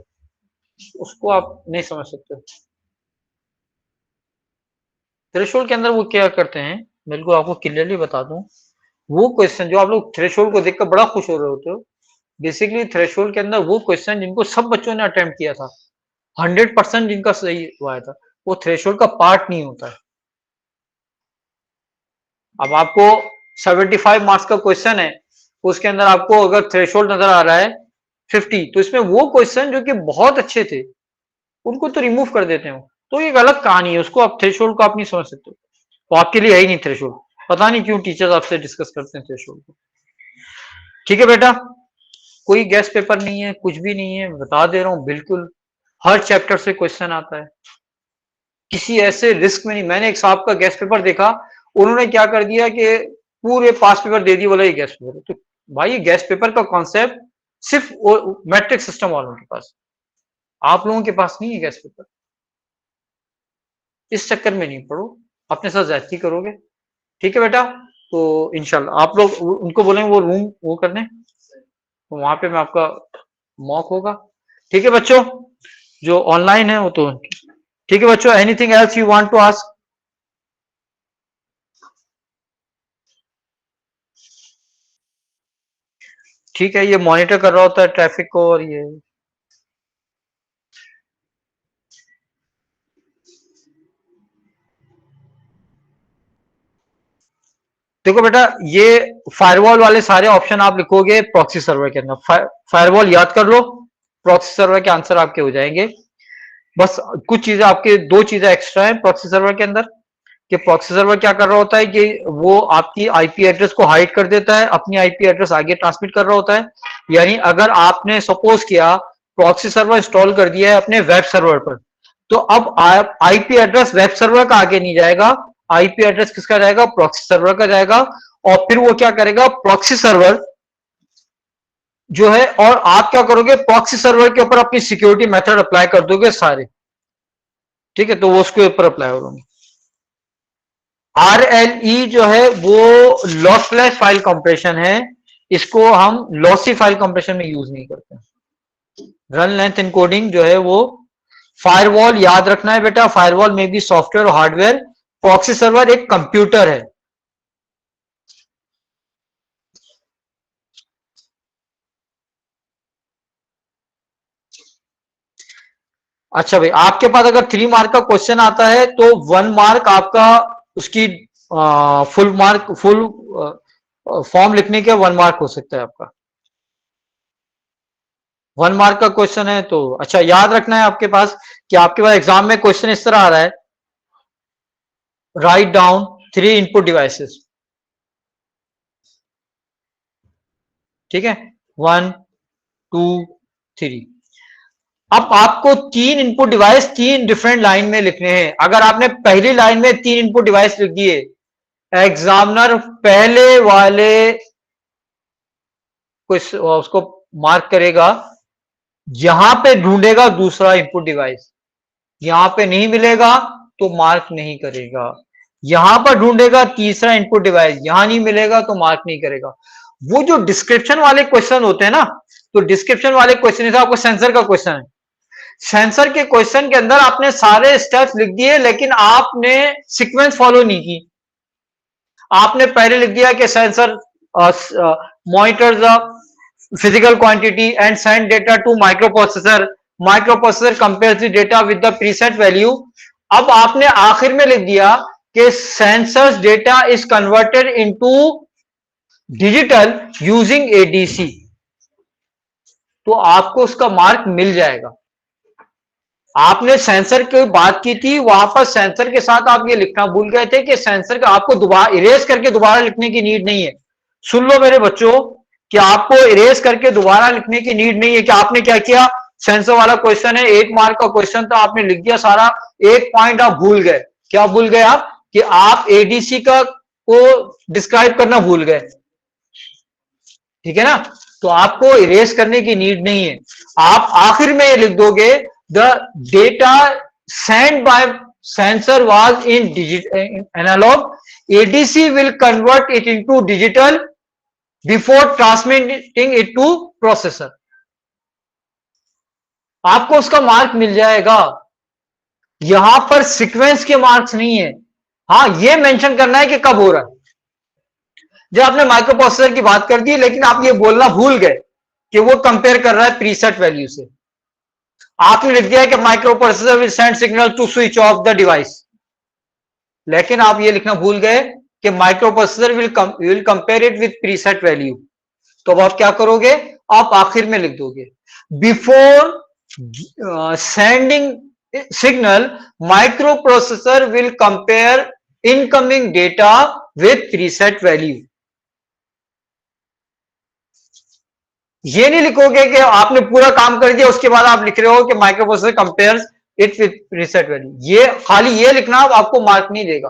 उसको आप नहीं समझ सकते। थ्रेशोल्ड के अंदर वो क्या करते हैं, बिल्कुल आपको क्लियरली बता दूं। वो क्वेश्चन जो आप लोग थ्रेशोल्ड को देखकर बड़ा खुश हो रहे होते हो, बेसिकली थ्रेशोल्ड के अंदर वो क्वेश्चन जिनको सब बच्चों ने अटेम्प्ट किया था, 100% जिनका सही हुआ था, वो थ्रेशोल्ड का पार्ट नहीं होता है। अब आपको 75 मार्क्स का क्वेश्चन है, उसके अंदर आपको अगर थ्रेशोल्ड नजर आ रहा है 50, तो इसमें वो क्वेश्चन जो कि बहुत अच्छे थे उनको तो रिमूव कर देते हो, तो एक अलग कहानी है, उसको आप थ्रेशोल्ड को आप नहीं समझ सकते, तो आपके लिए है ही नहीं थ्रेशोल्ड। पता नहीं क्यों टीचर्स आपसे डिस्कस करते हैं थ्रेशोल्ड को। ठीक है बेटा, कोई गेस्ट पेपर नहीं है, कुछ भी नहीं है, बता दे रहा हूं, बिल्कुल हर चैप्टर से क्वेश्चन आता है, किसी ऐसे रिस्क में नहीं। मैंने एक साहब का गेस्ट पेपर देखा, उन्होंने क्या कर दिया कि पूरे पास पेपर दे दिए, बोला ये गेस्ट पेपर। तो भाई ये गेस्ट पेपर का कॉन्सेप्ट सिर्फ मैट्रिक सिस्टम वालों के पास, आप लोगों के पास नहीं है गेस्ट पेपर। इस चक्कर में नहीं पढ़ो, अपने साथ ज्यादती करोगे। ठीक है बेटा, तो इंशाल्लाह आप लोग उनको बोलेंगे वो रूम वो करने, तो वहां पे मैं आपका मॉक होगा। ठीक है बच्चों, जो ऑनलाइन है वो तो ठीक है बच्चों। Anything else you want to ask? ठीक है, ये मॉनिटर कर रहा होता है ट्रैफिक को, और ये देखो बेटा, ये फायरवॉल वाले सारे ऑप्शन आप लिखोगे प्रॉक्सी सर्वर के अंदर। फायरवॉल याद कर लो, प्रॉक्सी सर्वर के आंसर आपके हो जाएंगे। बस कुछ चीजें आपके, दो चीजें एक्स्ट्रा है प्रॉक्सी सर्वर के अंदर, कि प्रॉक्सी सर्वर क्या कर रहा होता है कि वो आपकी आईपी एड्रेस को हाइड कर देता है, अपनी आईपी एड्रेस आगे ट्रांसमिट कर रहा होता है। यानी अगर आपने सपोज किया प्रॉक्सी सर्वर इंस्टॉल कर दिया है अपने वेब सर्वर पर, तो अब आईपी एड्रेस वेब सर्वर का आगे नहीं जाएगा, आईपी एड्रेस किसका जाएगा? प्रॉक्सी सर्वर का जाएगा। और फिर वो क्या करेगा, प्रॉक्सी सर्वर जो है, और आप क्या करोगे, प्रॉक्सी सर्वर के ऊपर अपनी सिक्योरिटी मेथड अप्लाई कर दोगे सारे। ठीक है, तो वो उसके ऊपर अप्लाई होगा। RLE जो है वो लॉसलेस फाइल कंप्रेशन है, इसको हम लॉसी फाइल कंप्रेशन में यूज नहीं करते। रन लेंथ इनकोडिंग जो है वो फायरवॉल, याद रखना है बेटा, फायरवॉल में भी सॉफ्टवेयर और हार्डवेयर, प्रॉक्सी सर्वर एक कंप्यूटर है। अच्छा भाई, आपके पास अगर 3 मार्क का क्वेश्चन आता है तो 1 मार्क आपका उसकी फुल मार्क, फुल फॉर्म लिखने के 1 मार्क हो सकता है आपका। 1 मार्क का क्वेश्चन है तो अच्छा याद रखना है आपके पास कि आपके पास एग्जाम में क्वेश्चन इस तरह आ रहा है, राइट डाउन 3 इनपुट डिवाइसेस। ठीक है, 1 2 3। अब आपको 3 इनपुट डिवाइस 3 डिफरेंट लाइन में लिखने हैं। अगर आपने पहली लाइन में 3 इनपुट डिवाइस लिख दिए, एग्जामिनर पहले वाले कुछ उसको मार्क करेगा, यहां पे ढूंढेगा दूसरा इनपुट डिवाइस, यहां पे नहीं मिलेगा तो मार्क नहीं करेगा, यहां पर ढूंढेगा तीसरा इनपुट डिवाइस, यहां नहीं मिलेगा तो मार्क नहीं करेगा। वो जो डिस्क्रिप्शन वाले क्वेश्चन होते हैं ना, तो डिस्क्रिप्शन वाले क्वेश्चन, जैसे आपको सेंसर का क्वेश्चन है, सेंसर के क्वेश्चन के अंदर आपने सारे स्टेप्स लिख दिए लेकिन आपने सीक्वेंस फॉलो नहीं की। आपने पहले लिख दिया कि sensor monitors physical quantity and send data to microprocessor, microprocessor compares the data with the preset value। अब आपने आखिर में लिख दिया कि sensors data is converted into digital using ADC, तो आपको उसका मार्क मिल जाएगा। आपने सेंसर की बात की थी, वहां पर सेंसर के साथ आप ये लिखना भूल गए थे कि सेंसर का आपको दोबारा इरेज करके दोबारा लिखने की नीड नहीं है। सुन लो मेरे बच्चों कि आपको इरेज करके दोबारा लिखने की नीड नहीं है। कि आपने क्या किया, सेंसर वाला क्वेश्चन है, 1 मार्क का क्वेश्चन था, आपने लिख दिया सारा, एक पॉइंट आप भूल गए। क्या भूल गए आप? कि आप एडीसी का को डिस्क्राइब करना भूल गए। ठीक है ना, तो आपको इरेज करने की नीड नहीं है। आप आखिर में ये लिख दोगे, the data send by sensor was in analog, ADC will convert it into digital before transmitting it to processor. आपको उसका मार्क मिल जाएगा। यहां पर सीक्वेंस के मार्क्स नहीं है। हाँ, ये मेंशन करना है कि कब हो रहा है। जब आपने माइक्रो प्रोसेसर की बात कर दी लेकिन आप ये बोलना भूल गए कि वो कंपेयर कर रहा है प्रीसेट वैल्यू से। आपने लिख दिया कि microprocessor will send signal to switch off the device, लेकिन आप ये लिखना भूल गए कि microprocessor will compare it with preset value. तो अब आप क्या करोगे, आप आखिर में लिख दोगे, before sending signal micro processor will compare incoming data with preset value. ये नहीं लिखोगे कि आपने पूरा काम कर दिया उसके बाद आप लिख रहे हो कि micro processor compares it with preset value. ये खाली ये लिखना आपको मार्क नहीं देगा।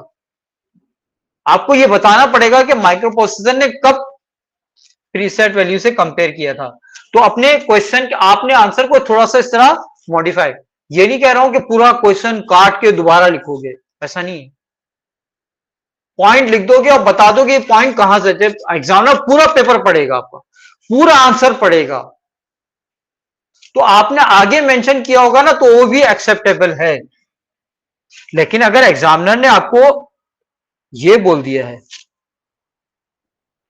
आपको ये बताना पड़ेगा कि माइक्रो प्रोसेसर ने कब प्रीसेट वैल्यू से कंपेयर किया था। तो अपने क्वेश्चन के आपने आंसर को थोड़ा सा इस तरह मॉडिफाई, ये नहीं कह रहा हूं कि पूरा क्वेश्चन काट के दोबारा लिखोगे, ऐसा नहीं है। पॉइंट लिख दोगे और बता दोगे ये पॉइंट कहां से, एग्जामिनर पूरा पेपर पढ़ेगा, आपका पूरा आंसर पढ़ेगा, तो आपने आगे मेंशन किया होगा ना, तो वो भी एक्सेप्टेबल है। लेकिन अगर एग्जामिनर ने आपको ये बोल दिया है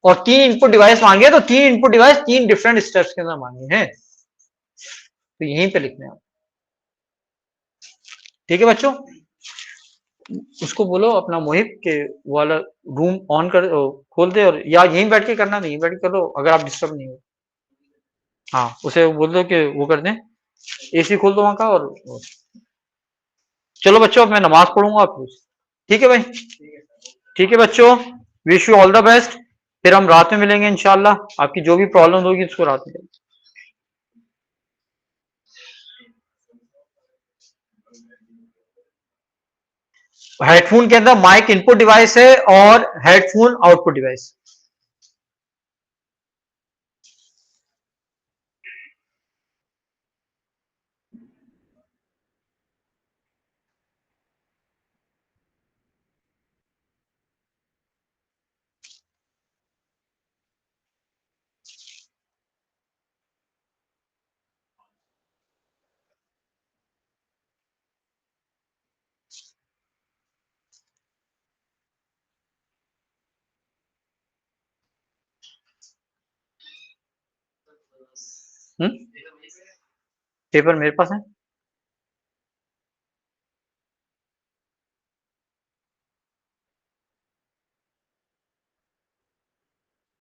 और 3 इनपुट डिवाइस मांगे, तो 3 इनपुट डिवाइस 3 डिफरेंट स्टेप्स के अंदर मांगे हैं, तो यहीं पे लिखने आप। ठीक है बच्चों, उसको बोलो अपना मोहिब के वाला रूम ऑन कर खोल दे, और या यहीं बैठ के करना, नहीं बैठ के करो अगर आप डिस्टर्ब नहीं हो। हाँ, उसे बोल दो कि वो कर दें, एसी खोल दो वहां का, और चलो बच्चों अब मैं नमाज पढ़ूंगा फिर। ठीक है भाई, ठीक है बच्चों, wish you all the best, फिर हम रात में मिलेंगे इंशाल्लाह, आपकी जो भी प्रॉब्लम होगी उसको रात में। हेडफोन के अंदर माइक इनपुट डिवाइस है और हेडफोन आउटपुट डिवाइस। पेपर मेरे पास है।